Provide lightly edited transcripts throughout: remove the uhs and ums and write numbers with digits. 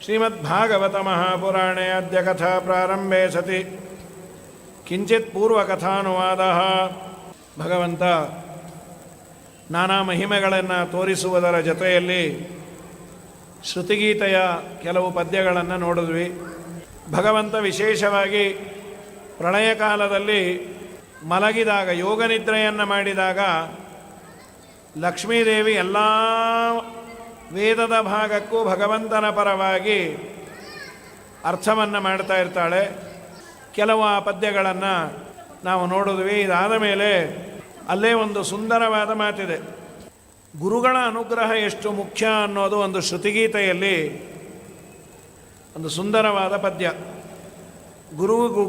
ಶ್ರೀಮದ್ಭಾಗವತ ಮಹಾಪುರಾಣೇ ಅದ್ಯ ಕಥಾ ಪ್ರಾರಂಭೆ ಸತಿ ಕಿಂಚಿತ್ ಪೂರ್ವಕಥಾನುವಾದ. ಭಗವಂತ ನಾನಾ ಮಹಿಮೆಗಳನ್ನು ತೋರಿಸುವುದರ ಜೊತೆಯಲ್ಲಿ ಶ್ರುತಿಗೀತೆಯ ಕೆಲವು ಪದ್ಯಗಳನ್ನು ನೋಡಿದ್ವಿ. ಭಗವಂತ ವಿಶೇಷವಾಗಿ ಪ್ರಳಯ ಕಾಲದಲ್ಲಿ ಮಲಗಿದಾಗ, ಯೋಗನಿದ್ರೆಯನ್ನು ಮಾಡಿದಾಗ ಲಕ್ಷ್ಮೀದೇವಿ ಎಲ್ಲ ವೇದದ ಭಾಗಕ್ಕೂ ಭಗವಂತನ ಪರವಾಗಿ ಅರ್ಥವನ್ನು ಮಾಡ್ತಾ ಇರ್ತಾಳೆ. ಕೆಲವು ಆ ಪದ್ಯಗಳನ್ನು ನಾವು ನೋಡಿದ್ವಿ. ಇದಾದ ಮೇಲೆ ಅಲ್ಲೇ ಒಂದು ಸುಂದರವಾದ ಮಾತಿದೆ. ಗುರುಗಳ ಅನುಗ್ರಹ ಎಷ್ಟು ಮುಖ್ಯ ಅನ್ನೋದು ಒಂದು ಶ್ರುತಿಗೀತೆಯಲ್ಲಿ ಒಂದು ಸುಂದರವಾದ ಪದ್ಯ.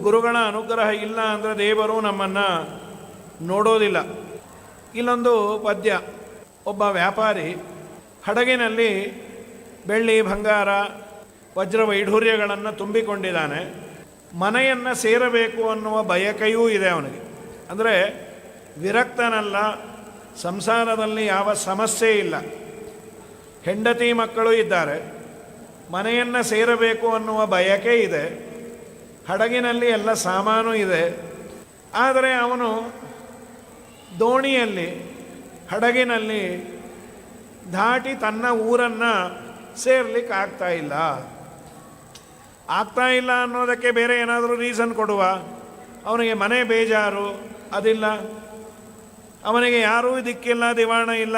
ಗುರುಗಳ ಅನುಗ್ರಹ ಇಲ್ಲ ಅಂದರೆ ದೇವರು ನಮ್ಮನ್ನು ನೋಡೋದಿಲ್ಲ. ಇಲ್ಲೊಂದು ಪದ್ಯ. ಒಬ್ಬ ವ್ಯಾಪಾರಿ ಹಡಗಿನಲ್ಲಿ ಬೆಳ್ಳಿ, ಬಂಗಾರ, ವಜ್ರ ವೈಢೂರ್ಯಗಳನ್ನು ತುಂಬಿಕೊಂಡಿದ್ದಾನೆ. ಮನೆಯನ್ನು ಸೇರಬೇಕು ಅನ್ನುವ ಬಯಕೆಯೂ ಇದೆ ಅವನಿಗೆ. ಅಂದರೆ ವಿರಕ್ತನಲ್ಲ, ಸಂಸಾರದಲ್ಲಿ ಯಾವ ಸಮಸ್ಯೆ ಇಲ್ಲ, ಹೆಂಡತಿ ಮಕ್ಕಳು ಇದ್ದಾರೆ, ಮನೆಯನ್ನು ಸೇರಬೇಕು ಅನ್ನುವ ಬಯಕೆ ಇದೆ, ಹಡಗಿನಲ್ಲಿ ಎಲ್ಲ ಸಾಮಾನು ಇದೆ. ಆದರೆ ಅವನು ದೋಣಿಯಲ್ಲಿ, ಹಡಗಿನಲ್ಲಿ ದಾಟಿ ತನ್ನ ಊರನ್ನು ಸೇರ್ಲಿಕ್ಕೆ ಆಗ್ತಾ ಇಲ್ಲ ಅನ್ನೋದಕ್ಕೆ ಬೇರೆ ಏನಾದರೂ ರೀಸನ್ ಕೊಡುವ. ಅವನಿಗೆ ಮನೆ ಬೇಜಾರು, ಅದಿಲ್ಲ, ಅವನಿಗೆ ಯಾರೂ ದಿಕ್ಕಿಲ್ಲ, ದಿವಾಣ ಇಲ್ಲ,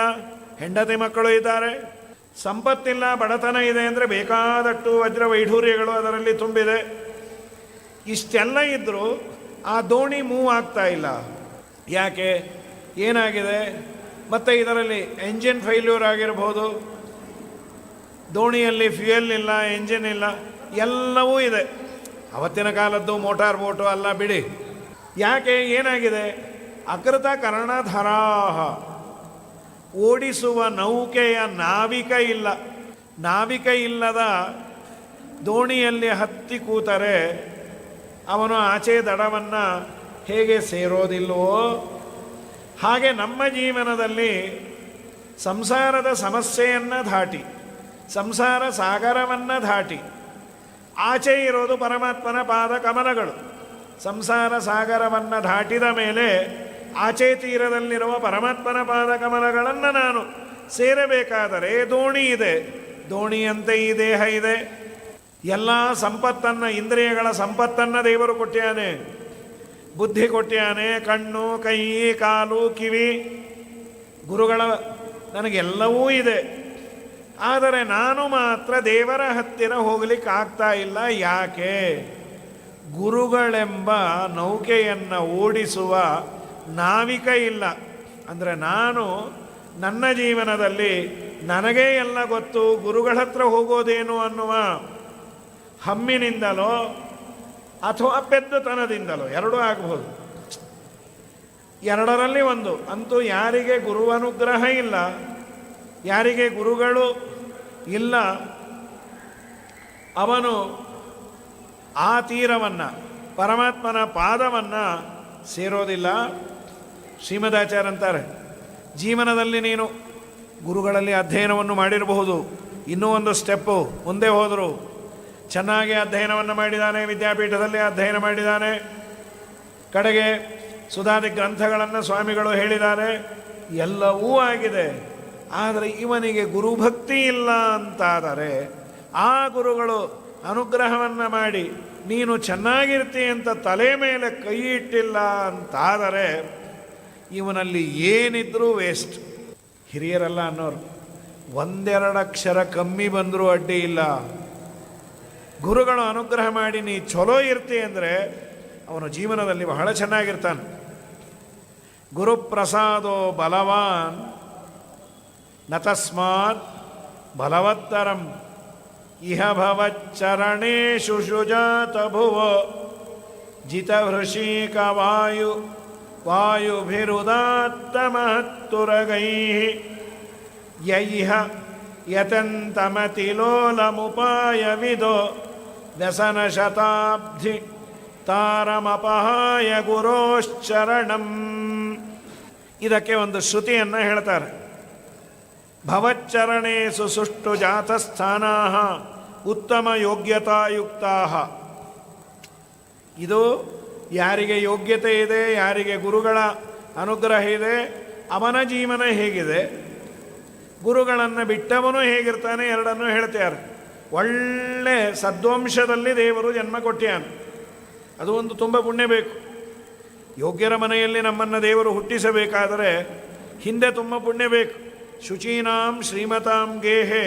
ಹೆಂಡತಿ ಮಕ್ಕಳು ಇದ್ದಾರೆ, ಸಂಪತ್ತಿಲ್ಲ, ಬಡತನ ಇದೆ ಅಂದರೆ ಬೇಕಾದಷ್ಟು ವಜ್ರ ವೈಢೂರ್ಯಗಳು ಅದರಲ್ಲಿ ತುಂಬಿದೆ. ಇಷ್ಟೆಲ್ಲ ಇದ್ದರೂ ಆ ದೋಣಿ ಮೂವ್ ಆಗ್ತಾ ಇಲ್ಲ. ಯಾಕೆ? ಏನಾಗಿದೆ? ಮತ್ತು ಇದರಲ್ಲಿ ಎಂಜಿನ್ ಫೈಲ್ಯೂರ್ ಆಗಿರ್ಬೋದು, ದೋಣಿಯಲ್ಲಿ ಫ್ಯೂಯಲ್ ಇಲ್ಲ, ಎಂಜಿನ್ ಇಲ್ಲ, ಎಲ್ಲವೂ ಇದೆ. ಅವತ್ತಿನ ಕಾಲದ್ದು ಮೋಟಾರ್ ಬೋಟು ಅಲ್ಲ ಬಿಡಿ. ಯಾಕೆ? ಏನಾಗಿದೆ? ಅಕೃತ ಕರ್ಣಧರಾಹ, ಓಡಿಸುವ ನೌಕೆಯ ನಾವಿಕ ಇಲ್ಲ. ನಾವಿಕ ಇಲ್ಲದ ದೋಣಿಯಲ್ಲಿ ಹತ್ತಿ ಕೂತರೆ ಅವನು ಆಚೆ ದಡವನ್ನು ಹೇಗೆ ಸೇರೋದಿಲ್ಲವೋ ಹಾಗೆ ನಮ್ಮ ಜೀವನದಲ್ಲಿ ಸಂಸಾರದ ಸಮಸ್ಯೆಯನ್ನು ದಾಟಿ, ಸಂಸಾರ ಸಾಗರವನ್ನು ದಾಟಿ ಆಚೆ ಇರೋದು ಪರಮಾತ್ಮನ ಪಾದ ಕಮಲಗಳು. ಸಂಸಾರ ಸಾಗರವನ್ನು ದಾಟಿದ ಮೇಲೆ ಆಚೆ ತೀರದಲ್ಲಿರುವ ಪರಮಾತ್ಮನ ಪಾದ ಕಮಲಗಳನ್ನು ನಾನು ಸೇರಬೇಕಾದರೆ ದೋಣಿ ಇದೆ. ದೋಣಿಯಂತೆ ಈ ದೇಹ ಇದೆ. ಎಲ್ಲ ಸಂಪತ್ತನ್ನು, ಇಂದ್ರಿಯಗಳ ಸಂಪತ್ತನ್ನು ದೇವರು ಕೊಟ್ಟ್ಯಾನೆ. ಬುದ್ಧಿ ಕೊಟ್ಟ್ಯಾನೆ, ಕಣ್ಣು, ಕೈ, ಕಾಲು, ಕಿವಿ, ಗುರುಗಳ ನನಗೆಲ್ಲವೂ ಇದೆ. ಆದರೆ ನಾನು ಮಾತ್ರ ದೇವರ ಹತ್ತಿರ ಹೋಗ್ಲಿಕ್ಕೆ ಆಗ್ತಾ ಇಲ್ಲ. ಯಾಕೆ? ಗುರುಗಳೆಂಬ ನೌಕೆಯನ್ನು ಓಡಿಸುವ ನಾವಿಕ ಇಲ್ಲ. ಅಂದರೆ ನಾನು ನನ್ನ ಜೀವನದಲ್ಲಿ ನನಗೇ ಎಲ್ಲ ಗೊತ್ತು, ಗುರುಗಳ ಹತ್ರ ಹೋಗೋದೇನು ಅನ್ನುವ ಹಮ್ಮಿನಿಂದಲೋ ಅಥವಾ ಪೆದ್ದುತನದಿಂದಲೋ, ಎರಡೂ ಆಗಬಹುದು. ಎರಡರಲ್ಲಿ ಒಂದು. ಅಂತೂ ಯಾರಿಗೆ ಗುರು ಅನುಗ್ರಹ ಇಲ್ಲ, ಯಾರಿಗೆ ಗುರುಗಳು ಇಲ್ಲ, ಅವನು ಆ ತೀರವನ್ನು, ಪರಮಾತ್ಮನ ಪಾದವನ್ನು ಸೇರೋದಿಲ್ಲ. ಶ್ರೀಮದಾಚಾರ್ಯ ಅಂತಾರೆ, ಜೀವನದಲ್ಲಿ ನೀನು ಗುರುಗಳಲ್ಲಿ ಅಧ್ಯಯನವನ್ನು ಮಾಡಿರಬಹುದು, ಇನ್ನೂ ಒಂದು ಸ್ಟೆಪ್ಪು ಮುಂದೆ ಹೋದರು. ಚೆನ್ನಾಗಿ ಅಧ್ಯಯನವನ್ನು ಮಾಡಿದ್ದಾನೆ, ವಿದ್ಯಾಪೀಠದಲ್ಲಿ ಅಧ್ಯಯನ ಮಾಡಿದ್ದಾನೆ, ಕಡೆಗೆ ಸುಧಾದಿ ಗ್ರಂಥಗಳನ್ನು ಸ್ವಾಮಿಗಳು ಹೇಳಿದ್ದಾರೆ, ಎಲ್ಲವೂ ಆಗಿದೆ. ಆದರೆ ಇವನಿಗೆ ಗುರುಭಕ್ತಿ ಇಲ್ಲ ಅಂತಾದರೆ, ಆ ಗುರುಗಳು ಅನುಗ್ರಹವನ್ನು ಮಾಡಿ ನೀನು ಚೆನ್ನಾಗಿರ್ತಿ ಅಂತ ತಲೆ ಮೇಲೆ ಕೈ ಇಟ್ಟಿಲ್ಲ ಅಂತಾದರೆ ಇವನಲ್ಲಿ ಏನಿದ್ರೂ ವೇಸ್ಟ್. ಹಿರಿಯರಲ್ಲ ಅನ್ನೋರು ಒಂದೆರಡು ಅಕ್ಷರ ಕಮ್ಮಿ ಬಂದರೂ ಅಡ್ಡಿ ಇಲ್ಲ. ಗುರುಗಳು ಅನುಗ್ರಹ ಮಾಡಿ ನೀ ಚಲೋ ಇರ್ತಿ ಅಂದರೆ ಅವನು ಜೀವನದಲ್ಲಿ ಬಹಳ ಚೆನ್ನಾಗಿರ್ತಾನೆ. ಗುರುಪ್ರಸಾದೋ ಬಲವಾನ್ ನ ತಸ್ಮಾತ್ ಬಲವತ್ತರಂ ಇಹ ಭವಚ್ಚರಣೇಷು ಶುಜಾತ ಭುವ ಜಿತವೃಷೀಕ ವಾಯುಭಿರುದಾತ್ತಮಹತ್ತುರಗೈಃ ಯೈಹ ಯತಂತಮತಿಲೋಲಮುಪಾಯವಿದೋ ವ್ಯಸನ ಶತಾಬ್ಧಿ ತಾರಮಪಹಾಯ ಗುರೋಶ್ಚರಣಂ. ಇದಕ್ಕೆ ಒಂದು ಶ್ರುತಿಯನ್ನು ಹೇಳ್ತಾರೆ. ಭವಚ್ಚರಣೇಸು ಸುಷ್ಟು ಜಾತಸ್ಥಾನಾಃ ಉತ್ತಮ ಯೋಗ್ಯತಾಯುಕ್ತಾ. ಇದು ಯಾರಿಗೆ ಯೋಗ್ಯತೆ ಇದೆ, ಯಾರಿಗೆ ಗುರುಗಳ ಅನುಗ್ರಹ ಇದೆ, ಅವನ ಜೀವನ ಹೇಗಿದೆ, ಗುರುಗಳನ್ನು ಬಿಟ್ಟವನು ಹೇಗಿರ್ತಾನೆ, ಎರಡನ್ನೂ ಹೇಳ್ತಾರೆ. ಒಳ್ಳೆ ಸದ್ವಂಶದಲ್ಲಿ ದೇವರು ಜನ್ಮ ಕೊಟ್ಟ್ಯಾನು. ಅದು ಒಂದು ತುಂಬ ಪುಣ್ಯ ಬೇಕು. ಯೋಗ್ಯರ ಮನೆಯಲ್ಲಿ ನಮ್ಮನ್ನು ದೇವರು ಹುಟ್ಟಿಸಬೇಕಾದರೆ ಹಿಂದೆ ತುಂಬ ಪುಣ್ಯ ಬೇಕು. ಶುಚೀನಾಂ ಶ್ರೀಮತಾಂ ಗೇಹೆ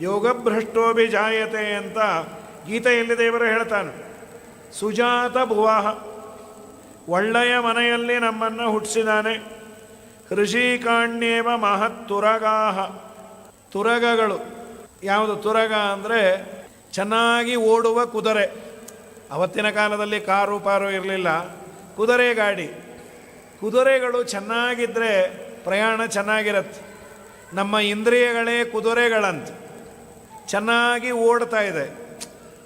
ಯೋಗಭ್ರಷ್ಟೋಭಿಜಾಯತೆ ಅಂತ ಗೀತೆಯಲ್ಲಿ ದೇವರು ಹೇಳ್ತಾನೆ. ಸುಜಾತ ಭುವಃ, ಒಳ್ಳೆಯ ಮನೆಯಲ್ಲಿ ನಮ್ಮನ್ನು ಹುಟ್ಟಿಸಿದಾನೆ. ಋಷಿಕಾಣ್ಯೇವ ಮಹತ್ತುರಗಾಹ, ತುರಗಗಳು. ಯಾವುದು ತುರಗ ಅಂದರೆ ಚೆನ್ನಾಗಿ ಓಡುವ ಕುದುರೆ. ಅವತ್ತಿನ ಕಾಲದಲ್ಲಿ ಕಾರು ಪಾರು ಇರಲಿಲ್ಲ, ಕುದುರೆ ಗಾಡಿ. ಕುದುರೆಗಳು ಚೆನ್ನಾಗಿದ್ದರೆ ಪ್ರಯಾಣ ಚೆನ್ನಾಗಿರತ್ತೆ. ನಮ್ಮ ಇಂದ್ರಿಯಗಳೇ ಕುದುರೆಗಳಂತೆ, ಚೆನ್ನಾಗಿ ಓಡ್ತಾ ಇದೆ.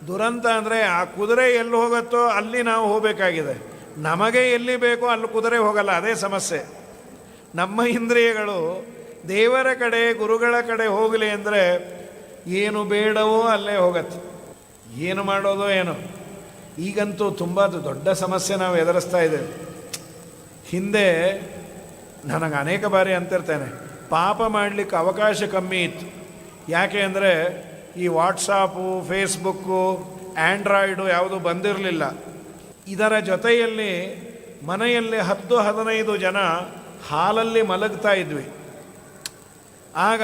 ದುರಂತ ಅಂದರೆ ಆ ಕುದುರೆ ಎಲ್ಲಿ ಹೋಗುತ್ತೋ ಅಲ್ಲಿ ನಾವು ಹೋಗಬೇಕಾಗಿದೆ. ನಮಗೆ ಎಲ್ಲಿ ಬೇಕೋ ಅಲ್ಲಿ ಕುದುರೆ ಹೋಗಲ್ಲ, ಅದೇ ಸಮಸ್ಯೆ. ನಮ್ಮ ಇಂದ್ರಿಯಗಳು ದೇವರ ಕಡೆ ಗುರುಗಳ ಕಡೆ ಹೋಗಲಿ ಅಂದರೆ ಏನು ಬೇಡವೋ ಅಲ್ಲೇ ಹೋಗತ್ತೆ. ಏನು ಮಾಡೋದೋ ಏನೋ. ಈಗಂತೂ ತುಂಬ ದೊಡ್ಡ ಸಮಸ್ಯೆ ನಾವು ಎದುರಿಸ್ತಾ ಇದ್ದೇವೆ. ಹಿಂದೆ ನನಗೆ ಅನೇಕ ಬಾರಿ ಅಂತಿರ್ತೇನೆ, ಪಾಪ ಮಾಡಲಿಕ್ಕೆ ಅವಕಾಶ ಕಮ್ಮಿ ಇತ್ತು. ಯಾಕೆ ಅಂದರೆ ಈ ವಾಟ್ಸಾಪು, ಫೇಸ್ಬುಕ್ಕು, ಆ್ಯಂಡ್ರಾಯ್ಡು ಯಾವುದು ಬಂದಿರಲಿಲ್ಲ. ಇದರ ಜೊತೆಯಲ್ಲಿ ಮನೆಯಲ್ಲಿ 10-15 ಜನ ಹಾಲಲ್ಲಿ ಮಲಗ್ತಾ ಇದ್ವಿ. ಆಗ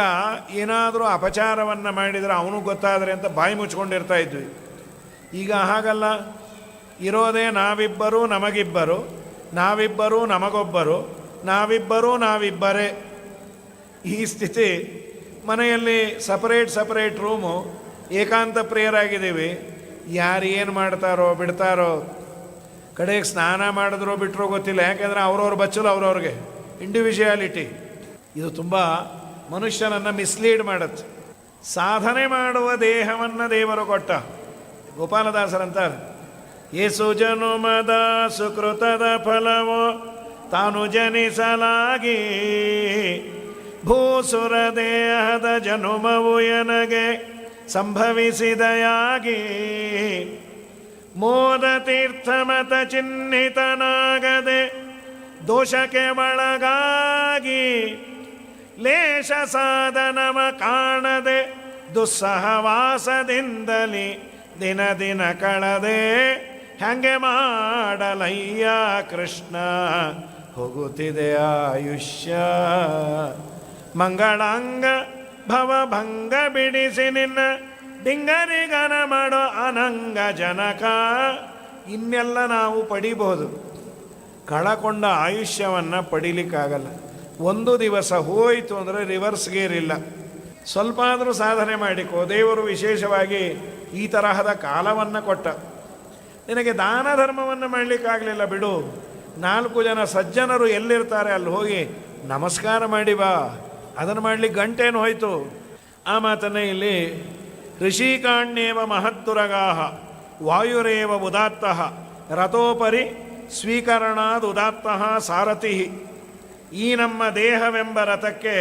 ಏನಾದರೂ ಅಪಚಾರವನ್ನು ಮಾಡಿದರೆ ಅವನು ಗೊತ್ತಾದರೆ ಅಂತ ಬಾಯಿ ಮುಚ್ಕೊಂಡಿರ್ತಾ ಇದ್ವಿ. ಈಗ ಹಾಗಲ್ಲ. ಇರೋದೇ ನಾವಿಬ್ಬರು ನಮಗಿಬ್ಬರು, ನಾವಿಬ್ಬರು ನಮಗೊಬ್ಬರು, ನಾವಿಬ್ಬರು ನಾವಿಬ್ಬರೇ. ಈ ಸ್ಥಿತಿ. ಮನೆಯಲ್ಲಿ ಸಪರೇಟ್ ರೂಮು, ಏಕಾಂತ ಪ್ರಿಯರಾಗಿದ್ದೀವಿ. ಯಾರು ಏನು ಮಾಡ್ತಾರೋ ಬಿಡ್ತಾರೋ, ಕಡೆಗೆ ಸ್ನಾನ ಮಾಡಿದ್ರೋ ಬಿಟ್ಟರೋ ಗೊತ್ತಿಲ್ಲ. ಯಾಕೆಂದರೆ ಅವ್ರವ್ರ ಬಚ್ಚಲು ಅವ್ರವ್ರಿಗೆ ಇಂಡಿವಿಜುವಾಲಿಟಿ. ಇದು ತುಂಬ ಮನುಷ್ಯನನ್ನು ಮಿಸ್ಲೀಡ್ ಮಾಡುತ್ತೆ. ಸಾಧನೆ ಮಾಡುವ ದೇಹವನ್ನು ದೇವರು ಕೊಟ್ಟ. ಗೋಪಾಲದಾಸರಂತಾರೆ, ಯೇಸು ಜನುಮದ ಸುಕೃತದ ಫಲವೋ ತಾನು ಜನಿಸಲಾಗಿ, ಭೂಸುರ ದೇಹದ ಜನುಮವು ಎನಗೆ ಸಂಭವಿಸಿದಯಾಗಿ, ಮೋದ ತೀರ್ಥಮತ ಚಿಹ್ನಿತನಾಗದೆ ದೋಷಕ್ಕೆ ಒಳಗಾಗಿ, ಲೇಷ ಸಾಧನವ ಕಾಣದೆ ದುಸ್ಸಹವಾಸದಿಂದಲಿ ದಿನ ದಿನ ಕಳದೆ, ಹಂಗೆ ಮಾಡಲಯ್ಯ ಕೃಷ್ಣ ಹೋಗುತ್ತಿದೆ ಆಯುಷ್ಯ. ಮಂಗಳಾಂಗ ಭವಭಂಗ ಬಿಡಿಸಿ ನಿನ್ನ ಡಿಂಗರಿಗನ ಮಾಡೋ ಅನಂಗ ಜನಕ. ಇನ್ನೆಲ್ಲ ನಾವು ಪಡಿಬೋದು, ಕಳಕೊಂಡ ಆಯುಷ್ಯವನ್ನು ಪಡಿಲಿಕ್ಕಾಗಲ್ಲ. ಒಂದು ದಿವಸ ಹೋಯಿತು ಅಂದರೆ ರಿವರ್ಸ್ ಗೇರ್ ಇಲ್ಲ. ಸ್ವಲ್ಪ ಆದರೂ ಸಾಧನೆ ಮಾಡಿಕೋ. ದೇವರು ವಿಶೇಷವಾಗಿ ಈ ತರಹದ ಕಾಲವನ್ನು ಕೊಟ್ಟ. ನಿನಗೆ ದಾನ ಧರ್ಮವನ್ನು ಮಾಡಲಿಕ್ಕಾಗಲಿಲ್ಲ ಬಿಡು, 4 ಜನ ಸಜ್ಜನರು ಎಲ್ಲಿರ್ತಾರೆ ಅಲ್ಲಿ ಹೋಗಿ ನಮಸ್ಕಾರ ಮಾಡಿ ಬಾ. ಅದನ್ನು ಮಾಡಲಿಕ್ಕೆ ಗಂಟೇನು ಹೋಯಿತು. ಆ ಮಾತನ್ನೇ ಇಲ್ಲಿ ಋಷಿಕಾಣ್ಯೇವ ಮಹತ್ತುರಗಾಹ ವಾಯುರೇವ ಉದಾತ್ತಃ ರಥೋಪರಿ ಸ್ವೀಕರಣಾದ್ ಉದಾತ್ತಃ ಸಾರಥಿ. ಈ ನಮ್ಮ ದೇಹವೆಂಬ ರಥಕ್ಕೆ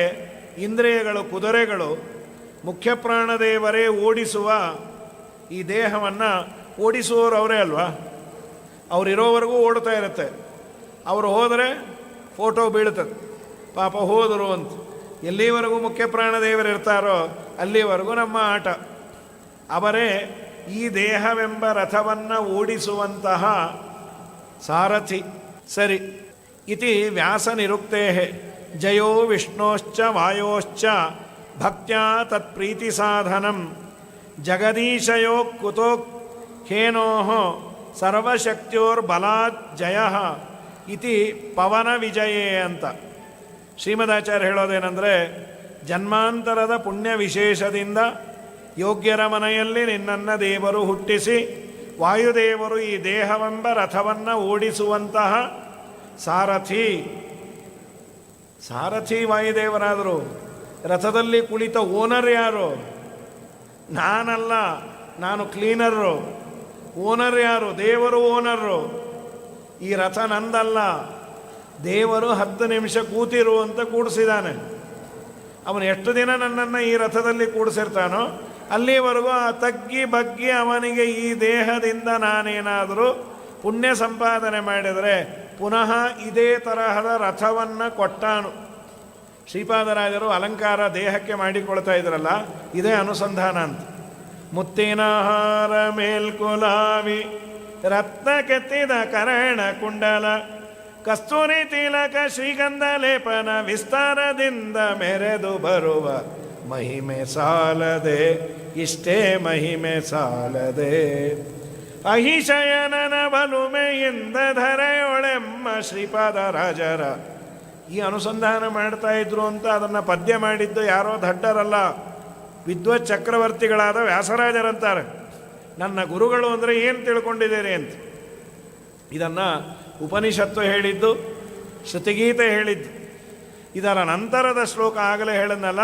ಇಂದ್ರಿಯಗಳು ಕುದುರೆಗಳು, ಮುಖ್ಯ ಪ್ರಾಣದೇವರೇ ಓಡಿಸುವ ಈ ದೇಹವನ್ನು ಓಡಿಸುವವರು ಅವರೇ ಅಲ್ವಾ. ಅವರಿರೋವರೆಗೂ ಓಡ್ತಾ ಇರುತ್ತೆ. ಅವರು ಹೋದರೆ ಫೋಟೋ ಬೀಳ್ತದೆ, ಪಾಪ ಹೋದರು ಅಂತ. ಎಲ್ಲಿವರೆಗೂ ಮುಖ್ಯ ಪ್ರಾಣದೇವರು ಇರ್ತಾರೋ ಅಲ್ಲಿವರೆಗೂ ನಮ್ಮ ಆಟ. ಅವರೇ ಈ ದೇಹವೆಂಬ ರಥವನ್ನು ಓಡಿಸುವಂತಹ ಸಾರಥಿ. ಸರಿ, ಇತಿ ವ್ಯಾಸನಿರುಕ್ತೆ ಜಯೋ ವಿಷ್ಣೋಶ್ಚ ವಾಯೋಶ್ಚ ಭಕ್ತ್ಯಾ ತತ್ಪ್ರೀತಿ ಸಾಧನಂ ಜಗದೀಶಯೋ ಕುತೋ ಹೇನೋ ಸರ್ವಶಕ್ತಿಯೋರ್ಬಲಾತ್ ಜಯ ಇತಿ ಪವನ ವಿಜಯೇ ಅಂತ. ಶ್ರೀಮದಾಚಾರ್ಯ ಹೇಳೋದೇನೆಂದರೆ, ಜನ್ಮಾಂತರದ ಪುಣ್ಯ ವಿಶೇಷದಿಂದ ಯೋಗ್ಯರ ಮನೆಯಲ್ಲಿ ನಿನ್ನನ್ನು ದೇವರು ಹುಟ್ಟಿಸಿ ವಾಯುದೇವರು ಈ ದೇಹವೆಂಬ ರಥವನ್ನು ಓಡಿಸುವಂತಹ ಸಾರಥಿ ವಾಯುದೇವರಾದರು. ರಥದಲ್ಲಿ ಕುಳಿತ ಓನರ್ ಯಾರು? ನಾನಲ್ಲ, ನಾನು ಕ್ಲೀನರು. ಓನರ್ ಯಾರು? ದೇವರು ಓನರು. ಈ ರಥ ನಂದಲ್ಲ. ದೇವರು 10 ನಿಮಿಷ ಕೂತಿರು ಅಂತ ಕೂಡಿಸಿದ್ದಾನೆ. ಅವನು ಎಷ್ಟು ದಿನ ನನ್ನನ್ನು ಈ ರಥದಲ್ಲಿ ಕೂಡಿಸಿರ್ತಾನೋ ಅಲ್ಲಿವರೆಗೂ ಆ ತಗ್ಗಿ ಬಗ್ಗಿ ಅವನಿಗೆ ಈ ದೇಹದಿಂದ ನಾನೇನಾದರೂ ಪುಣ್ಯ ಸಂಪಾದನೆ ಮಾಡಿದರೆ ಪುನಃ ಇದೇ ತರಹದ ರಥವನ್ನು ಕೊಟ್ಟಾನು. ಶ್ರೀಪಾದರಾಜರು ಅಲಂಕಾರ ದೇಹಕ್ಕೆ ಮಾಡಿಕೊಳ್ತಾ ಇದ್ರಲ್ಲ, ಇದೇ ಅನುಸಂಧಾನ ಅಂತ. ಮುತ್ತಿನಹಾರ ಮೇಲ್ಕುಲಾವಿ ರತ್ನ ಕೆತ್ತಿದ ಕರಣ ಕುಂಡಲ ಕಸ್ತೂರಿ ತಿಲಕ ಶ್ರೀಗಂಧ ಲೇಪನ ವಿಸ್ತಾರದಿಂದ ಮೆರೆದು ಬರುವ ಮಹಿಮೆ ಸಾಲದೆ, ಇಷ್ಟೇ ಮಹಿಮೆ ಸಾಲದೆ. ಅಹಿಶಯನನ ಬಲುಮೆಯಿಂದ ಧರೆಯೊಳೆಮ್ಮ ಶ್ರೀಪಾದರಾಜರ ಈ ಅನುಸಂಧಾನ ಮಾಡ್ತಾ ಇದ್ರು ಅಂತ ಅದನ್ನು ಪದ್ಯ ಮಾಡಿದ್ದು ಯಾರೋ ದಡ್ಡರಲ್ಲ, ವಿದ್ವತ್ ಚಕ್ರವರ್ತಿಗಳಾದ ವ್ಯಾಸರಾಜರಂತಾರೆ. ನನ್ನ ಗುರುಗಳು ಅಂದರೆ ಏನು ತಿಳ್ಕೊಂಡಿದ್ದೀರಿ ಅಂತ. ಇದನ್ನು ಉಪನಿಷತ್ತು ಹೇಳಿದ್ದು, ಶ್ರುತಿಗೀತೆ ಹೇಳಿದ್ದು. ಇದರ ನಂತರದ ಶ್ಲೋಕ ಆಗಲೇ ಹೇಳಿದ್ನಲ್ಲ,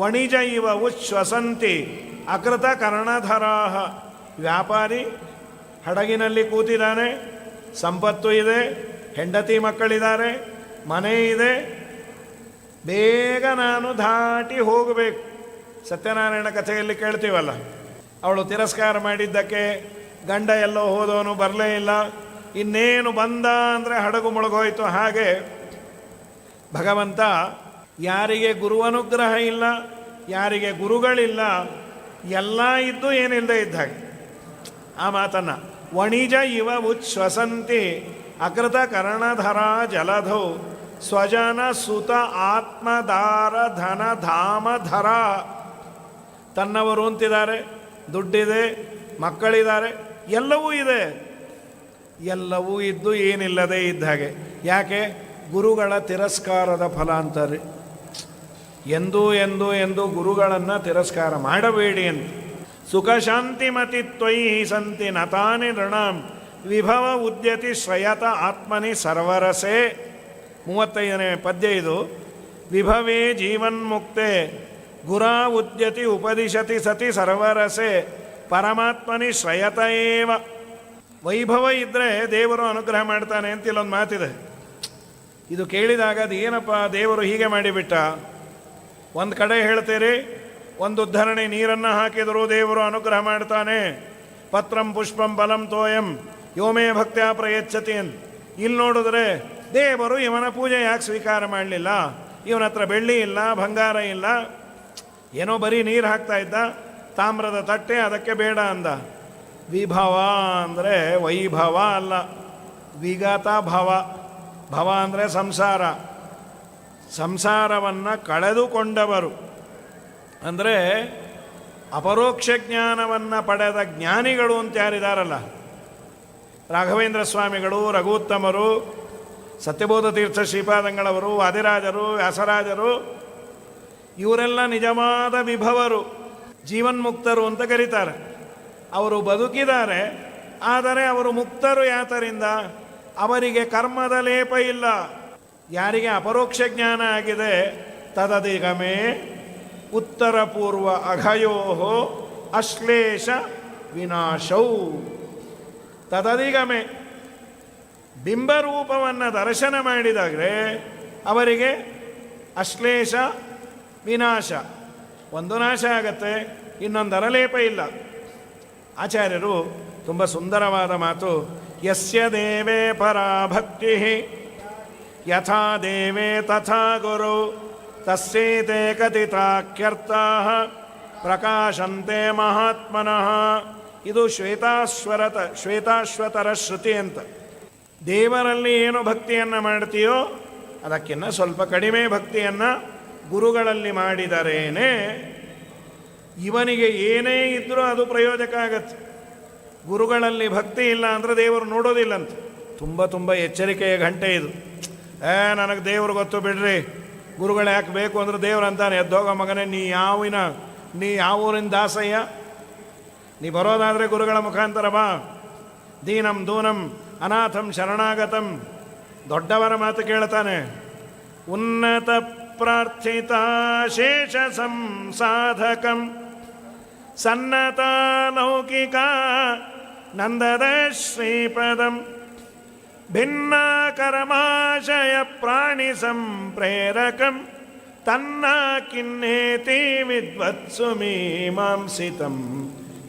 ವಣಿಜ ಇವ ಉಶ್ವಸಂತಿ ಅಕೃತ ಕರ್ಣಧರಾಹ. ವ್ಯಾಪಾರಿ ಹಡಗಿನಲ್ಲಿ ಕೂತಿದ್ದಾನೆ, ಸಂಪತ್ತು ಇದೆ, ಹೆಂಡತಿ ಮಕ್ಕಳಿದ್ದಾರೆ, ಮನೆ ಇದೆ, ಬೇಗ ನಾನು ದಾಟಿ ಹೋಗಬೇಕು. ಸತ್ಯನಾರಾಯಣ ಕಥೆಯಲ್ಲಿ ಕೇಳ್ತೀವಲ್ಲ, ಅವಳು ತಿರಸ್ಕಾರ ಮಾಡಿದ್ದಕ್ಕೆ ಗಂಡ ಎಲ್ಲೋ ಹೋದವನು ಬರಲೇ ಇಲ್ಲ, ಇನ್ನೇನು ಬಂದ ಅಂದರೆ ಹಡಗು ಮುಳುಗೋಯ್ತು. ಹಾಗೆ ಭಗವಂತ ಯಾರಿಗೆ ಗುರು ಅನುಗ್ರಹ ಇಲ್ಲ, ಯಾರಿಗೆ ಗುರುಗಳಿಲ್ಲ, ಎಲ್ಲ ಇದ್ದು ಏನಿಲ್ಲದೆ ಇದ್ದ ಹಾಗೆ. ಆ ಮಾತನ್ನು ವಣಿಜ ಇವ ಉಚ್ಛ್ವಸಂತಿ ಅಕೃತ ಕರ್ಣಧರ ಜಲಧೌ ಸ್ವಜನ ಸುತ ಆತ್ಮದಾರ ಧನ ಧಾಮಧರ. ತನ್ನವರು ಅಂತಿದ್ದಾರೆ, ದುಡ್ಡಿದೆ, ಮಕ್ಕಳಿದ್ದಾರೆ, ಎಲ್ಲವೂ ಇದೆ, ಎಲ್ಲವೂ ಇದ್ದು ಏನಿಲ್ಲದೆ ಇದ್ದ ಹಾಗೆ. ಯಾಕೆ? ಗುರುಗಳ ತಿರಸ್ಕಾರದ ಫಲ ಅಂತಾರೆ. ಎಂದೂ ಎಂದೂ ಎಂದು ಗುರುಗಳನ್ನು ತಿರಸ್ಕಾರ ಮಾಡಬೇಡಿ ಅಂತ. ಸುಖ ಶಾಂತಿ ಮತಿ ತ್ವಯಿ ಸಂತಿ ನತಾನಿ ನೃಣಾಂ ವಿಭವ ಉದ್ಯತಿ ಶ್ರಯತ ಆತ್ಮನಿ ಸರ್ವರಸೆ. 35ನೇ ಪದ್ಯ ಇದು. ವಿಭವೇ ಜೀವನ್ಮುಕ್ತೆ ಗುರಾ ಉದ್ಯತಿ ಉಪದಿಶತಿ ಸತಿ ಸರ್ವರಸೆ ಪರಮಾತ್ಮನಿ ಶ್ರಯತ ಏವ. ವೈಭವ ಇದ್ದರೆ ದೇವರು ಅನುಗ್ರಹ ಮಾಡ್ತಾನೆ ಅಂತ ಇಲ್ಲೊಂದು ಮಾತಿದೆ. ಇದು ಕೇಳಿದಾಗ ಅದು ಏನಪ್ಪ ದೇವರು ಹೀಗೆ ಮಾಡಿಬಿಟ್ಟ? ಒಂದು ಕಡೆ ಹೇಳ್ತೀರಿ, ಒಂದು ಉದ್ಧರಣೆ ನೀರನ್ನು ಹಾಕಿದರೂ ದೇವರು ಅನುಗ್ರಹ ಮಾಡ್ತಾನೆ, ಪತ್ರಂ ಪುಷ್ಪಂ ಫಲಂ ತೋಯಂ ಯೋಮೇ ಭಕ್ತ್ಯಾ ಪ್ರಯಚ್ಛತಿ ಅಂತ. ಇಲ್ಲಿ ನೋಡಿದ್ರೆ ದೇವರು ಇವನ ಪೂಜೆ ಯಾಕೆ ಸ್ವೀಕಾರ ಮಾಡಲಿಲ್ಲ? ಇವನ ಹತ್ರ ಬೆಳ್ಳಿ ಇಲ್ಲ, ಬಂಗಾರ ಇಲ್ಲ, ಏನೋ ಬರೀ ನೀರು ಹಾಕ್ತಾ ಇದ್ದ, ತಾಮ್ರದ ತಟ್ಟೆ, ಅದಕ್ಕೆ ಬೇಡ ಅಂದ. ವಿಭವ ಅಂದರೆ ವೈಭವ ಅಲ್ಲ, ವಿಗತ ಭವ. ಭವ ಅಂದರೆ ಸಂಸಾರ, ಸಂಸಾರವನ್ನು ಕಳೆದುಕೊಂಡವರು ಅಂದರೆ ಅಪರೋಕ್ಷ ಜ್ಞಾನವನ್ನು ಪಡೆದ ಜ್ಞಾನಿಗಳು ಅಂತ ಯಾರಿದಾರಲ್ಲ, ರಾಘವೇಂದ್ರ ಸ್ವಾಮಿಗಳು, ರಘುತ್ತಮರು, ಸತ್ಯಬೋಧ ತೀರ್ಥ ಶ್ರೀಪಾದಂಗಳವರು, ವಾದಿರಾಜರು, ವ್ಯಾಸರಾಜರು, ಇವರೆಲ್ಲ ನಿಜವಾದ ವಿಭವರು, ಜೀವನ್ಮುಕ್ತರು ಅಂತ ಕರೀತಾರೆ. ಅವರು ಬದುಕಿದ್ದಾರೆ, ಆದರೆ ಅವರು ಮುಕ್ತರು ಯಾತರಿಂದ? ಅವರಿಗೆ ಕರ್ಮದ ಲೇಪ ಇಲ್ಲ. ಯಾರಿಗೆ ಅಪರೋಕ್ಷ ಜ್ಞಾನ ಆಗಿದೆ, ತದಧಿಗಮೇ ಉತ್ತರ ಪೂರ್ವ ಅಘಯೋ ಅಶ್ಲೇಷ ವಿನಾಶೌ. ತದಧಿಗಮೆ ಬಿಂಬರೂಪವನ್ನು ದರ್ಶನ ಮಾಡಿದಾಗಲೇ ಅವರಿಗೆ ಅಶ್ಲೇಷ ವಿನಾಶ, ಒಂದು ನಾಶ ಆಗತ್ತೆ, ಇನ್ನೊಂದರ ಲೇಪ ಇಲ್ಲ. ಆಚಾರ್ಯರು ತುಂಬ ಸುಂದರವಾದ ಮಾತು, ಯಸ್ಯ ದೇವೇ ಪರಾಭಕ್ತಿ ಯಥಾ ದೇವೇ ತಥಾ ಗುರು ತಸ್ಯೈತೆ ಕಥಿತಾಖ್ಯರ್ಥಾಃ ಪ್ರಕಾಶಂತೆ ಮಹಾತ್ಮನಃ. ಇದು ಶ್ವೇತಾಶ್ವತರ ಶ್ರುತಿ ಅಂತ. ದೇವರಲ್ಲಿ ಏನು ಭಕ್ತಿಯನ್ನು ಮಾಡ್ತೀಯೋ ಅದಕ್ಕಿಂತ ಸ್ವಲ್ಪ ಕಡಿಮೆ ಭಕ್ತಿಯನ್ನು ಗುರುಗಳಲ್ಲಿ ಮಾಡಿದರೇನೆ ಇವನಿಗೆ ಏನೇ ಇದ್ದರೂ ಅದು ಪ್ರಯೋಜಕ ಆಗತ್ತೆ. ಗುರುಗಳಲ್ಲಿ ಭಕ್ತಿ ಇಲ್ಲ ಅಂದರೆ ದೇವರು ನೋಡೋದಿಲ್ಲಂತೆ. ತುಂಬ ಎಚ್ಚರಿಕೆಯ ಗಂಟೆ ಇದು. ನನಗೆ ದೇವರು ಗೊತ್ತು ಬಿಡ್ರಿ, ಗುರುಗಳು ಯಾಕೆ ಬೇಕು ಅಂದರೆ ದೇವ್ರು ಅಂತಾನೆ, ಎದ್ದೋಗ ಮಗನೇ, ನೀ ಯಾವ ಊರಿನ ದಾಸಯ್ಯ? ನೀ ಬರೋದಾದರೆ ಗುರುಗಳ ಮುಖಾಂತರ ಬಾ. ದೀನಂ ದೂನಂ ಅನಾಥಂ ಶರಣಾಗತಂ. ದೊಡ್ಡವರ ಮಾತು ಕೇಳ್ತಾನೆ. ಉನ್ನತ ಪ್ರಾರ್ಥಿತ ಶೇಷ ಸಂಸಾಧಕಂ ಸನ್ನತ ಲೌಕಿಕ ನಂದದ ಶ್ರೀಪದಂ ಭಿನ್ನ ಕರ್ಮಾಶಯ ಪ್ರಾಣಿ ಸಂಪ್ರೇರಕಂ ತನ್ನ ಕಿನ್ನೇತಿ ವಿದ್ವತ್ಸು ಮೀಮಾಂಸಿತಂ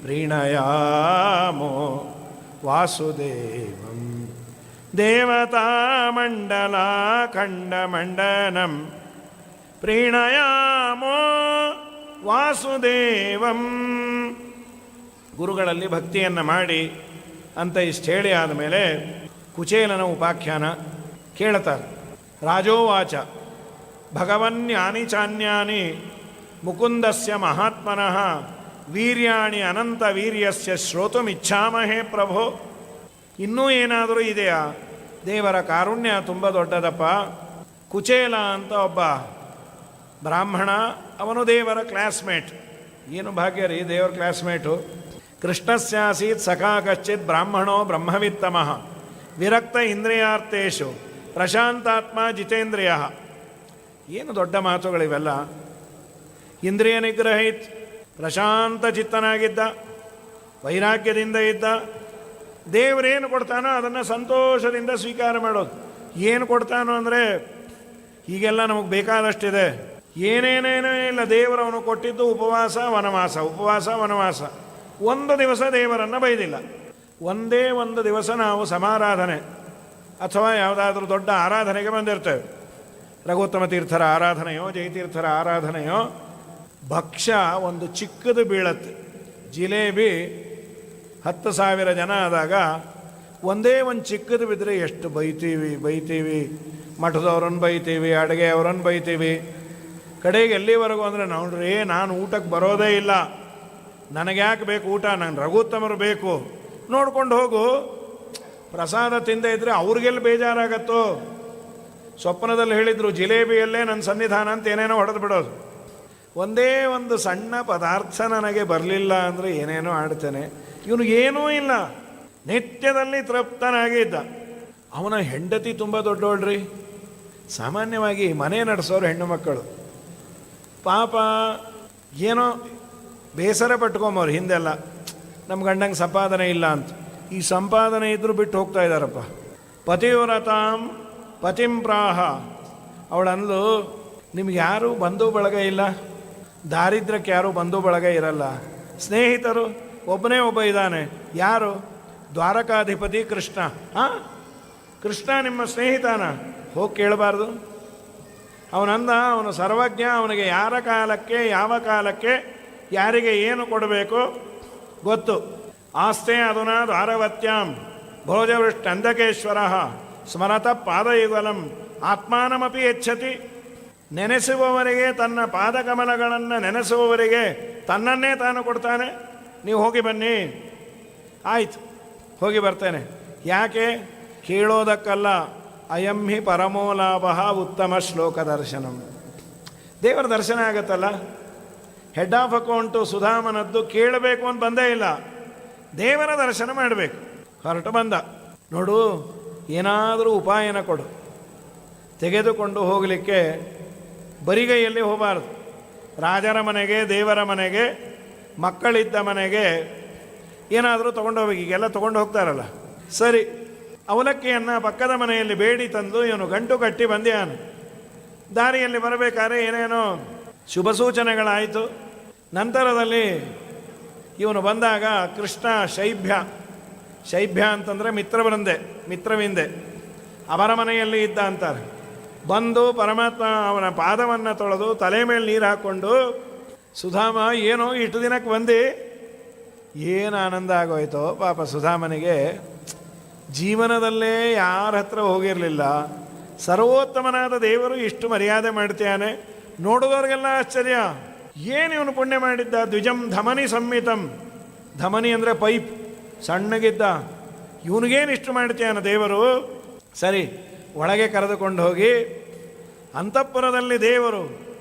ಪ್ರೀಣಯಾಮೋ ವಾಸುದೇವಂ ದೇವತಾಮಂಡಲ ಖಂಡಮಂಡನಂ ಪ್ರೀಣಯಾಮೋ ವಾಸುದೇವಂ. ಗುರುಗಳಲ್ಲಿ ಭಕ್ತಿಯನ್ನು ಮಾಡಿ ಅಂತ ಇಷ್ಟು ಹೇಳಿ ಆದಮೇಲೆ ಕುಚೇಲನ ಉಪಾಖ್ಯಾನ ಕೇಳ್ತಾರೆ. ರಾಜೋವಾಚ ಭಗವನ್ಯಾನಿ ಚಾನ್ಯಾನಿ ಮುಕುಂದಸ್ಯ ಮಹಾತ್ಮನಃ ವೀರ್ಯಾಣಿ ಅನಂತ ವೀರ್ಯಸ್ಯ ಶ್ರೋತುಮಿಚ್ಛಾಮಹೇ ಪ್ರಭೋ. ಇನ್ನೂ ಏನಾದರೂ ಇದೆಯಾ? ದೇವರ ಕಾರುಣ್ಯ ತುಂಬ ದೊಡ್ಡದಪ್ಪ. ಕುಚೇಲ ಅಂತ ಒಬ್ಬ ಬ್ರಾಹ್ಮಣ, ಅವನು ದೇವರ ಕ್ಲಾಸ್ಮೇಟ್. ಏನು ಭಾಗ್ಯ ರೀ, ದೇವರ ಕ್ಲಾಸ್ಮೇಟು. ಕೃಷ್ಣಸ್ಯಾಸೀತ್ ಸಖಾ ಕಶ್ಚಿತ್ ಬ್ರಾಹ್ಮಣೋ ಬ್ರಹ್ಮವಿತ್ತಮಃ ವಿರಕ್ತ ಇಂದ್ರಿಯಾರ್ಥೇಶು ಪ್ರಶಾಂತಾತ್ಮ ಜಿತೇಂದ್ರಿಯ. ಏನು ದೊಡ್ಡ ಮಾತುಗಳಿವೆಲ್ಲ. ಇಂದ್ರಿಯ ನಿಗ್ರಹಿತ್, ಪ್ರಶಾಂತ ಚಿತ್ತನಾಗಿದ್ದ, ವೈರಾಗ್ಯದಿಂದ ಇದ್ದ. ದೇವರೇನು ಕೊಡ್ತಾನೋ ಅದನ್ನು ಸಂತೋಷದಿಂದ ಸ್ವೀಕಾರ ಮಾಡೋದು. ಏನು ಕೊಡ್ತಾನೋ ಅಂದರೆ ಹೀಗೆಲ್ಲ ನಮಗೆ ಬೇಕಾದಷ್ಟಿದೆ, ಏನೇನೇನೋ ಇಲ್ಲ. ದೇವರವನು ಕೊಟ್ಟಿದ್ದು ಉಪವಾಸ ವನವಾಸ, ಉಪವಾಸ ವನವಾಸ. ಒಂದು ದಿವಸ ದೇವರನ್ನು ಬೈದಿಲ್ಲ. ಒಂದೇ ಒಂದು ದಿವಸ ನಾವು ಸಮಾರಾಧನೆ ಅಥವಾ ಯಾವುದಾದ್ರೂ ದೊಡ್ಡ ಆರಾಧನೆಗೆ ಬಂದಿರ್ತೇವೆ. ರಘುತ್ತಮ ತೀರ್ಥರ ಆರಾಧನೆಯೋ ಜಯತೀರ್ಥರ ಆರಾಧನೆಯೋ, ಭಕ್ಷ್ಯ ಒಂದು ಚಿಕ್ಕದು ಬೀಳತ್ತೆ. ಜಿಲೇಬಿ 10,000 ಜನ ಆದಾಗ ಒಂದೇ ಒಂದು ಚಿಕ್ಕದು ಬಿದ್ದರೆ ಎಷ್ಟು ಬೈತೀವಿ. ಮಠದವ್ರನ್ನ ಬೈತೀವಿ, ಅಡುಗೆ ಅವ್ರನ್ನ ಬೈತೀವಿ. ಕಡೆಗೆ ಎಲ್ಲಿವರೆಗೂ ಅಂದರೆ, ನೋಡ್ರಿ ನಾನು ಊಟಕ್ಕೆ ಬರೋದೇ ಇಲ್ಲ, ನನಗೆ ಯಾಕೆ ಬೇಕು ಊಟ, ನಾನು ರಘುತ್ತಮರು ಬೇಕು, ನೋಡ್ಕೊಂಡು ಹೋಗು. ಪ್ರಸಾದ ತಿಂದೇ ಇದ್ದರೆ ಅವ್ರಿಗೆಲ್ಲಿ ಬೇಜಾರಾಗತ್ತೋ. ಸ್ವಪ್ನದಲ್ಲಿ ಹೇಳಿದರು ಜಿಲೇಬಿಯಲ್ಲೇ ನನ್ನ ಸನ್ನಿಧಾನ ಅಂತ ಏನೇನೋ ಹೊಡೆದು ಬಿಡೋದು. ಒಂದೇ ಒಂದು ಸಣ್ಣ ಪದಾರ್ಥ ನನಗೆ ಬರಲಿಲ್ಲ ಅಂದರೆ ಏನೇನೋ ಆಡ್ತೇನೆ. ಇವನಿಗೇನೂ ಇಲ್ಲ, ನಿತ್ಯದಲ್ಲಿ ತೃಪ್ತನಾಗಿ ಇದ್ದ. ಅವನ ಹೆಂಡತಿ ತುಂಬ ದೊಡ್ಡೋಳ್ರಿ. ಸಾಮಾನ್ಯವಾಗಿ ಮನೆ ನಡೆಸೋರು ಹೆಣ್ಣು ಮಕ್ಕಳು ಪಾಪ ಏನೋ ಬೇಸರ ಪಟ್ಕೊಂಬವ್ರು ಹಿಂದೆಲ್ಲ, ನಮ್ಮ ಗಂಡಂಗೆ ಸಂಪಾದನೆ ಇಲ್ಲ ಅಂತ. ಈ ಸಂಪಾದನೆ ಇದ್ದರೂ ಬಿಟ್ಟು ಹೋಗ್ತಾ ಇದ್ದಾರಪ್ಪ. ಪತಿವ್ರತಾಂ ಪತಿಂ ಪ್ರಾಹ. ಅವಳಂದು, ನಿಮ್ಗೆ ಯಾರೂ ಬಂಧು ಬಳಗ ಇಲ್ಲ, ದಾರಿದ್ರ್ಯಕ್ಕೆ ಯಾರೂ ಬಂಧು ಬಳಗ ಇರಲ್ಲ, ಸ್ನೇಹಿತರು ಒಬ್ಬನೇ ಒಬ್ಬ ಇದ್ದಾನೆ. ಯಾರು? ದ್ವಾರಕಾಧಿಪತಿ ಕೃಷ್ಣ. ಕೃಷ್ಣ ನಿಮ್ಮ ಸ್ನೇಹಿತನ? ಹೋಗಿ ಕೇಳಬಾರ್ದು. ಅವನಂದ, ಅವನು ಸರ್ವಜ್ಞ, ಅವನಿಗೆ ಯಾರ ಕಾಲಕ್ಕೆ ಯಾವ ಕಾಲಕ್ಕೆ ಯಾರಿಗೆ ಏನು ಕೊಡಬೇಕು ಗೊತ್ತು. ಆಸ್ತೆ ಅದುನಾ ದ್ವಾರವತ್ಯಾಂ ಭೋಜವೃಷ್ಟಂಧಕೇಶ್ವರ ಸ್ಮರತ ಪಾದಯುಗಲಂ ಆತ್ಮಾನಮಪಿ ಯಚ್ಛತಿ. ನೆನೆಸುವವರಿಗೆ, ತನ್ನ ಪಾದಕಮಲಗಳನ್ನು ನೆನೆಸುವವರಿಗೆ ತನ್ನನ್ನೇ ತಾನು ಕೊಡ್ತಾನೆ. ನೀವು ಹೋಗಿ ಬನ್ನಿ. ಆಯ್ತು, ಹೋಗಿ ಬರ್ತೇನೆ. ಯಾಕೆ? ಕೇಳೋದಕ್ಕಲ್ಲ. ಅಯಂ ಹಿ ಪರಮೋ ಲಾಭ ಉತ್ತಮ ಶ್ಲೋಕ ದರ್ಶನಂ. ದೇವರ ದರ್ಶನ ಆಗತ್ತಲ್ಲ. ಹೆಡ್ ಆಫ್ ಅಕೌಂಟು ಸುಧಾಮನದ್ದು ಕೇಳಬೇಕು ಅಂತ ಬಂದೇ ಇಲ್ಲ, ದೇವರ ದರ್ಶನ ಮಾಡಬೇಕು. ಹೊರಟು ಬಂದ. ನೋಡು, ಏನಾದರೂ ಉಪಾಯನ ಕೊಡು. ತೆಗೆದುಕೊಂಡು ಹೋಗಲಿಕ್ಕೆ ಬರಿಗೈಯಲ್ಲಿ ಹೋಗಬಾರ್ದು. ರಾಜರ ಮನೆಗೆ, ದೇವರ ಮನೆಗೆ, ಮಕ್ಕಳಿದ್ದ ಮನೆಗೆ ಏನಾದರೂ ತೊಗೊಂಡು ಹೋಗ್ಬೇಕು. ಈಗೆಲ್ಲ ತೊಗೊಂಡು ಹೋಗ್ತಾರಲ್ಲ. ಸರಿ, ಅವಲಕ್ಕಿಯನ್ನು ಪಕ್ಕದ ಮನೆಯಲ್ಲಿ ಬೇಡಿ ತಂದು ಇವನು ಗಂಟು ಕಟ್ಟಿ ಬಂದ್ಯಾನು. ದಾರಿಯಲ್ಲಿ ಬರಬೇಕಾದ್ರೆ ಏನೇನೋ ಶುಭ ಸೂಚನೆಗಳಾಯಿತು. ನಂತರದಲ್ಲಿ ಇವನು ಬಂದಾಗ ಕೃಷ್ಣ ಶೈಭ್ಯ ಅಂತಂದರೆ ಮಿತ್ರವಿಂದೆ ಅವರ ಮನೆಯಲ್ಲಿ ಇದ್ದ ಅಂತಾರೆ. ಬಂದು ಪರಮಾತ್ಮ ಅವನ ಪಾದವನ್ನು ತೊಳೆದು ತಲೆ ಮೇಲೆ ನೀರು ಹಾಕ್ಕೊಂಡು, ಸುಧಾಮ ಏನೋ ಇಷ್ಟು ದಿನಕ್ಕೆ ಬಂದು, ಏನು ಆನಂದ ಆಗೋಯ್ತೋ ಪಾಪ ಸುಧಾಮನಿಗೆ. ಜೀವನದಲ್ಲೇ ಯಾರ ಹತ್ರ ಹೋಗಿರಲಿಲ್ಲ. ಸರ್ವೋತ್ತಮನಾದ ದೇವರು ಇಷ್ಟು ಮರ್ಯಾದೆ ಮಾಡ್ತಾನೆ. ನೋಡುವವ್ರಿಗೆಲ್ಲ ಆಶ್ಚರ್ಯ, ಏನು ಇವನು ಪುಣ್ಯ ಮಾಡಿದ್ದ. ದ್ವಿಜಂ ಧಮನಿ ಸಂಹಿತಂ. ಧಮನಿ ಅಂದರೆ ಪೈಪ್, ಸಣ್ಣಗಿದ್ದ. ಇವನಿಗೇನು ಇಷ್ಟು ಮಾಡ್ತಾನೆ ದೇವರು. ಸರಿ, ಒಳಗೆ ಕರೆದುಕೊಂಡು ಹೋಗಿ ಅಂತಃಪುರದಲ್ಲಿ ದೇವರು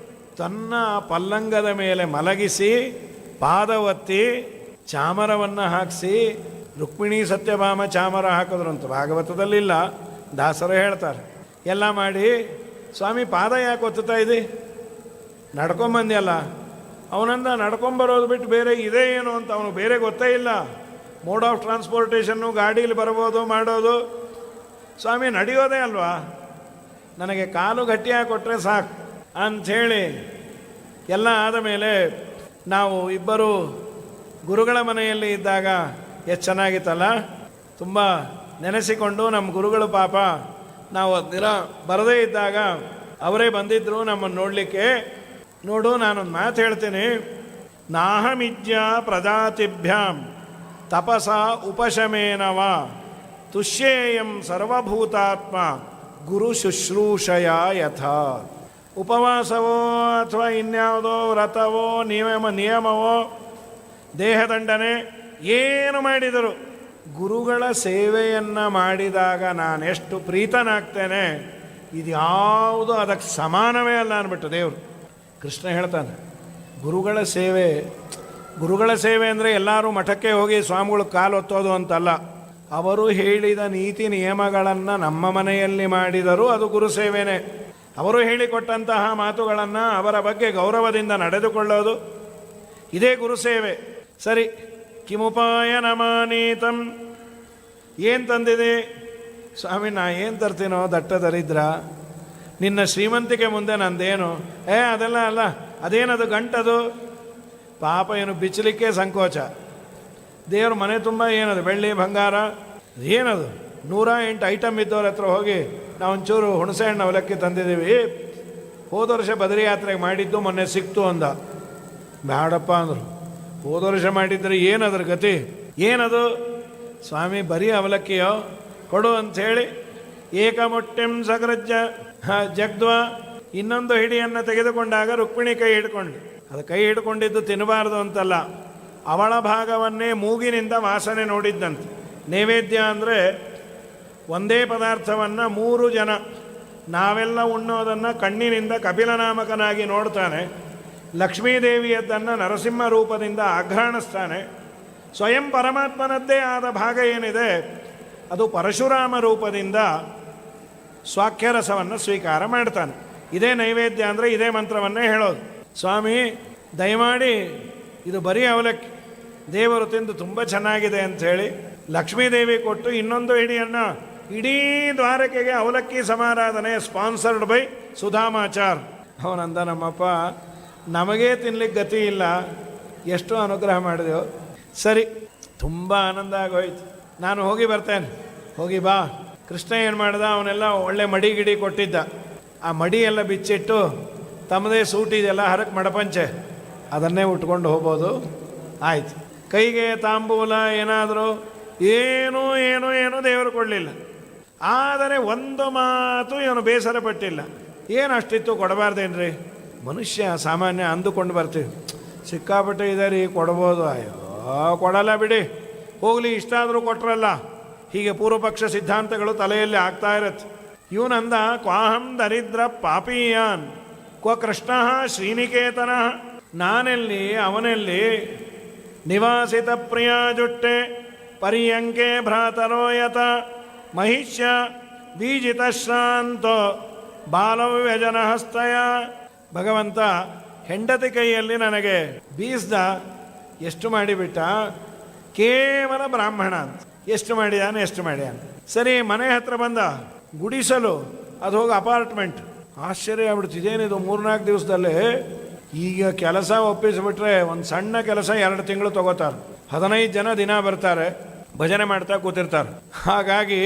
ತನ್ನ ಪಲ್ಲಂಗದ ಮೇಲೆ ಮಲಗಿಸಿ ಪಾದ ಒತ್ತಿ ಚಾಮರವನ್ನು ಹಾಕಿಸಿ, ರುಕ್ಮಿಣಿ ಸತ್ಯಭಾಮ ಚಾಮರ ಹಾಕಿದ್ರಂತ. ಭಾಗವತದಲ್ಲಿಲ್ಲ, ದಾಸರು ಹೇಳ್ತಾರೆ. ಎಲ್ಲ ಮಾಡಿ, ಸ್ವಾಮಿ ಪಾದ ಯಾಕೆ ಒತ್ತುತ್ತಾ ಇದೆ, ನಡ್ಕೊಂಬಂದ್ಯಲ್ಲ. ಅವನಂದ, ನಡ್ಕೊಂಬರೋದು ಬಿಟ್ಟು ಬೇರೆ ಇದೇ ಏನು ಅಂತ ಅವನು ಬೇರೆ ಗೊತ್ತೇ ಇಲ್ಲ. ಮೋಡ್ ಆಫ್ ಟ್ರಾನ್ಸ್ಪೋರ್ಟೇಷನ್ನು, ಗಾಡೀಲಿ ಬರ್ಬೋದು ಮಾಡೋದು. ಸ್ವಾಮಿ ನಡೆಯೋದೇ ಅಲ್ವಾ, ನನಗೆ ಕಾಲು ಗಟ್ಟಿಯಾಗಿ ಕೊಟ್ಟರೆ ಸಾಕು. ಅಂಥೇಳಿ ಎಲ್ಲ ಆದ ಮೇಲೆ ನಾವು ಇಬ್ಬರು ಗುರುಗಳ ಮನೆಯಲ್ಲಿ ಇದ್ದಾಗ ಎಷ್ಟು ಚೆನ್ನಾಗಿತ್ತಲ್ಲ. ತುಂಬ ನೆನೆಸಿಕೊಂಡು ನಮ್ಮ ಗುರುಗಳು ಪಾಪ ನಾವು ದಿನ ಬರದೇ ಇದ್ದಾಗ ಅವರೇ ಬಂದಿದ್ದರು ನಮ್ಮನ್ನು ನೋಡಲಿಕ್ಕೆ. ನೋಡು, ನಾನೊಂದು ಮಾತು ಹೇಳ್ತೀನಿ. ನಾಹಮಿಜ್ಯ ಪ್ರಜಾತಿಭ್ಯಾಂ ತಪಸ ಉಪಶಮೇನವ ತುಷ್ಯೇಯಂ ಸರ್ವಭೂತಾತ್ಮ ಗುರು ಶುಶ್ರೂಷಯ ಯಥಾ. ಉಪವಾಸವೋ ಅಥವಾ ಇನ್ಯಾವುದೋ ವ್ರತವೋ ನಿಯಮವೋ ದೇಹದಂಡನೆ ಏನು ಮಾಡಿದರು ಗುರುಗಳ ಸೇವೆಯನ್ನು ಮಾಡಿದಾಗ ನಾನೆಷ್ಟು ಪ್ರೀತನಾಗ್ತೇನೆ, ಇದು ಯಾವುದು ಅದಕ್ಕೆ ಸಮಾನವೇ ಅಲ್ಲ ಅಂದ್ಬಿಟ್ಟು ದೇವರು ಕೃಷ್ಣ ಹೇಳ್ತಾನೆ. ಗುರುಗಳ ಸೇವೆ ಅಂದರೆ ಎಲ್ಲರೂ ಮಠಕ್ಕೆ ಹೋಗಿ ಸ್ವಾಮಿಗಳು ಕಾಲು ಒತ್ತೋದು ಅಂತಲ್ಲ. ಅವರು ಹೇಳಿದ ನೀತಿ ನಿಯಮಗಳನ್ನು ನಮ್ಮ ಮನೆಯಲ್ಲಿ ಮಾಡಿದರೂ ಅದು ಗುರು ಸೇವೆನೇ. ಅವರು ಹೇಳಿಕೊಟ್ಟಂತಹ ಮಾತುಗಳನ್ನು ಅವರ ಬಗ್ಗೆ ಗೌರವದಿಂದ ನಡೆದುಕೊಳ್ಳೋದು ಇದೇ ಗುರು ಸೇವೆ. ಸರಿ, ಕಿಮುಪಾಯ ನಮಾನೀತಂ, ಏನು ತಂದಿದೆ ಸ್ವಾಮಿ? ನಾ ಏನು ತರ್ತೀನೋ ದಟ್ಟ ದರಿದ್ರ, ನಿನ್ನ ಶ್ರೀಮಂತಿಕೆ ಮುಂದೆ ನಂದೇನು? ಅದೆಲ್ಲ ಅಲ್ಲ. ಅದೇನದು ಗಂಟದು? ಪಾಪ ಏನು ಬಿಚ್ಚಲಿಕ್ಕೆ ಸಂಕೋಚ. ದೇವ್ರ ಮನೆ ತುಂಬ ಏನದು ಬೆಳ್ಳಿ ಬಂಗಾರ ಏನದು? 108 ಐಟಮ್ ಇದ್ದವ್ರ ಹತ್ರ ಹೋಗಿ ನಾವು ಒಂಚೂರು ಹುಣಸೆ ಹಣ್ಣು ಅವಲಕ್ಕಿ ತಂದಿದ್ದೀವಿ, ಹೋದ ವರ್ಷ ಬದರಿ ಯಾತ್ರೆಗೆ ಮಾಡಿದ್ದು ಮೊನ್ನೆ ಸಿಕ್ತು ಅಂದ. ಬೇಡಪ್ಪ ಅಂದರು. ಹೋದ ವರ್ಷ ಮಾಡಿದ್ರೆ ಏನದ್ರ ಗತಿ? ಏನದು ಸ್ವಾಮಿ? ಬರೀ ಅವಲಕ್ಕಿಯೋ? ಕೊಡು ಅಂಥೇಳಿ ಏಕಮೊಟ್ಟೆಂ ಸಗರಜ್ಜ ಜಗ್ದ್ವ, ಇನ್ನೊಂದು ಹಿಡಿಯನ್ನು ತೆಗೆದುಕೊಂಡಾಗ ರುಕ್ಮಿಣಿ ಕೈ ಹಿಡ್ಕೊಂಡು, ಅದು ಕೈ ಹಿಡ್ಕೊಂಡಿದ್ದು ತಿನ್ನಬಾರ್ದು ಅಂತಲ್ಲ, ಅವಳ ಭಾಗವನ್ನೇ ಮೂಗಿನಿಂದ ವಾಸನೆ ನೋಡಿದ್ದಂತೆ. ನೈವೇದ್ಯ ಅಂದರೆ ಒಂದೇ ಪದಾರ್ಥವನ್ನು 3 ಜನ, ನಾವೆಲ್ಲ ಉಣ್ಣೋದನ್ನು ಕಣ್ಣಿನಿಂದ ಕಪಿಲನಾಮಕನಾಗಿ ನೋಡ್ತಾನೆ, ಲಕ್ಷ್ಮೀದೇವಿಯದ್ದನ್ನು ನರಸಿಂಹ ರೂಪದಿಂದ ಆಘ್ರಾಣಿಸ್ತಾನೆ. ಸ್ವಯಂ ಪರಮಾತ್ಮನದ್ದೇ ಆದ ಭಾಗ ಏನಿದೆ ಅದು ಪರಶುರಾಮ ರೂಪದಿಂದ ಸ್ವಾಖ್ಯರಸವನ್ನು ಸ್ವೀಕಾರ ಮಾಡ್ತಾನೆ. ಇದೇ ನೈವೇದ್ಯ ಅಂದರೆ ಇದೇ ಮಂತ್ರವನ್ನೇ ಹೇಳೋದು. ಸ್ವಾಮಿ ದಯಮಾಡಿ ಇದು ಬರೀ ಅವಲಕ್ಕಿ, ದೇವರು ತಿಂದು ತುಂಬ ಚೆನ್ನಾಗಿದೆ ಅಂಥೇಳಿ ಲಕ್ಷ್ಮೀದೇವಿ ಕೊಟ್ಟು ಇನ್ನೊಂದು ಹಿಡಿಯನ್ನು ಇಡೀ ದ್ವಾರಕೆಗೆ ಅವಲಕ್ಕಿ ಸಮಾರಾಧನೆ ಸ್ಪಾನ್ಸರ್ಡ್ ಬೈ ಸುಧಾಮಾಚಾರ್. ಅವನಂದ, ನಮ್ಮಪ್ಪ ನಮಗೇ ತಿನ್ಲಿಕ್ಕೆ ಗತಿ ಇಲ್ಲ, ಎಷ್ಟು ಅನುಗ್ರಹ ಮಾಡಿದೆವು. ಸರಿ, ತುಂಬ ಆನಂದ ಆಗೋಯ್ತು. ನಾನು ಹೋಗಿ ಬರ್ತೇನೆ. ಹೋಗಿ ಬಾ. ಕೃಷ್ಣ ಏನು ಮಾಡ್ದ, ಅವನೆಲ್ಲ ಒಳ್ಳೆ ಮಡಿ ಗಿಡಿ ಕೊಟ್ಟಿದ್ದ. ಆ ಮಡಿ ಎಲ್ಲ ಬಿಚ್ಚಿಟ್ಟು ತಮ್ಮದೇ ಸೂಟಿದೆಲ್ಲ ಹರಕ್ಕೆ ಮಡಪಂಚೆ, ಅದನ್ನೇ ಉಟ್ಕೊಂಡು ಹೋಗ್ಬೋದು. ಆಯ್ತು. ಕೈಗೆ ತಾಂಬೂಲ ಏನಾದರೂ ಏನೂ ದೇವರು ಕೊಡಲಿಲ್ಲ. ಆದರೆ ಒಂದು ಮಾತು ಇವನು ಬೇಸರ ಪಟ್ಟಿಲ್ಲ. ಏನು ಅಷ್ಟಿತ್ತು ಕೊಡಬಾರ್ದೇನ್ರಿ? ಮನುಷ್ಯ ಸಾಮಾನ್ಯ ಅಂದುಕೊಂಡು ಬರ್ತೀವಿ, ಸಿಕ್ಕಾಪಟ್ಟೆ ಇದೆ ರೀ ಕೊಡ್ಬೋದು, ಅಯ್ಯೋ ಕೊಡಲ್ಲ ಬಿಡಿ, ಹೋಗಲಿ ಇಷ್ಟಾದರೂ ಕೊಟ್ರಲ್ಲ, ಹೀಗೆ ಪೂರ್ವಪಕ್ಷ ಸಿದ್ಧಾಂತಗಳು ತಲೆಯಲ್ಲಿ ಆಗ್ತಾ ಇರತ್ತೆ. ಇವನಂದ, ಕ್ವಾಹಂ ದರಿದ್ರ ಪಾಪೀಯಾನ್ ಕ್ವ ಕೃಷ್ಣ ಶ್ರೀನಿಕೇತನ, ನಾನೆಲ್ಲಿ ಅವನೆಲ್ಲಿ, ನಿವಾಸಿತ ಪ್ರಿಯ ಜುಟ್ಟೆ ಪರ್ಯಂಕೆ ಭ್ರಾತರೋಯತ ಮಹಿಷ್ಯ ಬೀಜಿತ ಶ್ರಾಂತೋ ಬಾಲವ್ಯಜನ ಹಸ್ತಯ. ಭಗವಂತ ಹೆಂಡತಿ ಕೈಯಲ್ಲಿ ನನಗೆ ಬೀಸ್ದ, ಎಷ್ಟು ಮಾಡಿಬಿಟ್ಟ, ಕೇವಲ ಬ್ರಾಹ್ಮಣ ಅಂತ. ಎಷ್ಟು ಮಾಡಿದಾನೆ. ಸರಿ, ಮನೆ ಹತ್ರ ಬಂದ, ಗುಡಿಸಲು, ಅದು ಹೋಗಿ ಅಪಾರ್ಟ್ಮೆಂಟ್. ಆಶ್ಚರ್ಯ ಆಗ್ಬಿಡ್ತು, ಇದೇನಿದು 3-4 ದಿವಸದಲ್ಲೇ ಈಗ ಕೆಲಸ ಒಪ್ಪಿಸಿಬಿಟ್ರೆ ಒಂದು ಸಣ್ಣ ಕೆಲಸ 2 ತಿಂಗಳು ತಗೋತಾರೆ. 15 ಜನ ದಿನ ಬರ್ತಾರೆ, ಭಜನೆ ಮಾಡ್ತಾ ಕೂತಿರ್ತಾರೆ. ಹಾಗಾಗಿ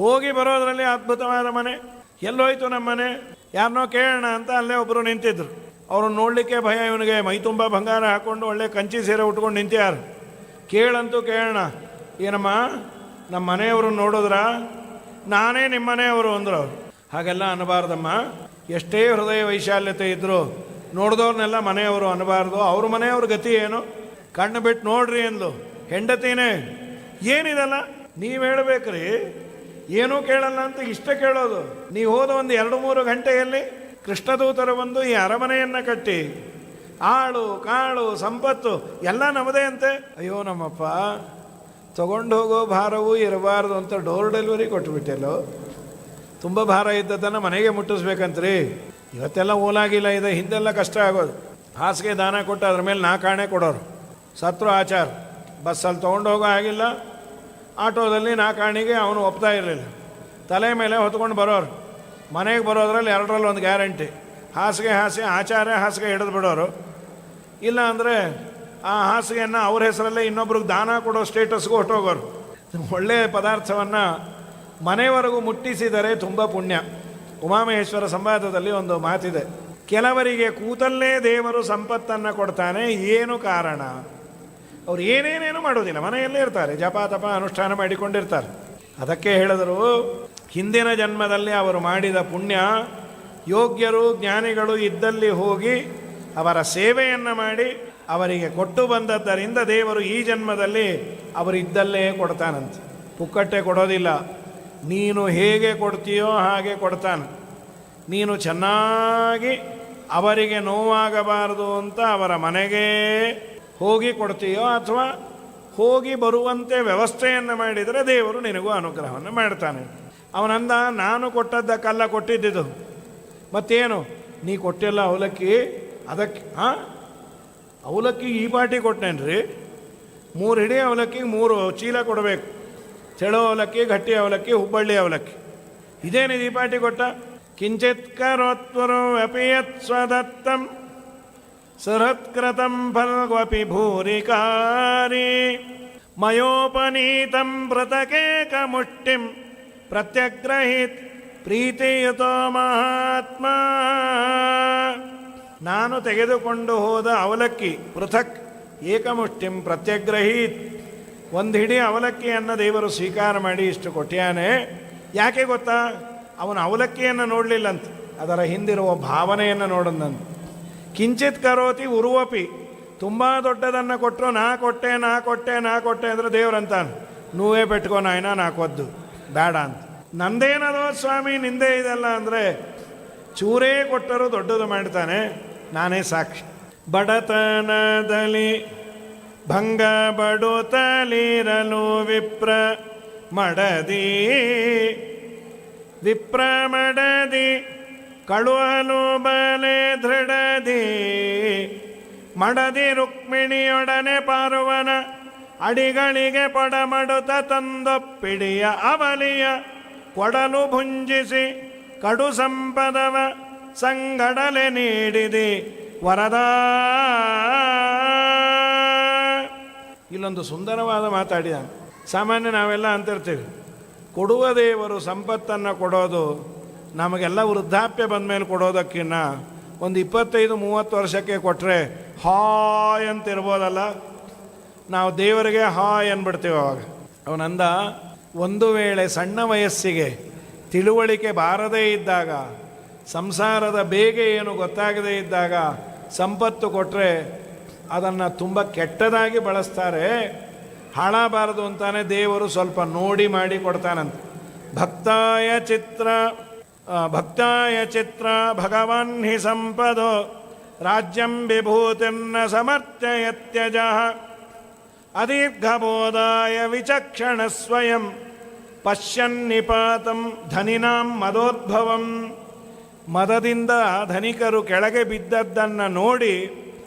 ಹೋಗಿ ಬರೋದ್ರಲ್ಲಿ ಅದ್ಭುತವಾದ ಮನೆ. ಎಲ್ಲೋಯ್ತು ನಮ್ಮ ಮನೆ, ಯಾರನ್ನೋ ಕೇಳೋಣ ಅಂತ ಅಲ್ಲೇ ಒಬ್ಬರು ನಿಂತಿದ್ರು. ಅವ್ರನ್ನ ನೋಡಲಿಕ್ಕೆ ಭಯ ಇವನಿಗೆ. ಮೈ ತುಂಬ ಬಂಗಾರ ಹಾಕ್ಕೊಂಡು ಒಳ್ಳೆ ಕಂಚಿ ಸೀರೆ ಉಟ್ಕೊಂಡು ನಿಂತ್ಯಾರು. ಕೇಳಂತೂ ಕೇಳೋಣ, ಏನಮ್ಮ ನಮ್ಮ ಮನೆಯವರು ನೋಡಿದ್ರ? ನಾನೇ ನಿಮ್ಮ ಮನೆಯವರು ಅಂದರು. ಅವರು ಹಾಗೆಲ್ಲ ಅನ್ನಬಾರ್ದಮ್ಮ, ಎಷ್ಟೇ ಹೃದಯ ವೈಶಾಲ್ಯತೆ ಇದ್ದರು ನೋಡಿದವ್ರನ್ನೆಲ್ಲ ಮನೆಯವರು ಅನ್ನಬಾರ್ದು. ಅವ್ರ ಮನೆಯವ್ರ ಗತಿ ಏನು, ಕಣ್ಣು ಬಿಟ್ಟು ನೋಡ್ರಿ ಅಂದ್ಲು. ಹೆಂಡತಿನೇ, ಏನಿದಲ್ಲ ನೀವು ಹೇಳಬೇಕ್ರಿ, ಏನೂ ಕೇಳಲ್ಲ ಅಂತ ಇಷ್ಟ ಕೇಳೋದು. ನೀವು ಹೋದ ಒಂದು 2-3 ಗಂಟೆಯಲ್ಲಿ ಕೃಷ್ಣದೂತರು ಬಂದು ಈ ಅರಮನೆಯನ್ನು ಕಟ್ಟಿ ಆಳು ಕಾಳು ಸಂಪತ್ತು ಎಲ್ಲ ನಮ್ಮದೇ ಅಂತೆ. ಅಯ್ಯೋ ನಮ್ಮಪ್ಪ, ತಗೊಂಡು ಹೋಗೋ ಭಾರವೂ ಇರಬಾರ್ದು ಅಂತ ಡೋರ್ ಡೆಲಿವರಿ ಕೊಟ್ಟುಬಿಟ್ಟೆಲ್ಲೋ. ತುಂಬ ಭಾರ ಇದ್ದದನ್ನು ಮನೆಗೆ ಮುಟ್ಟಿಸ್ಬೇಕಂತ್ರಿ. ಇವತ್ತೆಲ್ಲ ಓಲಾಗಿಲ್ಲ ಇದೆ, ಹಿಂದೆಲ್ಲ ಕಷ್ಟ ಆಗೋದು. ಹಾಸಿಗೆ ದಾನ ಕೊಟ್ಟು ಅದ್ರ ಮೇಲೆ 4 ಆಣೆ ಕೊಡೋರು. ಸತ್ರು ಆಚಾರ. ಬಸ್ಸಲ್ಲಿ ತೊಗೊಂಡು ಹೋಗೋ ಆಗಿಲ್ಲ, ಆಟೋದಲ್ಲಿ 4 ಆಣೆಗೆ ಅವನು ಒಪ್ತಾ ಇರಲಿಲ್ಲ. ತಲೆ ಮೇಲೆ ಹೊತ್ಕೊಂಡು ಬರೋರು. ಮನೆಗೆ ಬರೋದ್ರಲ್ಲಿ 2ರಲ್ಲಿ 1 ಗ್ಯಾರಂಟಿ. ಹಾಸಿಗೆ ಆಚಾರ್ಯ ಹಾಸಿಗೆ ಹಿಡಿದು ಬಿಡೋರು, ಇಲ್ಲ ಅಂದರೆ ಆ ಹಾಸಿಗೆಯನ್ನು ಅವ್ರ ಹೆಸರಲ್ಲೇ ಇನ್ನೊಬ್ರಿಗೆ ದಾನ ಕೊಡೋ ಸ್ಟೇಟಸ್ಗೂ ಹೊಟ್ಟೋಗೋರು. ಒಳ್ಳೆಯ ಪದಾರ್ಥವನ್ನು ಮನೆಯವರೆಗೂ ಮುಟ್ಟಿಸಿದರೆ ತುಂಬ ಪುಣ್ಯ. ಉಮಾಮಹೇಶ್ವರ ಸಂವಾದದಲ್ಲಿ ಒಂದು ಮಾತಿದೆ, ಕೆಲವರಿಗೆ ಕೂತಲ್ಲೇ ದೇವರು ಸಂಪತ್ತನ್ನು ಕೊಡ್ತಾನೆ, ಏನು ಕಾರಣ? ಅವ್ರು ಏನೇನೇನು ಮಾಡೋದಿಲ್ಲ, ಮನೆಯಲ್ಲೇ ಇರ್ತಾರೆ, ಜಪ ತಪ ಅನುಷ್ಠಾನ ಮಾಡಿಕೊಂಡಿರ್ತಾರೆ. ಅದಕ್ಕೆ ಹೇಳಿದರು, ಹಿಂದಿನ ಜನ್ಮದಲ್ಲಿ ಅವರು ಮಾಡಿದ ಪುಣ್ಯ, ಯೋಗ್ಯರು ಜ್ಞಾನಿಗಳು ಇದ್ದಲ್ಲಿ ಹೋಗಿ ಅವರ ಸೇವೆಯನ್ನು ಮಾಡಿ ಅವರಿಗೆ ಕೊಟ್ಟು ಬಂದದ್ದರಿಂದ ದೇವರು ಈ ಜನ್ಮದಲ್ಲಿ ಅವರಿದ್ದಲ್ಲೇ ಕೊಡ್ತಾನಂತೆ. ಪುಕ್ಕಟ್ಟೆ ಕೊಡೋದಿಲ್ಲ, ನೀನು ಹೇಗೆ ಕೊಡ್ತೀಯೋ ಹಾಗೆ ಕೊಡ್ತಾನೆ. ನೀನು ಚೆನ್ನಾಗಿ ಅವರಿಗೆ ನೋವಾಗಬಾರದು ಅಂತ ಅವರ ಮನೆಗೆ ಹೋಗಿ ಕೊಡ್ತೀಯೋ ಅಥವಾ ಹೋಗಿ ಬರುವಂತೆ ವ್ಯವಸ್ಥೆಯನ್ನು ಮಾಡಿದರೆ ದೇವರು ನಿನಗೂ ಅನುಗ್ರಹವನ್ನು ಮಾಡ್ತಾನೆ. ಅವನಂದ, ನಾನು ಕೊಟ್ಟದ್ದಕ್ಕೆಲ್ಲ ಕೊಟ್ಟಿದ್ದಿದ್ದು, ಮತ್ತೇನು ನೀ ಕೊಟ್ಟಿಲ್ಲ ಅವಲಕ್ಕಿ, ಅದಕ್ಕೆ ಅವಲಕ್ಕಿ ಈ ಪಾಟಿ ಕೊಟ್ಟೇನ್ರಿ, 3 ಹಿಡಿ ಅವಲಕ್ಕಿಗೆ 3 ಚೀಲ ಕೊಡಬೇಕು. ತೆಳು ಅವಲಕ್ಕಿ, ಗಟ್ಟಿ ಅವಲಕ್ಕಿ, ಹುಬ್ಬಳ್ಳಿ ಅವಲಕ್ಕಿ, ಇದೇನಿದು ಈ ಪಾಟಿ ಕೊಟ್ಟ? ಕಿಂಚಿತ್ ಕರೋತ್ವರೋ ಅಪಿಯತ್ ಸ್ವದತ್ತಂ ಸಹೃತ್ಕೃತಂ ಫಲ್ಗ್ವಪಿ ಭೂರಿಕಾರಿ ಮಯೋಪನೀತಂ ಪೃಥಕೇಕ ಮುಷ್ಟಿಂ ಪ್ರತ್ಯಗ್ರಹಿತ್ ಪ್ರೀತಿಯುತೋ ಮಹಾತ್ಮ. ನಾನು ತೆಗೆದುಕೊಂಡು ಹೋದ ಅವಲಕ್ಕಿ ಪೃಥಕ್ ಏಕಮುಷ್ಟಿಂ ಪ್ರತ್ಯಗ್ರಹೀತ್, 1 ಹಿಡಿ ಅವಲಕ್ಕಿಯನ್ನು ದೇವರು ಸ್ವೀಕಾರ ಮಾಡಿ ಇಷ್ಟು ಕೊಟ್ಟ್ಯಾನೆ. ಯಾಕೆ ಗೊತ್ತಾ? ಅವನು ಅವಲಕ್ಕಿಯನ್ನು ನೋಡಲಿಲ್ಲಂತ, ಅದರ ಹಿಂದಿರುವ ಭಾವನೆಯನ್ನು ನೋಡಂದಂತ. ಕಿಂಚಿತ್ ಕರೋತಿ ಉರುವಪಿ, ತುಂಬ ದೊಡ್ಡದನ್ನು ಕೊಟ್ಟರು ನಾ ಕೊಟ್ಟೆ ಅಂದರೆ ದೇವ್ರಂತಾನೆ, ನೀವೇ ಬೆಟ್ಕೋ ನಾಯನ, ನಾ ಕೊದ್ದು ಬೇಡ ಅಂತ. ನಂದೇನದೋ ಸ್ವಾಮಿ ನಿಂದೇ ಇದೆಲ್ಲ ಅಂದರೆ ಚೂರೇ ಕೊಟ್ಟರು ದೊಡ್ಡದು ಮಾಡ್ತಾನೆ, ನಾನೇ ಸಾಕ್ಷಿ. ಬಡತನದಲ್ಲಿ ಭಂಗ ಬಡುತ್ತಲಿರಲು ವಿಪ್ರ ಮಡದಿ ಕಳುಹಲು ಬಲೆ ದೃಢದಿ ಮಡದಿ ರುಕ್ಮಿಣಿಯೊಡನೆ ಪಾರ್ವನ ಅಡಿಗಳಿಗೆ ಪಡಮಡುತ್ತ ತಂದೊಪ್ಪಿಡಿಯ ಅವಲಿಯ ಕೊಡಲು ಭುಂಜಿಸಿ ಕಡು ಸಂಪದವ ಸಂಗಡಲೆ ನೀಡಿದಿ ವರದ. ಇಲ್ಲೊಂದು ಸುಂದರವಾದ ಮಾತಾಡಿದ. ಸಾಮಾನ್ಯ ನಾವೆಲ್ಲ ಅಂತಿರ್ತೀವಿ, ಕೊಡುವ ದೇವರು ಸಂಪತ್ತನ್ನು ಕೊಡೋದು ನಮಗೆಲ್ಲ ವೃದ್ಧಾಪ್ಯ ಬಂದ ಮೇಲೆ ಕೊಡೋದಕ್ಕಿನ್ನ ಒಂದು 25-30 ವರ್ಷಕ್ಕೆ ಕೊಟ್ಟರೆ ಹಾಯ್ ಅಂತ ಇರ್ಬೋದಲ್ಲ, ನಾವು ದೇವರಿಗೆ ಹಾಯ್ ಅಂದ್ಬಿಡ್ತೀವಿ. ಅವಾಗ ಅವನಂದ, ಒಂದು ವೇಳೆ ಸಣ್ಣ ವಯಸ್ಸಿಗೆ ತಿಳುವಳಿಕೆ ಬಾರದೇ ಇದ್ದಾಗ, ಸಂಸಾರದ ಬೇಗ ಏನು ಗೊತ್ತಾಗದೇ ಇದ್ದಾಗ ಸಂಪತ್ತು ಕೊಟ್ಟರೆ ಅದನ್ನು ತುಂಬ ಕೆಟ್ಟದಾಗಿ ಬಳಸ್ತಾರೆ. ಹಾಳಾಗಬಾರದು ಅಂತಾನೆ ದೇವರು ಸ್ವಲ್ಪ ನೋಡಿ ಮಾಡಿ ಕೊಡ್ತಾನಂತೆ. ಭಕ್ತಾಯ ಚಿತ್ರ ಭಗವಾನ್ ಹಿ ಸಂಪದೋ ರಾಜ್ಯಂ ವಿಭೂತಿರ್ನ ಸಮರ್ಥಯತ್ಯಜ ಅದೀರ್ಘಬೋಧಾಯ ವಿಚಕ್ಷಣ ಸ್ವಯಂ ಪಶ್ಯನ್ನಿಪಾತಂ ಧನಿನಾಂ ಮದೋದ್ಭವಂ. ಮದದಿಂದ ಧನಿಕರು ಕೆಳಗೆ ಬಿದ್ದದ್ದನ್ನು ನೋಡಿ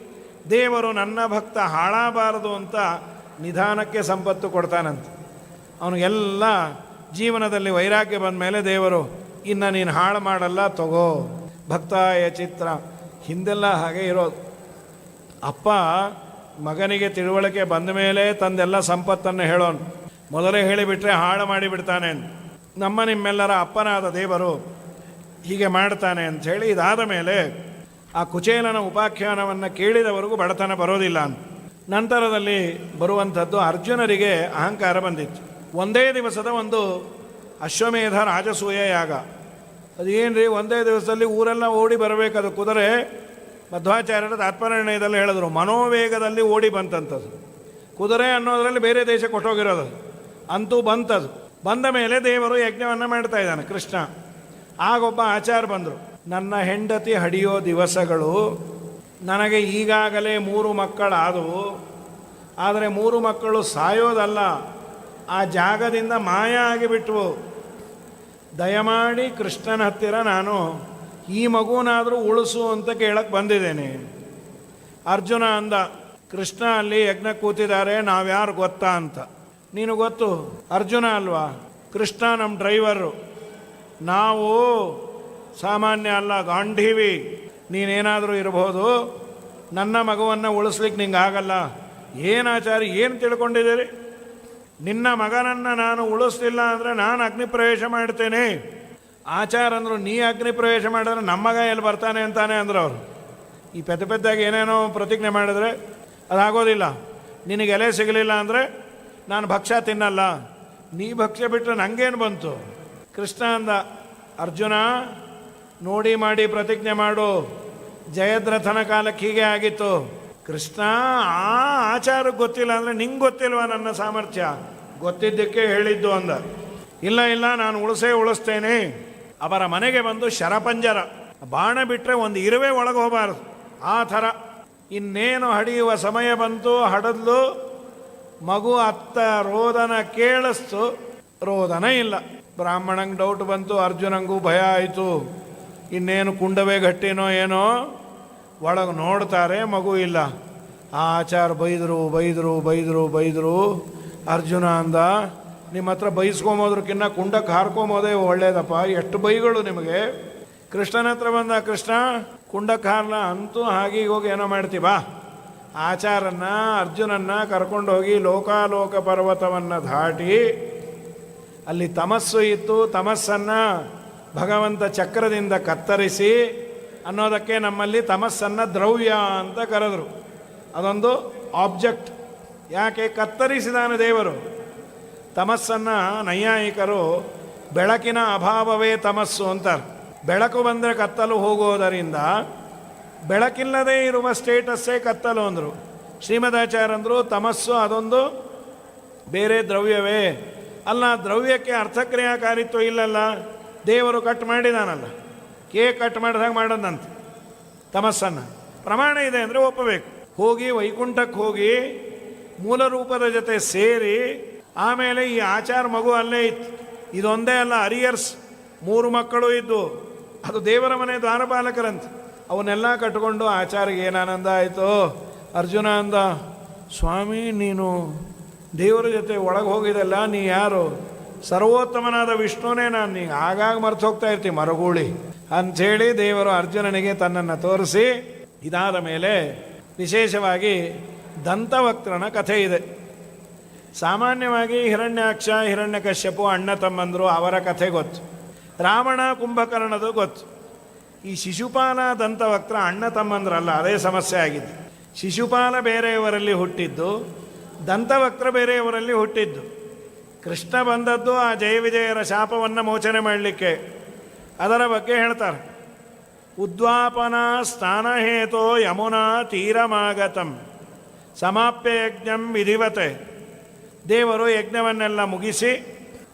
ದೇವರು ನನ್ನ ಭಕ್ತ ಹಾಳಾಗಬಾರದು ಅಂತ ನಿಧಾನಕ್ಕೆ ಸಂಪತ್ತು ಕೊಡ್ತಾನಂತೆ. ಅವನಿಗೆಲ್ಲ ಜೀವನದಲ್ಲಿ ವೈರಾಗ್ಯ ಬಂದ ಮೇಲೆ ದೇವರು ಇನ್ನು ನೀನು ಹಾಳು ಮಾಡಲ್ಲ, ತಗೋ. ಭಕ್ತಾಯ ಚಿತ್ರ ಹಿಂದೆಲ್ಲ ಹಾಗೆ ಇರೋದು. ಅಪ್ಪ ಮಗನಿಗೆ ತಿಳುವಳಿಕೆ ಬಂದ ಮೇಲೆ ತಂದೆಲ್ಲ ಸಂಪತ್ತನ್ನು ಹೇಳೋನು, ಮೊದಲೇ ಹೇಳಿಬಿಟ್ರೆ ಹಾಳು ಮಾಡಿಬಿಡ್ತಾನೆ. ನಿಮ್ಮೆಲ್ಲರ ಅಪ್ಪನಾದ ದೇವರು ಹೀಗೆ ಮಾಡ್ತಾನೆ ಅಂಥೇಳಿ ಇದಾದ ಮೇಲೆ ಆ ಕುಚೇಲನ ಉಪಾಖ್ಯಾನವನ್ನು ಕೇಳಿದವರೆಗೂ ಬಡತನ ಬರೋದಿಲ್ಲ ಅಂತ. ನಂತರದಲ್ಲಿ ಬರುವಂಥದ್ದು ಅರ್ಜುನರಿಗೆ ಅಹಂಕಾರ ಬಂದಿತ್ತು. ಒಂದೇ ದಿವಸದ ಒಂದು ಅಶ್ವಮೇಧ ರಾಜಸೂಯ ಯಾಗ. ಅದೇನ್ರಿ ಒಂದೇ ದಿವಸದಲ್ಲಿ ಊರೆಲ್ಲ ಓಡಿ ಬರಬೇಕದು ಕುದುರೆ. ಮಧ್ವಾಚಾರ್ಯರ ತಾತ್ಪರ್ಯದಲ್ಲಿ ಹೇಳಿದ್ರು, ಮನೋವೇಗದಲ್ಲಿ ಓಡಿ ಬಂತಂಥದ್ದು. ಕುದುರೆ ಅನ್ನೋದರಲ್ಲಿ ಬೇರೆ ದೇಶಕ್ಕೆ ಕೊಟ್ಟೋಗಿರೋದು, ಅಂತೂ ಬಂತದು. ಬಂದ ಮೇಲೆ ದೇವರು ಯಜ್ಞವನ್ನು ಮಾಡ್ತಾ ಇದ್ದಾನೆ ಕೃಷ್ಣ. ಆಗೊಬ್ಬ ಆಚಾರ ಬಂದರು, ನನ್ನ ಹೆಂಡತಿ ಹಡಿಯೋ ದಿವಸಗಳು, ನನಗೆ ಈಗಾಗಲೇ 3 ಮಕ್ಕಳಾದವು, ಆದರೆ 3 ಮಕ್ಕಳು ಸಾಯೋದಲ್ಲ, ಆ ಜಾಗದಿಂದ ಮಾಯ ಆಗಿಬಿಟ್ವು. ದಯಮಾಡಿ ಕೃಷ್ಣನ ಹತ್ತಿರ ನಾನು ಈ ಮಗುನಾದರೂ ಉಳಿಸು ಅಂತ ಕೇಳಕ್ಕೆ ಬಂದಿದ್ದೇನೆ. ಅರ್ಜುನ ಅಂದ, ಕೃಷ್ಣ ಅಲ್ಲಿ ಯಜ್ಞ ಕೂತಿದ್ದಾರೆ, ನಾವ್ಯಾರು ಗೊತ್ತಾ ಅಂತ. ನೀನು ಗೊತ್ತು, ಅರ್ಜುನ ಅಲ್ವಾ? ಕೃಷ್ಣ ನಮ್ಮ ಡ್ರೈವರು, ನಾವು ಸಾಮಾನ್ಯ ಅಲ್ಲ, ಗಾಂಧೀವಿ. ನೀನೇನಾದರೂ ಇರಬಹುದು, ನನ್ನ ಮಗುವನ್ನು ಉಳಿಸ್ಲಿಕ್ಕೆ ನಿಂಗೆ ಆಗಲ್ಲ. ಏನಾಚಾರಿ, ಏನು ತಿಳ್ಕೊಂಡಿದ್ದೀರಿ? ನಿನ್ನ ಮಗನನ್ನು ನಾನು ಉಳಿಸ್ಲಿಲ್ಲ ಅಂದರೆ ನಾನು ಅಗ್ನಿ ಪ್ರವೇಶ ಮಾಡ್ತೇನೆ. ಆಚಾರ ಅಂದರು, ನೀ ಅಗ್ನಿ ಪ್ರವೇಶ ಮಾಡಿದ್ರೆ ನಮ್ಮ ಮಗ ಎಲ್ಲಿ ಬರ್ತಾನೆ ಅಂತಾನೆ ಅಂದರು ಅವರು. ಈ ಪೆದ್ದಾಗಿ ಏನೇನೋ ಪ್ರತಿಜ್ಞೆ ಮಾಡಿದ್ರೆ ಅದಾಗೋದಿಲ್ಲ. ನಿನಗೆ ಎಲೆ ಸಿಗಲಿಲ್ಲ ಅಂದರೆ ನಾನು ಭಕ್ಷ್ಯ ತಿನ್ನಲ್ಲ. ನೀ ಭಕ್ಷ್ಯ ಬಿಟ್ಟರೆ ನನಗೇನು ಬಂತು? ಕೃಷ್ಣ ಅಂದ, ಅರ್ಜುನ ನೋಡಿ ಮಾಡಿ ಪ್ರತಿಜ್ಞೆ ಮಾಡು. ಜಯದ್ರಥನ ಕಾಲಕ್ಕೆ ಹೀಗೆ ಆಗಿತ್ತು. ಕೃಷ್ಣ, ಆ ಆಚಾರಕ್ಕೆ ಗೊತ್ತಿಲ್ಲ ಅಂದರೆ ನಿಂಗೆ ಗೊತ್ತಿಲ್ವಾ ನನ್ನ ಸಾಮರ್ಥ್ಯ? ಗೊತ್ತಿದ್ದಕ್ಕೆ ಹೇಳಿದ್ದು ಅಂದ. ಇಲ್ಲ ಇಲ್ಲ, ನಾನು ಉಳಿಸ್ತೇನೆ. ಅವರ ಮನೆಗೆ ಬಂದು ಶರಪಂಜರ, ಬಾಣ ಬಿಟ್ಟರೆ ಒಂದು ಇರುವೆ ಒಳಗೆ ಹೋಗಬಾರ್ದು, ಆ ಥರ. ಇನ್ನೇನು ಹಡಿಯುವ ಸಮಯ ಬಂತು, ಹಡದ್ಲು. ಮಗು ಅತ್ತ ರೋದನ ಕೇಳಿಸ್ತು, ರೋದನ ಇಲ್ಲ. ಬ್ರಾಹ್ಮಣಂಗೆ ಡೌಟ್ ಬಂತು, ಅರ್ಜುನಂಗೂ ಭಯ ಆಯಿತು. ಇನ್ನೇನು ಕುಂಡವೇ ಗಟ್ಟಿನೋ ಏನೋ. ಒಳಗೆ ನೋಡ್ತಾರೆ, ಮಗು ಇಲ್ಲ. ಆ ಆಚಾರ ಬೈದರು. ಅರ್ಜುನ ಅಂದ, ನಿಮ್ಮ ಹತ್ರ ಬೈಸ್ಕೊಂಬೋದ್ರಕ್ಕಿನ್ನ ಕುಂಡಕ್ಕೆ ಹಾರ್ಕೊಂಬೋದೇ ಒಳ್ಳೇದಪ್ಪ. ಎಷ್ಟು ಬೈಗಳು ನಿಮಗೆ. ಕೃಷ್ಣನ ಹತ್ರ ಬಂದ, ಕೃಷ್ಣ ಕುಂಡಕ್ಕೆ ಹಾರಲ್ಲ ಅಂತೂ ಹಾಗೆ ಹೋಗಿ ಏನೋ ಮಾಡ್ತೀವ. ಆಚಾರನ್ನ ಅರ್ಜುನನ್ನ ಕರ್ಕೊಂಡು ಹೋಗಿ ಲೋಕಾಲೋಕ ಪರ್ವತವನ್ನು ದಾಟಿ, ಅಲ್ಲಿ ತಮಸ್ಸು ಇತ್ತು. ತಮಸ್ಸನ್ನು ಭಗವಂತ ಚಕ್ರದಿಂದ ಕತ್ತರಿಸಿ ಅನ್ನೋದಕ್ಕೆ ನಮ್ಮಲ್ಲಿ ತಮಸ್ಸನ್ನು ದ್ರವ್ಯ ಅಂತ ಕರೆದರು. ಅದೊಂದು ಆಬ್ಜೆಕ್ಟ್. ಯಾಕೆ ಕತ್ತರಿಸಿದಾನ ದೇವರು ತಮಸ್ಸನ್ನು? ನೈಯಾಯಿಕರು ಬೆಳಕಿನ ಅಭಾವವೇ ತಮಸ್ಸು ಅಂತಾರೆ. ಬೆಳಕು ಬಂದರೆ ಕತ್ತಲು ಹೋಗೋದರಿಂದ ಬೆಳಕಿಲ್ಲದೆ ಇರುವ ಸ್ಟೇಟಸ್ಸೇ ಕತ್ತಲು ಅಂದರು. ಶ್ರೀಮದಾಚಾರ್ಯಂದರು ತಮಸ್ಸು ಅದೊಂದು ಬೇರೆ ದ್ರವ್ಯವೇ ಅಲ್ಲ. ದ್ರವ್ಯಕ್ಕೆ ಅರ್ಥಕ್ರಿಯಾಕಾರಿತ್ವ ಇಲ್ಲಲ್ಲ. ದೇವರು ಕಟ್ ಮಾಡಿದಾನಲ್ಲ, ಕೇಕ್ ಕಟ್ ಮಾಡಿದಾಗ ಮಾಡೋದಂತ ತಮಸ್ಸನ್ನು. ಪ್ರಮಾಣ ಇದೆ ಅಂದರೆ ಒಪ್ಪಬೇಕು. ಹೋಗಿ ವೈಕುಂಠಕ್ಕೆ ಹೋಗಿ ಮೂಲ ರೂಪದ ಜೊತೆ ಸೇರಿ ಆಮೇಲೆ ಈ ಆಚಾರ ಮಗು ಅಲ್ಲೇ ಇತ್ತು. ಇದೊಂದೇ ಅಲ್ಲ, ಅರಿಯರ್ಸ್ 3 ಮಕ್ಕಳು ಇದ್ದು. ಅದು ದೇವರ ಮನೆ ದ್ವಾರಪಾಲಕರಂತೆ. ಅವನ್ನೆಲ್ಲ ಕಟ್ಕೊಂಡು ಆಚಾರ್ಯಗೆ ಏನು ಆನಂದ ಆಯಿತು. ಅರ್ಜುನ ಅಂದ, ಸ್ವಾಮಿ ನೀನು ದೇವರ ಜೊತೆ ಒಳಗೆ ಹೋಗಿದಲ್ಲ, ನೀ ಯಾರು? ಸರ್ವೋತ್ತಮನಾದ ವಿಷ್ಣುನೇ ನಾನು. ನೀ ಆಗಾಗ ಮರ್ತು ಹೋಗ್ತಾ ಇರ್ತೀವಿ ಮರಗೂಳಿ ಅಂಥೇಳಿ ದೇವರು ಅರ್ಜುನನಿಗೆ ತನ್ನನ್ನು ತೋರಿಸಿ, ಇದಾದ ಮೇಲೆ ವಿಶೇಷವಾಗಿ ದಂತವಕ್ತ್ರನ ಕಥೆ ಇದೆ. ಸಾಮಾನ್ಯವಾಗಿ ಹಿರಣ್ಯಾಕ್ಷ ಹಿರಣ್ಯಕಶ್ಯಪು ಅಣ್ಣ ತಮ್ಮಂದರು, ಅವರ ಕಥೆ ಗೊತ್ತು. ರಾವಣ ಕುಂಭಕರ್ಣದು ಗೊತ್ತು. ಈ ಶಿಶುಪಾಲ ದಂತವಕ್ತ್ರ ಅಣ್ಣ ತಮ್ಮಂದ್ರಲ್ಲ, ಅದೇ ಸಮಸ್ಯೆ ಆಗಿದ್ದು. ಶಿಶುಪಾಲ ಬೇರೆಯವರಲ್ಲಿ ಹುಟ್ಟಿದ್ದು, ದಂತವಕ್ತ್ರ ಬೇರೆಯವರಲ್ಲಿ ಹುಟ್ಟಿದ್ದು. ಕೃಷ್ಣ ಬಂದದ್ದು ಆ ಜಯ ವಿಜಯರ ಶಾಪವನ್ನು ಮೋಚನೆ ಮಾಡಲಿಕ್ಕೆ. ಅದರ ಬಗ್ಗೆ ಹೇಳ್ತಾರೆ. ಉದ್ವಾಪನಾ ಸ್ನಾನಹೇತೋ ಯಮುನಾ ತೀರಮಾಗತಂ ಸಮಾಪ್ಯ ಯಜ್ಞಂ ವಿಧಿವತೆ. ದೇವರು ಯಜ್ಞವನ್ನೆಲ್ಲ ಮುಗಿಸಿ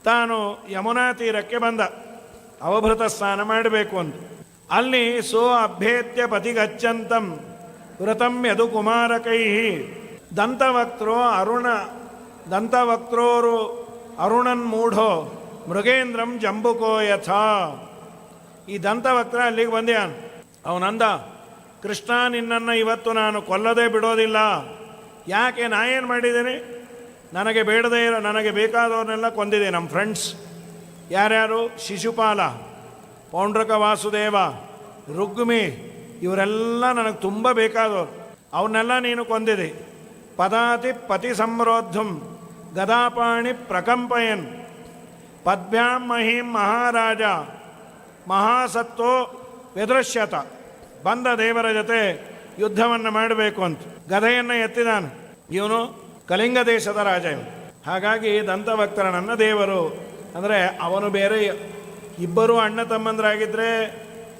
ತಾನು ಯಮುನಾ ತೀರಕ್ಕೆ ಬಂದ, ಅವಭೃತ ಸ್ನಾನ ಮಾಡಬೇಕು ಅಂತ. ಅಲ್ಲಿ ಸೋ ಅಭ್ಯೇತ್ಯ ಪತಿಗಚ್ಚಂತಂ ವೃತಂ ಯದು ಕುಮಾರಕೈ ದಂತವಕ್ತ್ರೋರು ಅರುಣನ್ಮೂಢೋ ಮೃಗೇಂದ್ರಂ ಜಂಬುಕೋ ಯಥಾ. ಈ ದಂತವಕ್ತ್ರ ಅಲ್ಲಿಗೆ ಬಂದ್ಯಾನ. ಅವನಂದ, ಕೃಷ್ಣ ನಿನ್ನನ್ನು ಇವತ್ತು ನಾನು ಕೊಲ್ಲದೆ ಬಿಡೋದಿಲ್ಲ. ಯಾಕೆ? ನಾ ಏನು ಮಾಡಿದ್ದೇನೆ? ನನಗೆ ಬೇಡದೇ ಇರೋ, ನನಗೆ ಬೇಕಾದವ್ರನ್ನೆಲ್ಲ ಕೊಂದಿದೆ. ನಮ್ಮ ಫ್ರೆಂಡ್ಸ್ ಯಾರ್ಯಾರು? ಶಿಶುಪಾಲ, ಪೌಂಡ್ರಕ ವಾಸುದೇವ, ರುಗ್ಮಿ, ಇವರೆಲ್ಲ ನನಗೆ ತುಂಬ ಬೇಕಾದವರು. ಅವನ್ನೆಲ್ಲ ನೀನು ಕೊಂದಿದೆ. ಪದಾತಿ ಪತಿ ಸಂರೋಧಂ ಗದಾಪಾಣಿ ಪ್ರಕಂಪಯನ್ ಪದ್ಭ್ಯಾಂ ಮಹಿಂ ಮಹಾರಾಜ ಮಹಾಸತ್ತೋ ವ್ಯದೃಶ್ಯತ. ಬಂದ ದೇವರ ಜೊತೆ ಯುದ್ಧವನ್ನು ಮಾಡಬೇಕು ಅಂತ ಗದೆಯನ್ನು ಎತ್ತಿದಾನು. ಇವನು ಕಳಿಂಗ ದೇಶದ ರಾಜ ಇವನು. ಹಾಗಾಗಿ ದಂತವಕ್ತ್ರನನ್ನು ದೇವರು ಅಂದರೆ ಅವನು ಬೇರೆ, ಇಬ್ಬರು ಅಣ್ಣ ತಮ್ಮಂದರಾಗಿದ್ದರೆ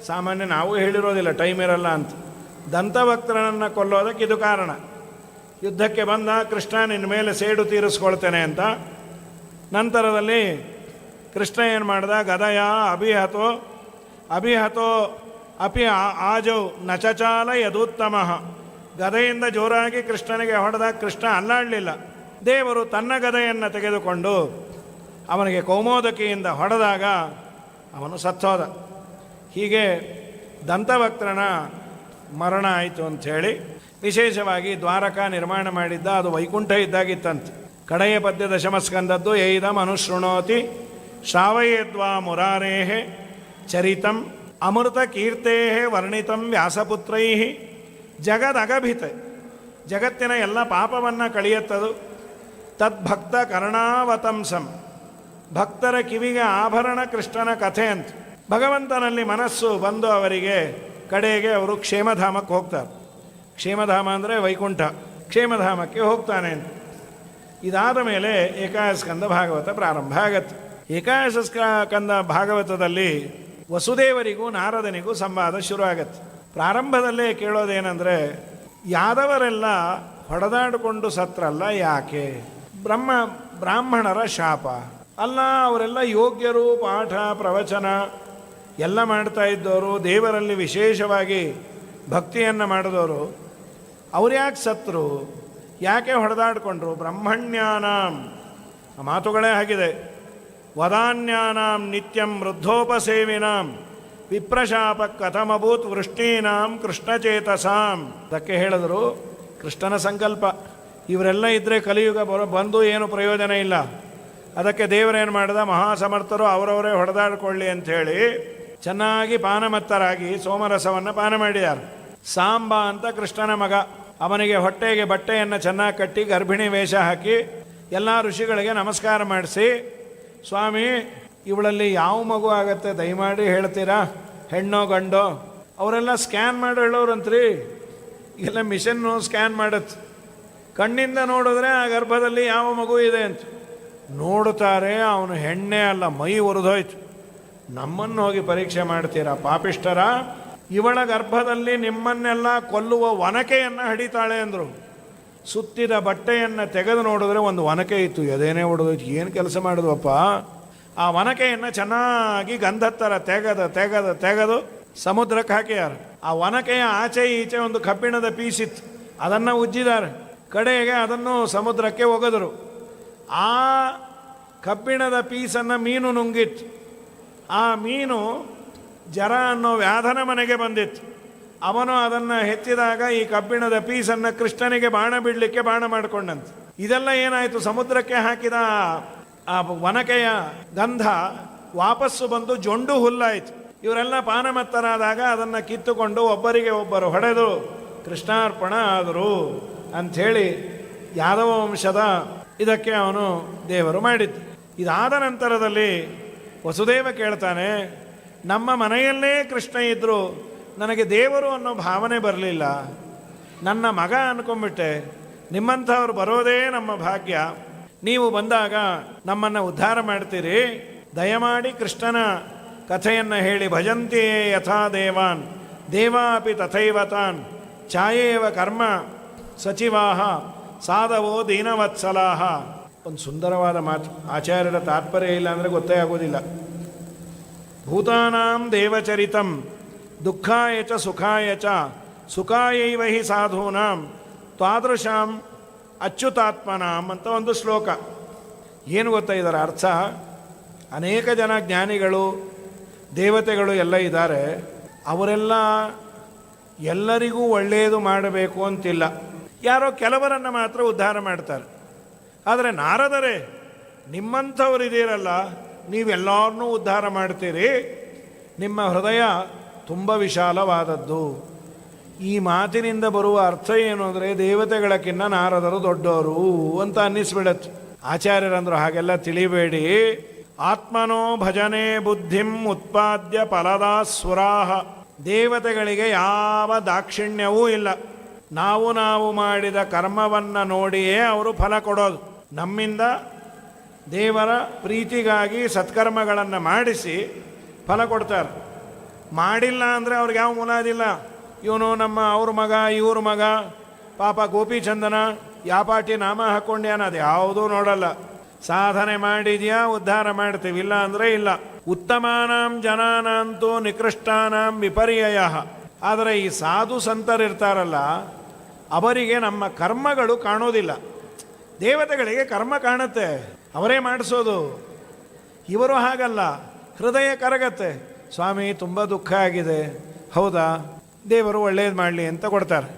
ಸಾಮಾನ್ಯ ನಾವು ಹೇಳಿರೋದಿಲ್ಲ, ಟೈಮ್ ಇರಲ್ಲ ಅಂತ. ದಂತವಕ್ತ್ರನನ್ನು ಕೊಲ್ಲೋದಕ್ಕೆ ಇದು ಕಾರಣ. ಯುದ್ಧಕ್ಕೆ ಬಂದ ಕೃಷ್ಣ ನಿನ್ನ ಮೇಲೆ ಸೇಡು ತೀರಿಸ್ಕೊಳ್ತೇನೆ ಅಂತ. ನಂತರದಲ್ಲಿ ಕೃಷ್ಣ ಏನು ಮಾಡ್ದ? ಗದಯ ಅಭಿಹತೋ ಅಪಿ ಆಜೌ ನಚಚಾಲ ಯದೂತ್ತಮ. ಗದೆಯಿಂದ ಜೋರಾಗಿ ಕೃಷ್ಣನಿಗೆ ಹೊಡೆದಾಗ ಕೃಷ್ಣ ಅಲ್ಲಾಡಲಿಲ್ಲ. ದೇವರು ತನ್ನ ಗದೆಯನ್ನು ತೆಗೆದುಕೊಂಡು ಅವನಿಗೆ ಕೌಮೋದಕಿಯಿಂದ ಹೊಡೆದಾಗ ಅವನು ಸತ್ತೋದ. ಹೀಗೆ ದಂತವಕ್ತ್ರನ ಮರಣ ಆಯಿತು ಅಂಥೇಳಿ ವಿಶೇಷವಾಗಿ ದ್ವಾರಕಾ ನಿರ್ಮಾಣ ಮಾಡಿದ್ದ. ಅದು ವೈಕುಂಠ ಇದ್ದಾಗಿತ್ತಂತೆ. ಕಡೆಯ ಪದ್ಯ ದಶಮಸ್ಕಂದದ್ದು. ಯೈದಂ ಅನುಶೃಣೋತಿ ಶ್ರಾವಯೇದ್ವಾ ಮುರಾರೇಹೆ ಚರಿತಂ ಅಮೃತ ಕೀರ್ತೇ ವರ್ಣಿತಂ ವ್ಯಾಸಪುತ್ರೈ ಜಗದಗಭಿತ, ಜಗತ್ತಿನ ಎಲ್ಲ ಪಾಪವನ್ನು ಕಳೆಯುತ್ತದು. ತದ್ಭಕ್ತ ಕರ್ಣಾವತಂಸಂ, ಭಕ್ತರ ಕಿವಿಗೆ ಆಭರಣ ಕೃಷ್ಣನ ಕಥೆ ಅಂತ. ಭಗವಂತನಲ್ಲಿ ಮನಸ್ಸು ಬಂದು ಅವರಿಗೆ ಕಡೆಗೆ ಅವರು ಕ್ಷೇಮಧಾಮಕ್ಕೆ ಹೋಗ್ತಾರೆ. ಕ್ಷೇಮಧಾಮ ಅಂದರೆ ವೈಕುಂಠ, ಕ್ಷೇಮಧಾಮಕ್ಕೆ ಹೋಗ್ತಾನೆ ಅಂತ. ಇದಾದ ಮೇಲೆ ಏಕಾದಶ ಸ್ಕಂದ ಭಾಗವತ ಪ್ರಾರಂಭ ಆಗತ್ತೆ. ಏಕಾದಶ ಸ್ಕಂದ ಭಾಗವತದಲ್ಲಿ ವಸುದೇವರಿಗೂ ನಾರದನಿಗೂ ಸಂವಾದ ಶುರು ಆಗತ್ತೆ. ಪ್ರಾರಂಭದಲ್ಲೇ ಕೇಳೋದೇನೆಂದರೆ, ಯಾದವರೆಲ್ಲ ಹೊಡೆದಾಡಿಕೊಂಡು ಸತ್ರಲ್ಲ ಯಾಕೆ? ಬ್ರಾಹ್ಮಣರ ಶಾಪ ಅಲ್ಲ, ಅವರೆಲ್ಲ ಯೋಗ್ಯರು, ಪಾಠ ಪ್ರವಚನ ಎಲ್ಲ ಮಾಡ್ತಾ ಇದ್ದವರು, ದೇವರಲ್ಲಿ ವಿಶೇಷವಾಗಿ ಭಕ್ತಿಯನ್ನು ಮಾಡಿದವರು, ಅವ್ರು ಯಾಕೆ ಸತ್ರು, ಯಾಕೆ ಹೊಡೆದಾಡಿಕೊಂಡ್ರು? ಬ್ರಹ್ಮಣ್ಯಾನಾಂ, ಆ ಮಾತುಗಳೇ ಆಗಿದೆ. ವದಾನ್ಯಾನಾಂ ನಿತ್ಯಂ ವೃದ್ಧೋಪಸೇವಿನಾಂ ವಿಪ್ರಶಾಪ ಕಥಮಭೂತ್ ವೃಷ್ಟೀನಾಂ ಕೃಷ್ಣಚೇತಸಾಂ. ಅದಕ್ಕೆ ಹೇಳಿದ್ರು ಕೃಷ್ಣನ ಸಂಕಲ್ಪ. ಇವರೆಲ್ಲ ಇದ್ದರೆ ಕಲಿಯುಗ ಬಂದು ಏನು ಪ್ರಯೋಜನ ಇಲ್ಲ. ಅದಕ್ಕೆ ದೇವರೇನು ಮಾಡಿದ, ಮಹಾಸಮರ್ಥರು ಅವರವರೇ ಹೊಡೆದಾಡಿಕೊಳ್ಳಿ ಅಂಥೇಳಿ ಚೆನ್ನಾಗಿ ಪಾನಮತ್ತರಾಗಿ ಸೋಮರಸವನ್ನು ಪಾನ ಮಾಡಿದ್ದಾರೆ. ಸಾಂಬ ಅಂತ ಕೃಷ್ಣನ ಮಗ, ಅವನಿಗೆ ಹೊಟ್ಟೆಗೆ ಬಟ್ಟೆಯನ್ನು ಚೆನ್ನಾಗಿ ಕಟ್ಟಿ ಗರ್ಭಿಣಿ ವೇಷ ಹಾಕಿ ಎಲ್ಲ ಋಷಿಗಳಿಗೆ ನಮಸ್ಕಾರ ಮಾಡಿಸಿ, ಸ್ವಾಮಿ ಇವಳಲ್ಲಿ ಯಾವ ಮಗು ಆಗತ್ತೆ ದಯಮಾಡಿ ಹೇಳ್ತೀರಾ, ಹೆಣ್ಣೋ ಗಂಡೋ? ಅವರೆಲ್ಲ ಸ್ಕ್ಯಾನ್ ಮಾಡಿ ಹೇಳೋರಂತ್ರಿ, ಎಲ್ಲ ಮಿಷನ್ನು ಸ್ಕ್ಯಾನ್ ಮಾಡತ್ತೆ. ಕಣ್ಣಿಂದ ನೋಡಿದ್ರೆ ಆ ಗರ್ಭದಲ್ಲಿ ಯಾವ ಮಗು ಇದೆ ಅಂತ ನೋಡುತ್ತಾರೆ. ಅವನು ಹೆಣ್ಣೆ ಅಲ್ಲ, ಮೈ ಉರಿದೋಯ್ತು. ನಮ್ಮನ್ನು ಹೋಗಿ ಪರೀಕ್ಷೆ ಮಾಡ್ತೀರಾ ಪಾಪಿಷ್ಟರ? ಇವಳ ಗರ್ಭದಲ್ಲಿ ನಿಮ್ಮನ್ನೆಲ್ಲ ಕೊಲ್ಲುವ ಒನಕೆಯನ್ನು ಹಿಡಿತಾಳೆ ಅಂದರು. ಸುತ್ತಿದ ಬಟ್ಟೆಯನ್ನು ತೆಗೆದು ನೋಡಿದ್ರೆ ಒಂದು ಒನಕೆ ಇತ್ತು, ಎದೇನೇ ಹೊಡೆದೋಯ್ತು. ಏನು ಕೆಲಸ ಮಾಡಿದ್ವಪ್ಪ? ಆ ಒನಕೆಯನ್ನು ಚೆನ್ನಾಗಿ ಗಂಧತ್ತರ ತೆಗೆದು ಸಮುದ್ರಕ್ಕೆ ಹಾಕಿಯಾರ. ಆ ಒನಕೆಯ ಆಚೆ ಈಚೆ ಒಂದು ಕಬ್ಬಿಣದ ಪೀಸಿತ್ತು, ಅದನ್ನು ಉಜ್ಜಿದ್ದಾರೆ. ಕಡೆಗೆ ಅದನ್ನು ಸಮುದ್ರಕ್ಕೆ ಒಗೆದರು. ಆ ಕಬ್ಬಿಣದ ಪೀಸನ್ನು ಮೀನು ನುಂಗಿತ್ತು. ಆ ಮೀನು ಜರ ಅನ್ನೋ ವ್ಯಾಧನ ಮನೆಗೆ ಬಂದಿತ್ತು. ಅವನು ಅದನ್ನು ಹೆಚ್ಚಿದಾಗ ಈ ಕಬ್ಬಿಣದ ಪೀಸನ್ನು ಕೃಷ್ಣನಿಗೆ ಬಾಣ ಬಿಡಲಿಕ್ಕೆ ಬಾಣ ಮಾಡಿಕೊಂಡಂತೆ. ಇದೆಲ್ಲ ಏನಾಯಿತು? ಸಮುದ್ರಕ್ಕೆ ಹಾಕಿದ ಆ ಒನಕೆಯ ಗಂಧ ವಾಪಸ್ಸು ಬಂದು ಜೊಂಡು ಹುಲ್ಲಾಯಿತು. ಇವರೆಲ್ಲ ಪಾನಮತ್ತರಾದಾಗ ಅದನ್ನು ಕಿತ್ತುಕೊಂಡು ಒಬ್ಬರಿಗೆ ಒಬ್ಬರು ಹೊಡೆದು ಕೃಷ್ಣಾರ್ಪಣ ಆದರು ಅಂಥೇಳಿ ಯಾದವ ವಂಶದ ಇದಕ್ಕೆ ಅವನು ದೇವರು ಮಾಡಿದ್ದು. ಇದಾದ ನಂತರದಲ್ಲಿ ವಸುದೇವ ಕೇಳ್ತಾನೆ, ನಮ್ಮ ಮನೆಯಲ್ಲೇ ಕೃಷ್ಣ ಇದ್ದರು, ನನಗೆ ದೇವರು ಅನ್ನೋ ಭಾವನೆ ಬರಲಿಲ್ಲ, ನನ್ನ ಮಗ ಅಂದ್ಕೊಂಡ್ಬಿಟ್ಟೆ. ನಿಮ್ಮಂಥವ್ರು ಬರೋದೇ ನಮ್ಮ ಭಾಗ್ಯ. ನೀವು ಬಂದಾಗ ನಮ್ಮನ್ನು ಉದ್ಧಾರ ಮಾಡ್ತೀರಿ. ದಯಮಾಡಿ ಕೃಷ್ಣನ ಕಥೆಯನ್ನು ಹೇಳಿ. ಭಜಂತಿಯೇ ಯಥಾ ದೇವಾನ್ ದೇವಾಪಿ ತಥೈವ ತಾನ್ ಛಾಯೇವ ಕರ್ಮ ಸಚಿವಾಹ ಸಾಧವೋ ದೀನವತ್ಸಲಾಹ. ಒಂದು ಸುಂದರವಾದ ಮಾತು. ಆಚಾರ್ಯರ ತಾತ್ಪರ್ಯ ಇಲ್ಲ ಅಂದರೆ ಗೊತ್ತೇ ಆಗೋದಿಲ್ಲ. ಭೂತಾನಾಂ ದೇವಚರಿತಂ ದುಃಖಾಯ ಚ ಸುಖಾಯ ಚ ಸುಖಾಯೈವ ಹಿ ಸಾಧೂನಾಂ ತ್ವಾದೃಶಾಂ ಅಚ್ಯುತಾತ್ಮನಾಂ ಅಂತ ಒಂದು ಶ್ಲೋಕ. ಏನು ಗೊತ್ತಾ ಇದರ ಅರ್ಥ? ಅನೇಕ ಜನ ಜ್ಞಾನಿಗಳು ದೇವತೆಗಳು ಎಲ್ಲ ಇದ್ದಾರೆ. ಅವರೆಲ್ಲ ಎಲ್ಲರಿಗೂ ಒಳ್ಳೆಯದು ಮಾಡಬೇಕು ಅಂತಿಲ್ಲ, ಯಾರೋ ಕೆಲವರನ್ನು ಮಾತ್ರ ಉದ್ಧಾರ ಮಾಡ್ತಾರೆ. ಆದರೆ ನಾರದರೇ, ನಿಮ್ಮಂಥವರಿದ್ದೀರಲ್ಲ, ನೀವೆಲ್ಲರನ್ನೂ ಉದ್ಧಾರ ಮಾಡ್ತೀರಿ. ನಿಮ್ಮ ಹೃದಯ ತುಂಬ ವಿಶಾಲವಾದದ್ದು. ಈ ಮಾತಿನಿಂದ ಬರುವ ಅರ್ಥ ಏನು ಅಂದರೆ, ದೇವತೆಗಳಕ್ಕಿಂತ ನಾರದರು ದೊಡ್ಡವರು ಅಂತ ಅನ್ನಿಸ್ಬಿಡತ್ತೆ. ಆಚಾರ್ಯರಂದರು ಹಾಗೆಲ್ಲ ತಿಳಿಬೇಡಿ. ಆತ್ಮನೋ ಭಜನೆ ಬುದ್ಧಿಂ ಉತ್ಪಾದ್ಯ ಫಲದಾಸುರಾಹ. ದೇವತೆಗಳಿಗೆ ಯಾವ ದಾಕ್ಷಿಣ್ಯವೂ ಇಲ್ಲ. ನಾವು ಮಾಡಿದ ಕರ್ಮವನ್ನು ನೋಡಿಯೇ ಅವರು ಫಲ ಕೊಡೋದು. ನಮ್ಮಿಂದ ದೇವರ ಪ್ರೀತಿಗಾಗಿ ಸತ್ಕರ್ಮಗಳನ್ನು ಮಾಡಿಸಿ ಫಲ ಕೊಡ್ತಾರೆ. ಮಾಡಿಲ್ಲ ಅಂದರೆ ಅವ್ರಿಗೆ ಯಾವ ಮುಲಾದಿಲ್ಲ. ಇವನು ಅವ್ರ ಮಗ ಇವ್ರ ಮಗ ಪಾಪ ಗೋಪಿಚಂದನ ಯಾಪಾಟಿ ನಾಮ ಹಾಕ್ಕೊಂಡ್ಯಾನ, ಅದು ಯಾವುದೂ ನೋಡಲ್ಲ. ಸಾಧನೆ ಮಾಡಿದ್ಯಾ ಉದ್ಧಾರ ಮಾಡ್ತೀವಿ, ಇಲ್ಲ ಅಂದರೆ ಇಲ್ಲ. ಉತ್ತಮಾನಾಂ ಜನಾನಂತೂ ನಿಕೃಷ್ಟಾನಾಂ ವಿಪರ್ಯಯ. ಆದರೆ ಈ ಸಾಧು ಸಂತರಿರ್ತಾರಲ್ಲ, ಅವರಿಗೆ ನಮ್ಮ ಕರ್ಮಗಳು ಕಾಣೋದಿಲ್ಲ. ದೇವತೆಗಳಿಗೆ ಕರ್ಮ ಕಾಣುತ್ತೆ, ಅವರೇ ಮಾಡಿಸೋದು. ಇವರು ಹಾಗಲ್ಲ, ಹೃದಯ ಕರಗತ್ತೆ. ಸ್ವಾಮಿ ತುಂಬ ದುಃಖ ಆಗಿದೆ, ಹೌದಾ, ದೇವರು ಒಳ್ಳೇದು ಮಾಡಲಿ ಅಂತ ಕೊಡ್ತಾರೆ.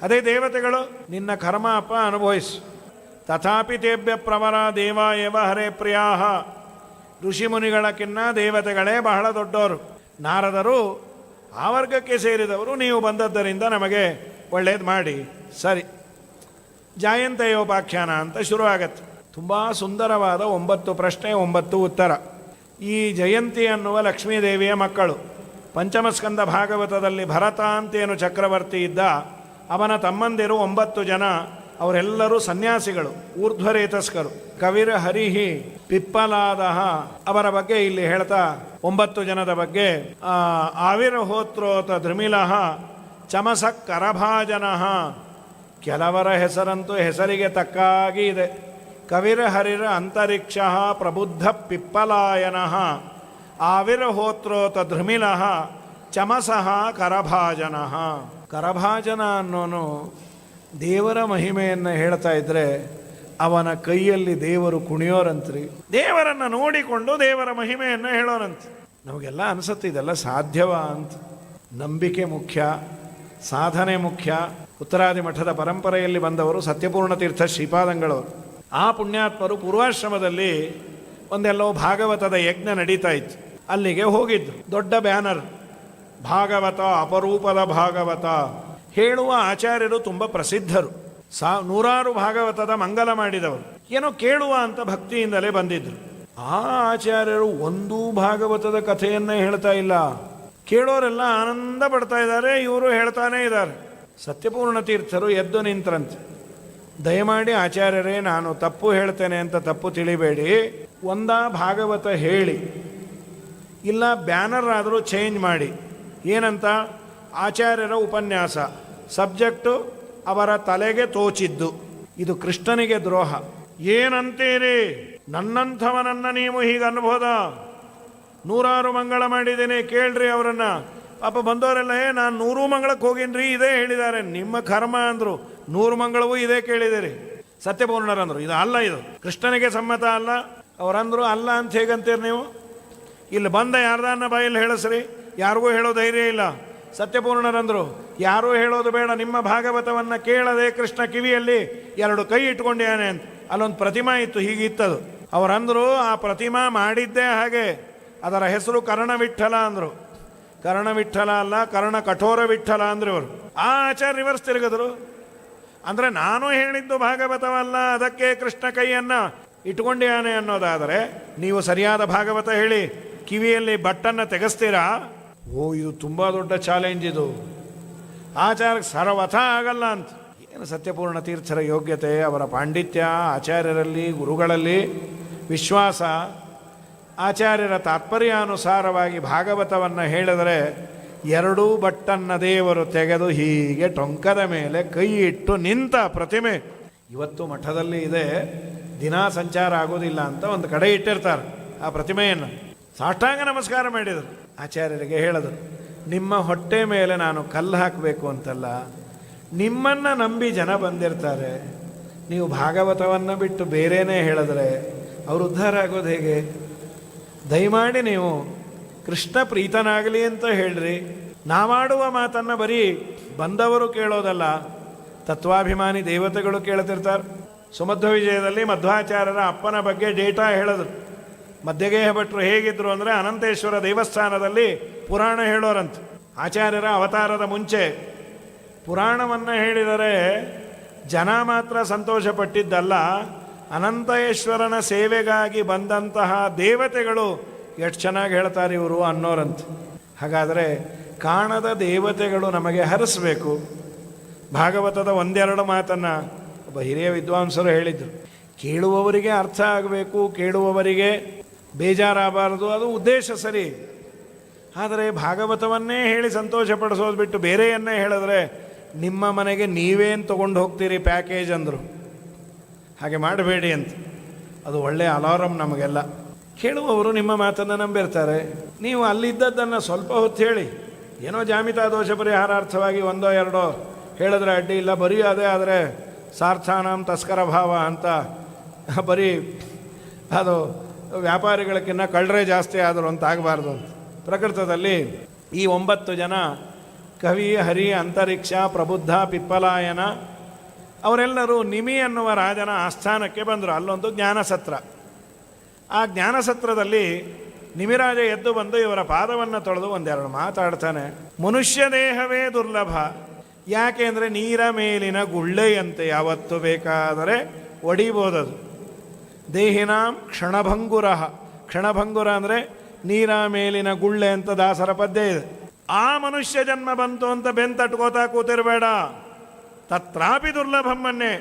ಅದೇ ದೇವತೆಗಳು, ನಿನ್ನ ಕರ್ಮ ಅಪ್ಪ ಅನುಭವಿಸು. ತಥಾಪಿ ತೇಭ್ಯ ಪ್ರವರ ದೇವ ಏವ ಹರೇ ಪ್ರಿಯಾಹ. ಋಷಿಮುನಿಗಳಕ್ಕಿನ್ನ ದೇವತೆಗಳೇ ಬಹಳ ದೊಡ್ಡವರು. ನಾರದರು ಆ ವರ್ಗಕ್ಕೆ ಸೇರಿದವರು ನೀವು ಬಂದದ್ದರಿಂದ ನಮಗೆ ಒಳ್ಳೇದು ಮಾಡಿ. ಸರಿ, ಜಾಯಂತೆಯೋಪಾಖ್ಯಾನ ಅಂತ ಶುರುವಾಗತ್ತೆ. ತುಂಬ ಸುಂದರವಾದ 9 ಪ್ರಶ್ನೆ 9 ಉತ್ತರ. ಈ ಜಯಂತಿ ಅನ್ನುವ ಲಕ್ಷ್ಮೀದೇವಿಯ ಮಕ್ಕಳು. ಪಂಚಮಸ್ಕಂದ ಭಾಗವತದಲ್ಲಿ ಭರತ ಅಂತೇನು ಚಕ್ರವರ್ತಿ ಇದ್ದ, ಅವನ ತಮ್ಮಂದಿರು 9 ಜನ. ಅವರೆಲ್ಲರೂ ಸನ್ಯಾಸಿಗಳು, ಊರ್ಧ್ವರೇತಸ್ಕರು. ಕವಿರ ಹರಿಹಿ ಪಿಪ್ಪಲಾದಹ ಅವರ ಬಗ್ಗೆ ಇಲ್ಲಿ ಹೇಳ್ತಾ 9 ಜನದ ಬಗ್ಗೆ ಆವಿರ್ಹೋತ್ರೋತ ಧೃಮಿಲಃ ಚಮಸ ಕರಭಾಜನಃ. ಕೆಲವರ ಹೆಸರಂತೂ ಹೆಸರಿಗೆ ತಕ್ಕಾಗಿ ಇದೆ. ಕವಿರ ಹರಿರ ಅಂತರಿಕ್ಷ ಪ್ರಬುದ್ಧ ಪಿಪ್ಪಲಾಯನಃ ಆವಿರ್ಹೋತ್ರೋತ ಧೃಮಿಲಃ ಚಮಸಃ ಕರಭಾಜನಃ. ಕರಭಾಜನ ಅನ್ನೋನು ದೇವರ ಮಹಿಮೆಯನ್ನು ಹೇಳ್ತಾ ಇದ್ರೆ ಅವನ ಕೈಯಲ್ಲಿ ದೇವರು ಕುಣಿಯೋರಂತ್ರಿ. ದೇವರನ್ನು ನೋಡಿಕೊಂಡು ದೇವರ ಮಹಿಮೆಯನ್ನು ಹೇಳೋರಂತೆ. ನಮಗೆಲ್ಲ ಅನಿಸುತ್ತೆ ಇದೆಲ್ಲ ಸಾಧ್ಯವಾ ಅಂತ. ನಂಬಿಕೆ ಮುಖ್ಯ, ಸಾಧನೆ ಮುಖ್ಯ. ಉತ್ತರಾದಿ ಮಠದ ಪರಂಪರೆಯಲ್ಲಿ ಬಂದವರು ಸತ್ಯಪೂರ್ಣ ತೀರ್ಥ ಶ್ರೀಪಾದಂಗಳವರು. ಆ ಪುಣ್ಯಾತ್ಮರು ಪೂರ್ವಾಶ್ರಮದಲ್ಲಿ ಒಂದೆಲ್ಲೋ ಭಾಗವತದ ಯಜ್ಞ ನಡೀತಾ ಇತ್ತು. ಅಲ್ಲಿಗೆ ಹೋಗಿದ್ದು. ದೊಡ್ಡ ಬ್ಯಾನರ್, ಭಾಗವತ ಅಪರೂಪದ ಭಾಗವತ ಹೇಳುವ ಆಚಾರ್ಯರು ತುಂಬ ಪ್ರಸಿದ್ಧರು. ನೂರಾರು ಭಾಗವತದ ಮಂಗಲ ಮಾಡಿದವರು. ಏನೋ ಕೇಳುವ ಅಂತ ಭಕ್ತಿಯಿಂದಲೇ ಬಂದಿದ್ದರು. ಆ ಆಚಾರ್ಯರು ಒಂದೂ ಭಾಗವತದ ಕಥೆಯನ್ನೇ ಹೇಳ್ತಾ ಇಲ್ಲ. ಕೇಳೋರೆಲ್ಲ ಆನಂದ ಪಡ್ತಾ ಇದ್ದಾರೆ, ಇವರು ಹೇಳ್ತಾನೇ ಇದ್ದಾರೆ. ಸತ್ಯಪೂರ್ಣ ತೀರ್ಥರು ಎದ್ದು ನಿಂತರಂತೆ. ದಯಮಾಡಿ ಆಚಾರ್ಯರೇ, ನಾನು ತಪ್ಪು ಹೇಳ್ತೇನೆ ಅಂತ ತಪ್ಪು ತಿಳಿಬೇಡಿ. ಒಂದಾ ಭಾಗವತ ಹೇಳಿ, ಇಲ್ಲ ಬ್ಯಾನರ್ ಆದರೂ ಚೇಂಜ್ ಮಾಡಿ. ಏನಂತ? ಆಚಾರ್ಯರ ಉಪನ್ಯಾಸ, ಸಬ್ಜೆಕ್ಟು ಅವರ ತಲೆಗೆ ತೋಚಿದ್ದು. ಇದು ಕೃಷ್ಣನಿಗೆ ದ್ರೋಹ. ಏನಂತೀರಿ? ನನ್ನಂಥವನನ್ನು ನೀವು ಹೀಗೆ ಅನ್ಬೋದ? ನೂರಾರು ಮಂಗಳ ಮಾಡಿದ್ದೇನೆ, ಕೇಳ್ರಿ ಅವರನ್ನು. ಪಾಪ ಬಂದವರೆಲ್ಲ ನಾನು 100 ಮಂಗಳಕ್ಕೆ ಹೋಗಿನ್ರಿ, ಇದೇ ಹೇಳಿದ್ದಾರೆ. ನಿಮ್ಮ ಕರ್ಮ ಅಂದರು. 100 ಮಂಗಳವೂ ಇದೇ ಕೇಳಿದಿರಿ. ಸತ್ಯಪೂರ್ಣರಂದರು ಇದು ಅಲ್ಲ, ಇದು ಕೃಷ್ಣನಿಗೆ ಸಮ್ಮತ ಅಲ್ಲ. ಅವರಂದರು ಅಲ್ಲ ಅಂತ ಹೇಗಂತೀರಿ ನೀವು? ಇಲ್ಲಿ ಬಂದ ಯಾರ್ದನ್ನ ಬಾಯಲ್ಲಿ ಹೇಳಿಸ್ರಿ, ಯಾರಿಗೂ ಹೇಳೋ ಧೈರ್ಯ ಇಲ್ಲ. ಸತ್ಯಪೂರ್ಣರಂದರು ಯಾರೂ ಹೇಳೋದು ಬೇಡ, ನಿಮ್ಮ ಭಾಗವತವನ್ನು ಕೇಳದೆ ಕೃಷ್ಣ ಕಿವಿಯಲ್ಲಿ 2 ಕೈ ಇಟ್ಕೊಂಡಿಯಾನೆ ಅಂತ. ಅಲ್ಲೊಂದು ಪ್ರತಿಮಾ ಇತ್ತು, ಹೀಗಿತ್ತದು. ಅವರಂದರು ಆ ಪ್ರತಿಮಾ ಮಾಡಿದ್ದೇ ಹಾಗೆ. ಅದರ ಹೆಸರು ಕರ್ಣವಿಠಲ ಅಂದರು. ಕರ್ಣವಿಠಲ ಅಲ್ಲ, ಕರ್ಣ ಕಠೋರ ವಿಠಲ ಅಂದರು ಇವರು. ಆ ಆಚಾರ್ಯ ರಿವರ್ಸ್ ತಿರುಗಿದ್ರು. ಅಂದರೆ ನಾನು ಹೇಳಿದ್ದು ಭಾಗವತವಲ್ಲ, ಅದಕ್ಕೆ ಕೃಷ್ಣ ಕೈಯನ್ನು ಇಟ್ಕೊಂಡಿಯಾನೆ ಅನ್ನೋದಾದರೆ, ನೀವು ಸರಿಯಾದ ಭಾಗವತ ಹೇಳಿ ಕಿವಿಯಲ್ಲಿ ಬಟ್ಟನ್ನು ತೆಗೆಸ್ತೀರಾ? ಓ, ಇದು ತುಂಬ ದೊಡ್ಡ ಚಾಲೆಂಜ್. ಇದು ಆಚಾರ್ಯಕ್ಕೆ ಸರ್ವಥ ಆಗಲ್ಲ ಅಂತ. ಏನು ಸತ್ಯಪೂರ್ಣ ತೀರ್ಥರ ಯೋಗ್ಯತೆ, ಅವರ ಪಾಂಡಿತ್ಯ, ಆಚಾರ್ಯರಲ್ಲಿ ಗುರುಗಳಲ್ಲಿ ವಿಶ್ವಾಸ, ಆಚಾರ್ಯರ ತಾತ್ಪರ್ಯಾನುಸಾರವಾಗಿ ಭಾಗವತವನ್ನು ಹೇಳಿದರೆ 2 ಬಟ್ಟನ್ನು ದೇವರು ತೆಗೆದು ಹೀಗೆ ಟೊಂಕದ ಮೇಲೆ ಕೈ ಇಟ್ಟು ನಿಂತ ಪ್ರತಿಮೆ ಇವತ್ತು ಮಠದಲ್ಲಿ ಇದೆ. ದಿನಾ ಸಂಚಾರ ಆಗೋದಿಲ್ಲ ಅಂತ ಒಂದು ಕಡೆ ಇಟ್ಟಿರ್ತಾರೆ ಆ ಪ್ರತಿಮೆಯನ್ನು. ಸಾಷ್ಟಾಂಗ ನಮಸ್ಕಾರ ಮಾಡಿದರು. ಆಚಾರ್ಯರಿಗೆ ಹೇಳಿದರು, ನಿಮ್ಮ ಹೊಟ್ಟೆ ಮೇಲೆ ನಾನು ಕಲ್ಲು ಹಾಕಬೇಕು ಅಂತಲ್ಲ, ನಿಮ್ಮನ್ನು ನಂಬಿ ಜನ ಬಂದಿರ್ತಾರೆ. ನೀವು ಭಾಗವತವನ್ನು ಬಿಟ್ಟು ಬೇರೆಯೇ ಹೇಳಿದ್ರೆ ಅವರು ಉದ್ಧಾರ ಆಗೋದು ಹೇಗೆ? ದಯಮಾಡಿ ನೀವು ಕೃಷ್ಣ ಪ್ರೀತನಾಗಲಿ ಅಂತ ಹೇಳ್ರಿ. ನಾವಾಡುವ ಮಾತನ್ನು ಬರೀ ಬಂದವರು ಕೇಳೋದಲ್ಲ, ತತ್ವಾಭಿಮಾನಿ ದೇವತೆಗಳು ಕೇಳ್ತಿರ್ತಾರೆ. ಸುಮಧ್ವ ವಿಜಯದಲ್ಲಿ ಮಧ್ವಾಚಾರ್ಯರ ಅಪ್ಪನ ಬಗ್ಗೆ ಡೇಟಾ ಹೇಳಿದ್ರು. ಮಧ್ಯಗೇಹ ಭಟ್ರು ಹೇಗಿದ್ರು ಅಂದರೆ, ಅನಂತೇಶ್ವರ ದೇವಸ್ಥಾನದಲ್ಲಿ ಪುರಾಣ ಹೇಳೋರಂತೆ. ಆಚಾರ್ಯರ ಅವತಾರದ ಮುಂಚೆ ಪುರಾಣವನ್ನು ಹೇಳಿದರೆ ಜನ ಮಾತ್ರ ಸಂತೋಷಪಟ್ಟಿದ್ದಲ್ಲ, ಅನಂತೇಶ್ವರನ ಸೇವೆಗಾಗಿ ಬಂದಂತಹ ದೇವತೆಗಳು ಎಷ್ಟು ಚೆನ್ನಾಗಿ ಹೇಳ್ತಾರೆ ಇವರು ಅನ್ನೋರಂತೆ. ಹಾಗಾದರೆ ಕಾಣದ ದೇವತೆಗಳು ನಮಗೆ ಹರಿಸಬೇಕು. ಭಾಗವತದ 1-2 ಮಾತನ್ನು ಒಬ್ಬ ಹಿರಿಯ ವಿದ್ವಾಂಸರು ಹೇಳಿದರು. ಕೇಳುವವರಿಗೆ ಅರ್ಥ ಆಗಬೇಕು, ಕೇಳುವವರಿಗೆ ಬೇಜಾರಾಗಬಾರದು, ಅದು ಉದ್ದೇಶ ಸರಿ. ಆದರೆ ಭಾಗವತವನ್ನೇ ಹೇಳಿ ಸಂತೋಷಪಡಿಸೋದು ಬಿಟ್ಟು ಬೇರೆಯನ್ನೇ ಹೇಳಿದ್ರೆ ನಿಮ್ಮ ಮನೆಗೆ ನೀವೇನು ತೊಗೊಂಡು ಹೋಗ್ತೀರಿ ಪ್ಯಾಕೇಜ್ ಅಂದರು. ಹಾಗೆ ಮಾಡಬೇಡಿ ಅಂತ. ಅದು ಒಳ್ಳೆಯ ಅಲಾರಮ್ ನಮಗೆಲ್ಲ. ಕೇಳುವವರು ನಿಮ್ಮ ಮಾತನ್ನು ನಂಬಿರ್ತಾರೆ. ನೀವು ಅಲ್ಲಿದ್ದದ್ದನ್ನು ಸ್ವಲ್ಪ ಹೊತ್ತು ಹೇಳಿ, ಏನೋ ಜಾಮಿತಾ ದೋಷ ಪರಿಹಾರಾರ್ಥವಾಗಿ 1-2 ಹೇಳಿದ್ರೆ ಅಡ್ಡಿ ಇಲ್ಲ. ಬರೀ ಅದೇ ಆದರೆ ಸಾರ್ಥಾನಾಂ ತಸ್ಕರ ಭಾವ ಅಂತ ಬರೀ ಅದು ವ್ಯಾಪಾರಿಗಳಕ್ಕಿಂತ ಕಳ್ಳರೇ ಜಾಸ್ತಿ ಆದರು ಅಂತ ಆಗಬಾರ್ದು ಅಂತ. ಪ್ರಕೃತದಲ್ಲಿ ಈ 9 ಜನ ಕವಿ, ಹರಿ, ಅಂತರಿಕ್ಷ, ಪ್ರಬುದ್ಧ, ಪಿಪ್ಪಲಾಯನ ಅವರೆಲ್ಲರೂ ನಿಮಿ ಅನ್ನುವ ರಾಜನ ಆಸ್ಥಾನಕ್ಕೆ ಬಂದರು. ಅಲ್ಲೊಂದು ಜ್ಞಾನಸತ್ರ. ಆ ಜ್ಞಾನಸತ್ರದಲ್ಲಿ ನಿಮಿರಾಜ ಎದ್ದು ಬಂದು ಇವರ ಪಾದವನ್ನು ತೊಳೆದು ಒಂದೆರಡು ಮಾತಾಡ್ತಾನೆ. ಮನುಷ್ಯ ದೇಹವೇ ದುರ್ಲಭ, ಯಾಕೆ ಅಂದರೆ ನೀರ ಮೇಲಿನ ಗುಳ್ಳೆಯಂತೆ ಯಾವತ್ತು ಬೇಕಾದರೆ ಒಡಿಬೋದದು. ದೇಹಿನಾಂ ಕ್ಷಣಭಂಗುರ, ಕ್ಷಣಭಂಗುರ ಅಂದರೆ ನೀರ ಮೇಲಿನ ಗುಳ್ಳೆ ಅಂತ ದಾಸರ ಪದ್ಯ ಇದೆ. ಆ ಮನುಷ್ಯ ಜನ್ಮ ಬಂತು ಅಂತ ಬೆಂತಟ್ಕೋತಾ ಕೂತಿರಬೇಡ. ತತ್ರಾಪಿ ದುರ್ಲಭಮ್ಮನ್ನೇ,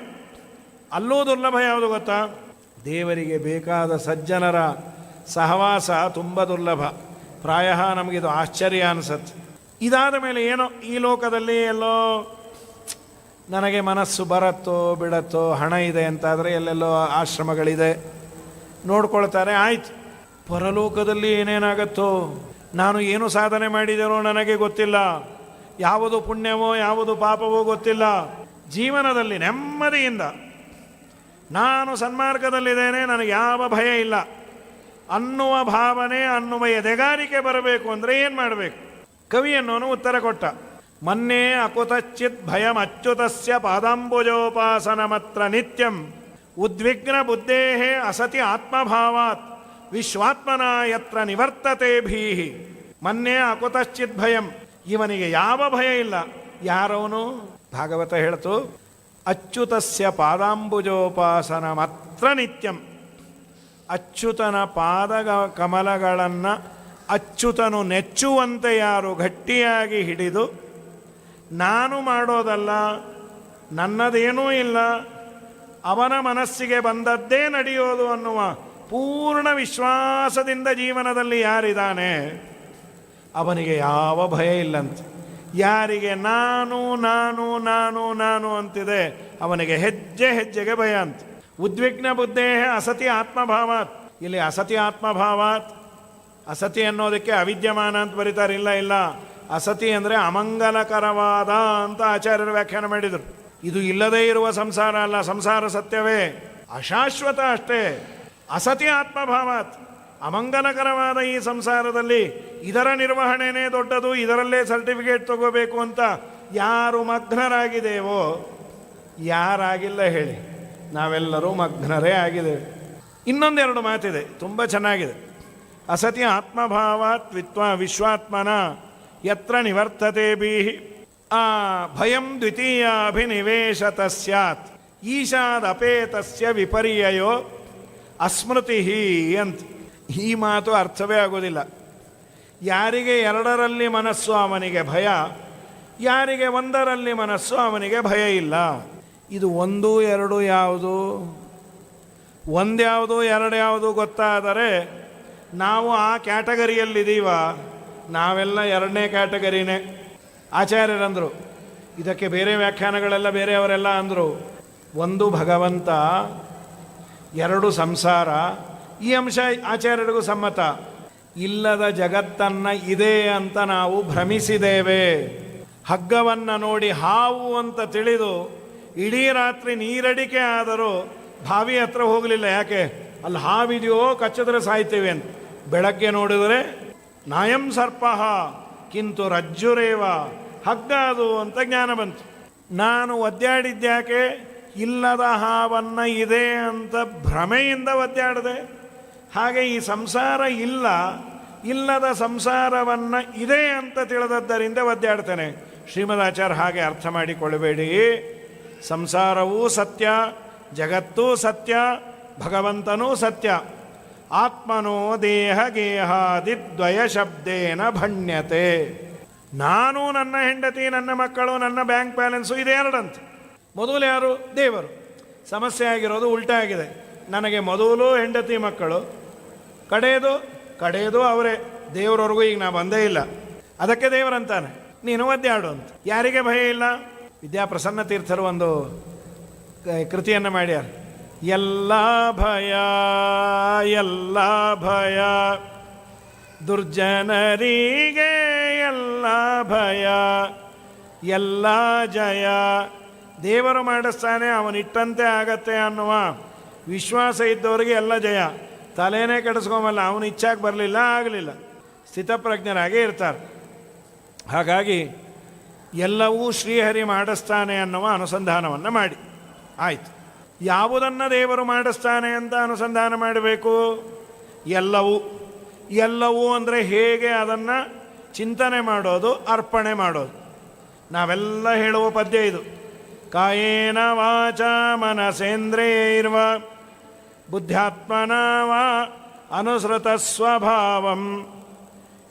ಅಲ್ಲೂ ದುರ್ಲಭ ಯಾವುದು ಗೊತ್ತಾ? ದೇವರಿಗೆ ಬೇಕಾದ ಸಜ್ಜನರ ಸಹವಾಸ ತುಂಬ ದುರ್ಲಭ. ಪ್ರಾಯ ನಮಗಿದು ಆಶ್ಚರ್ಯ ಅನಿಸತ್ತೆ. ಇದಾದ ಮೇಲೆ ಏನೋ ಈ ಲೋಕದಲ್ಲಿ ಎಲ್ಲೋ ನನಗೆ ಮನಸ್ಸು ಬರತ್ತೋ ಬಿಡತ್ತೋ, ಹಣ ಇದೆ ಅಂತಾದರೆ ಎಲ್ಲೆಲ್ಲೋ ಆಶ್ರಮಗಳಿದೆ ನೋಡ್ಕೊಳ್ತಾರೆ, ಆಯ್ತು. ಪರಲೋಕದಲ್ಲಿ ಏನೇನಾಗತ್ತೋ, ನಾನು ಏನು ಸಾಧನೆ ಮಾಡಿದೆನೋ ನನಗೆ ಗೊತ್ತಿಲ್ಲ, ಯಾವುದು ಪುಣ್ಯವೋ ಯಾವುದು ಪಾಪವೋ ಗೊತ್ತಿಲ್ಲ. ಜೀವನದಲ್ಲಿ ನೆಮ್ಮದಿಯಿಂದ ನಾನು ಸನ್ಮಾರ್ಗದಲ್ಲಿದ್ದೇನೆ, ನನಗೆ ಯಾವ ಭಯ ಇಲ್ಲ ಅನ್ನುವ ಭಾವನೆ, ಅನ್ನುವ ಎದೆಗಾರಿಕೆ ಬರಬೇಕು ಅಂದರೆ ಏನು ಮಾಡಬೇಕು? ಕವಿಯನ್ನೋನು ಉತ್ತರ ಕೊಟ್ಟ. ಮನ್ನೇ ಅಕುತಚಿತ್ ಭಯಂ ಅಚ್ಯುತಸ್ಯ ಪಾದಾಂಬುಜೋಪಾಸನಮತ್ರ ನಿತ್ಯಂ ಉದ್ವಿಗ್ನ ಬುದ್ಧೇಹೇ ಅಸತಿ ಆತ್ಮಭಾವಾತ್ ವಿಶ್ವಾತ್ಮನ ಯತ್ರ ನಿವರ್ತತೆ ಭೀಹಿ. ಮನ್ನೇ ಅಕುತಶ್ಚಿತ್ ಭಯಂ, ಇವನಿಗೆ ಯಾವ ಭಯ ಇಲ್ಲ. ಯಾರವನು? ಭಾಗವತ ಹೇಳ್ತು, ಅಚ್ಯುತಸ್ಯ ಪಾದಾಂಬುಜೋಪಾಸನ ಮಾತ್ರ ನಿತ್ಯಂ. ಅಚ್ಯುತನ ಪಾದ ಕಮಲಗಳನ್ನು ಅಚ್ಯುತನು ನೆಚ್ಚುವಂತೆ ಯಾರು ಗಟ್ಟಿಯಾಗಿ ಹಿಡಿದು, ನಾನು ಮಾಡೋದಲ್ಲ, ನನ್ನದೇನೂ ಇಲ್ಲ, ಅವನ ಮನಸ್ಸಿಗೆ ಬಂದದ್ದೇ ನಡೆಯೋದು ಅನ್ನುವ ಪೂರ್ಣ ವಿಶ್ವಾಸದಿಂದ ಜೀವನದಲ್ಲಿ ಯಾರಿದ್ದಾನೆ ಅವನಿಗೆ ಯಾವ ಭಯ ಇಲ್ಲಂತೆ. ಯಾರಿಗೆ ನಾನು ನಾನು ನಾನು ನಾನು ಅಂತಿದೆ ಅವನಿಗೆ ಹೆಜ್ಜೆ ಹೆಜ್ಜೆಗೆ ಭಯ ಅಂತ. ಉದ್ವಿಗ್ನ ಬುದ್ಧೇ ಅಸತಿ ಆತ್ಮಭಾವಾತ್. ಇಲ್ಲಿ ಅಸತಿ ಆತ್ಮಭಾವಾತ್, ಅಸತಿ ಅನ್ನೋದಕ್ಕೆ ಅವಿದ್ಯಮಾನ ಅಂತ ಬರೀತಾರೆ. ಇಲ್ಲ, ಅಸತಿ ಅಂದರೆ ಅಮಂಗಲಕರವಾದ ಅಂತ ಆಚಾರ್ಯರು ವ್ಯಾಖ್ಯಾನ ಮಾಡಿದರು. ಇದು ಇಲ್ಲದೇ ಇರುವ ಸಂಸಾರ ಅಲ್ಲ, ಸಂಸಾರ ಸತ್ಯವೇ, ಅಶಾಶ್ವತ ಅಷ್ಟೇ. ಅಸತಿ ಆತ್ಮಭಾವಾತ್, ಅಮಂಗಲಕರವಾದ ಈ ಸಂಸಾರದಲ್ಲಿ ಇದರ ನಿರ್ವಹಣೆನೇ ದೊಡ್ಡದು, ಇದರಲ್ಲೇ ಸರ್ಟಿಫಿಕೇಟ್ ತಗೋಬೇಕು ಅಂತ ಯಾರು ಮಗ್ನರಾಗಿದ್ದೇವೋ, ಯಾರಾಗಿಲ್ಲ ಹೇಳಿ, ನಾವೆಲ್ಲರೂ ಮಗ್ನರೇ ಆಗಿದ್ದೇವೆ. ಇನ್ನೊಂದೆರಡು ಮಾತಿದೆ, ತುಂಬ ಚೆನ್ನಾಗಿದೆ. ಅಸತಿ ಆತ್ಮಭಾವಾತ್ ವಿಶ್ವಾತ್ಮನ ಯತ್ರ ನಿವರ್ತತೆ ಬೀಹಿ ಭಯಂ ದ್ವಿತೀಯಾಭಿನಿವೇಶತ ಸ್ಯಾತ್ ಈಶಾದಪೇತಸ್ಯ ವಿಪರ್ಯಯೋ ಅಸ್ಮೃತಿ ಅಂತ. ಈ ಮಾತು ಅರ್ಥವೇ ಆಗೋದಿಲ್ಲ. ಯಾರಿಗೆ ಎರಡರಲ್ಲಿ ಮನಸ್ಸು ಅವನಿಗೆ ಭಯ, ಯಾರಿಗೆ ಒಂದರಲ್ಲಿ ಮನಸ್ಸು ಅವನಿಗೆ ಭಯ ಇಲ್ಲ. ಇದು ಒಂದು ಎರಡು ಯಾವುದು, ಒಂದ್ಯಾವುದು ಎರಡು ಯಾವುದು ಗೊತ್ತಾದರೆ ನಾವು ಆ ಕ್ಯಾಟಗರಿಯಲ್ಲಿದ್ದೀವ, ನಾವೆಲ್ಲ ಎರಡನೇ ಕ್ಯಾಟಗರಿನೇ. ಆಚಾರ್ಯರಂದರು, ಇದಕ್ಕೆ ಬೇರೆ ವ್ಯಾಖ್ಯಾನಗಳೆಲ್ಲ ಬೇರೆಯವರೆಲ್ಲ ಅಂದರು. ಒಂದು ಭಗವಂತ, ಎರಡು ಸಂಸಾರ. ಈ ಅಂಶ ಆಚಾರ್ಯರಿಗೂ ಸಮ್ಮತ. ಇಲ್ಲದ ಜಗತ್ತನ್ನು ಇದೆ ಅಂತ ನಾವು ಭ್ರಮಿಸಿದ್ದೇವೆ. ಹಗ್ಗವನ್ನು ನೋಡಿ ಹಾವು ಅಂತ ತಿಳಿದು ಇಡೀ ರಾತ್ರಿ ನೀರಡಿಕೆ ಆದರೂ ಬಾವಿ ಹತ್ರ ಹೋಗಲಿಲ್ಲ. ಯಾಕೆ? ಅಲ್ಲಿ ಹಾವಿದೆಯೋ, ಕಚ್ಚಿದ್ರೆ ಸಾಯ್ತೇವೆ ಅಂತ. ಬೆಳಗ್ಗೆ ನೋಡಿದರೆ ನಾಯಂ ಸರ್ಪಃ ಕಿಂತು ರಜ್ಜುರೇವ, ಹಗ್ಗ ಅದು ಅಂತ ಜ್ಞಾನ ಬಂತು. ನಾನು ಒದ್ದಾಡಿದ್ಯಾಕೆ? ಇಲ್ಲದ ಹಾವನ್ನು ಇದೆ ಅಂತ ಭ್ರಮೆಯಿಂದ ಒದ್ದಾಡಿದೆ. ಹಾಗೆ ಈ ಸಂಸಾರ ಇಲ್ಲ, ಇಲ್ಲದ ಸಂಸಾರವನ್ನು ಇದೆ ಅಂತ ತಿಳಿದದ್ದರಿಂದ ಒದ್ದಾಡ್ತೇನೆ. ಶ್ರೀಮದಾಚಾರ್ಯ ಹಾಗೆ ಅರ್ಥ ಮಾಡಿಕೊಳ್ಳಬೇಡಿ. ಸಂಸಾರವೂ ಸತ್ಯ, ಜಗತ್ತೂ ಸತ್ಯ, ಭಗವಂತನೂ ಸತ್ಯ. ಆತ್ಮನೋ ದೇಹ ಗೇಹಾದಿದ್ವಯ ಶಬ್ದೇನ ಭಣ್ಯತೆ. ನಾನು, ನನ್ನ ಹೆಂಡತಿ, ನನ್ನ ಮಕ್ಕಳು, ನನ್ನ ಬ್ಯಾಂಕ್ ಬ್ಯಾಲೆನ್ಸು ಇದೆರಡಂತೆ. ಮೊದಲು ಯಾರು? ದೇವರು. ಸಮಸ್ಯೆ ಆಗಿರೋದು ಉಲ್ಟಾ ಆಗಿದೆ. ನನಗೆ ಮೊದಲು ಹೆಂಡತಿ ಮಕ್ಕಳು, ಕಡೆಯದು ಅವರೇ. ದೇವರವರೆಗೂ ಈಗ ನಾ ಬಂದೇ ಇಲ್ಲ. ಅದಕ್ಕೆ ದೇವರಂತಾನೆ ನೀನು ಒದ್ದಾಡು ಅಂತ. ಯಾರಿಗೆ ಭಯ ಇಲ್ಲ? ವಿದ್ಯಾಪ್ರಸನ್ನ ತೀರ್ಥರು ಒಂದು ಕೃತಿಯನ್ನು ಮಾಡ್ಯಾರ. ಎಲ್ಲ ಭಯ ಎಲ್ಲ ಭಯ ದುರ್ಜನರಿಗೆ, ಎಲ್ಲ ಭಯ ಎಲ್ಲ ಜಯ. ದೇವರು ಮಾಡಿಸ್ತಾನೆ, ಅವನಿಟ್ಟಂತೆ ಆಗತ್ತೆ ಅನ್ನುವ ವಿಶ್ವಾಸ ಇದ್ದವರಿಗೆ ಎಲ್ಲ ಜಯ. ತಲೆನೇ ಕೆಡಿಸ್ಕೊಂಬಲ್ಲ, ಅವನು ಇಚ್ಛಾಗಿ ಬರಲಿಲ್ಲ, ಆಗಲಿಲ್ಲ, ಸ್ಥಿತಪ್ರಜ್ಞರಾಗೇ ಇರ್ತಾರೆ. ಹಾಗಾಗಿ ಎಲ್ಲವೂ ಶ್ರೀಹರಿ ಮಾಡಿಸ್ತಾನೆ ಅನ್ನುವ ಅನುಸಂಧಾನವನ್ನು ಮಾಡಿ ಆಯಿತು. ಯಾವುದನ್ನು ದೇವರು ಮಾಡಿಸ್ತಾನೆ ಅಂತ ಅನುಸಂಧಾನ ಮಾಡಬೇಕು? ಎಲ್ಲವೂ. ಎಲ್ಲವೂ ಅಂದರೆ ಹೇಗೆ ಅದನ್ನು ಚಿಂತನೆ ಮಾಡೋದು, ಅರ್ಪಣೆ ಮಾಡೋದು. ನಾವೆಲ್ಲ ಹೇಳುವ ಪದ್ಯ ಇದು. ಕಾಯೇನ ವಾಚ ಮನಸೇಂದ್ರಿಯೈರ್ವ ಬುದ್ಧ್ಯಾತ್ಮನ ವಾ ಅನುಸೃತ ಸ್ವಭಾವಂ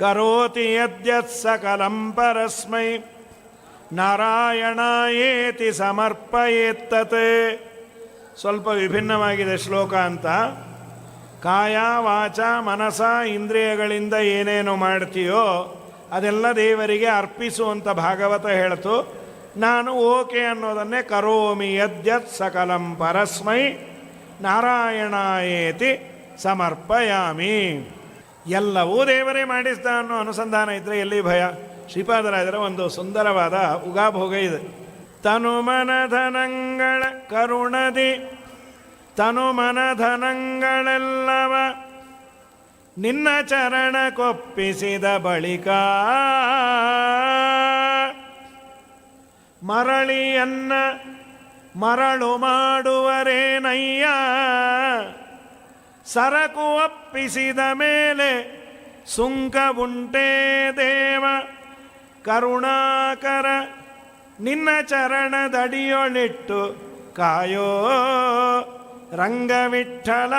ಕರೋತಿ ಯದ್ಯತ್ ಸಕಲಂ ಪರಸ್ಮೈ ನಾರಾಯಣಾಯೇತಿ ಸಮರ್ಪಯೇತ್ತತ್. ಸ್ವಲ್ಪ ವಿಭಿನ್ನವಾಗಿದೆ ಶ್ಲೋಕ ಅಂತ. ಕಾಯ ವಾಚ ಮನಸ ಇಂದ್ರಿಯಗಳಿಂದ ಏನೇನು ಮಾಡ್ತೀಯೋ ಅದೆಲ್ಲ ದೇವರಿಗೆ ಅರ್ಪಿಸುವಂಥ ಭಾಗವತ ಹೇಳ್ತು. ನಾನು ಓಕೆ ಅನ್ನೋದನ್ನೇ ಕರೋಮಿ ಯದ್ಯತ್ ಸಕಲಂ ಪರಸ್ಮೈ ನಾರಾಯಣಾಯೇತಿ ಸಮರ್ಪಯಾಮಿ. ಎಲ್ಲವೂ ದೇವರೇ ಮಾಡಿಸ್ದ ಅನ್ನೋ ಅನುಸಂಧಾನ ಇದ್ದರೆ ಎಲ್ಲಿ ಭಯ? ಶ್ರೀಪಾದರಾಜರ ಒಂದು ಸುಂದರವಾದ ಉಗಾಭೋಗ ಇದೆ. ತನುಮನಧನಗಳ ಕರುಣದಿ ತನುಮನಧನಗಳೆಲ್ಲವ ನಿನ್ನ ಚರಣ ಕೊಪ್ಪಿಸಿದ ಬಳಿಕ ಮರಳಿಯನ್ನ ಮರಳು ಮಾಡುವರೇನಯ್ಯ, ಸರಕು ಒಪ್ಪಿಸಿದ ಮೇಲೆ ಸುಂಕ ಉಂಟೇ ದೇವ ಕರುಣಾಕರ ನಿನ್ನ ಚರಣದಡಿಯೊಳಿಟ್ಟು ಕಾಯೋ ರಂಗವಿಠಲ.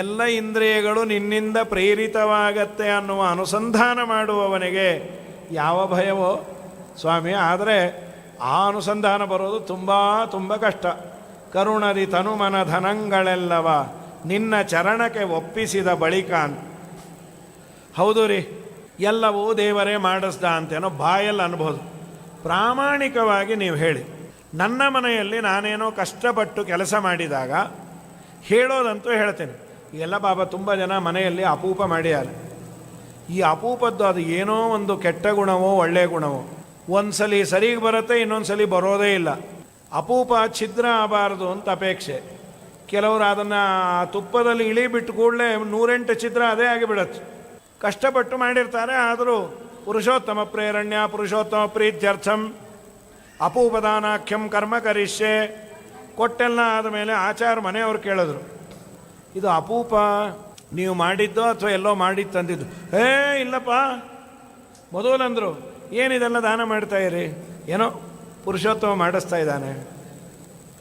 ಎಲ್ಲ ಇಂದ್ರಿಯಗಳು ನಿನ್ನಿಂದ ಪ್ರೇರಿತವಾಗತ್ತೆ ಅನ್ನುವ ಅನುಸಂಧಾನ ಮಾಡುವವನಿಗೆ ಯಾವ ಭಯವೋ ಸ್ವಾಮಿ. ಆದರೆ ಆ ಅನುಸಂಧಾನ ಬರೋದು ತುಂಬ ಕಷ್ಟ. ಕರುಣದಿ ತನುಮನ ಧನಗಳೆಲ್ಲವ ನಿನ್ನ ಚರಣಕ್ಕೆ ಒಪ್ಪಿಸಿದ ಬಳಿಕ. ಹೌದು ರೀ, ಎಲ್ಲವೂ ದೇವರೇ ಮಾಡಿಸ್ದ ಅಂತೇನೋ ಬಾಯಲ್ಲಿ ಅನ್ಬೋದು. ಪ್ರಾಮಾಣಿಕವಾಗಿ ನೀವು ಹೇಳಿ, ನನ್ನ ಮನೆಯಲ್ಲಿ ನಾನೇನೋ ಕಷ್ಟಪಟ್ಟು ಕೆಲಸ ಮಾಡಿದಾಗ ಹೇಳೋದಂತೂ ಹೇಳ್ತೇನೆ. ಈಗೆಲ್ಲ ಬಾಬಾ ತುಂಬ ಜನ ಮನೆಯಲ್ಲಿ ಅಪೂಪ ಮಾಡ್ಯಾರ. ಈ ಅಪೂಪದ್ದು ಅದು ಏನೋ ಒಂದು ಕೆಟ್ಟ ಗುಣವೋ ಒಳ್ಳೆಯ ಗುಣವೋ, ಒಂದು ಸಲ ಸರಿಗೆ ಬರುತ್ತೆ, ಇನ್ನೊಂದು ಸಲ ಬರೋದೇ ಇಲ್ಲ. ಅಪೂಪ ಛಿದ್ರ ಆಗಬಾರ್ದು ಅಂತ ಅಪೇಕ್ಷೆ. ಕೆಲವರು ಅದನ್ನು ತುಪ್ಪದಲ್ಲಿ ಇಳಿಬಿಟ್ಟು ಕೂಡಲೇ 108 ಛಿದ್ರ ಅದೇ ಆಗಿಬಿಡತ್ತೆ. ಕಷ್ಟಪಟ್ಟು ಮಾಡಿರ್ತಾರೆ, ಆದರೂ ಪುರುಷೋತ್ತಮ ಪ್ರೇರಣ್ಯ ಪುರುಷೋತ್ತಮ ಪ್ರೀತ್ಯರ್ಥಂ ಅಪೂಪದಾನಾಖ್ಯಂ ಕರ್ಮ ಕರಿಷ್ಯೆ ಕೊಟ್ಟೆಲ್ಲ ಆದಮೇಲೆ ಆಚಾರ ಮನೆಯವ್ರು ಕೇಳಿದ್ರು, ಇದು ಅಪೂಪ ನೀವು ಮಾಡಿದ್ದೋ ಅಥವಾ ಎಲ್ಲೋ ಮಾಡಿ ತಂದಿದ್ದು? ಇಲ್ಲಪ್ಪ. ಮೊದಲಂದರು, ಏನಿದೆಲ್ಲ ದಾನ ಮಾಡ್ತಾಯಿರಿ? ಏನೋ ಪುರುಷೋತ್ತಮ ಮಾಡಿಸ್ತಾ ಇದ್ದಾನೆ.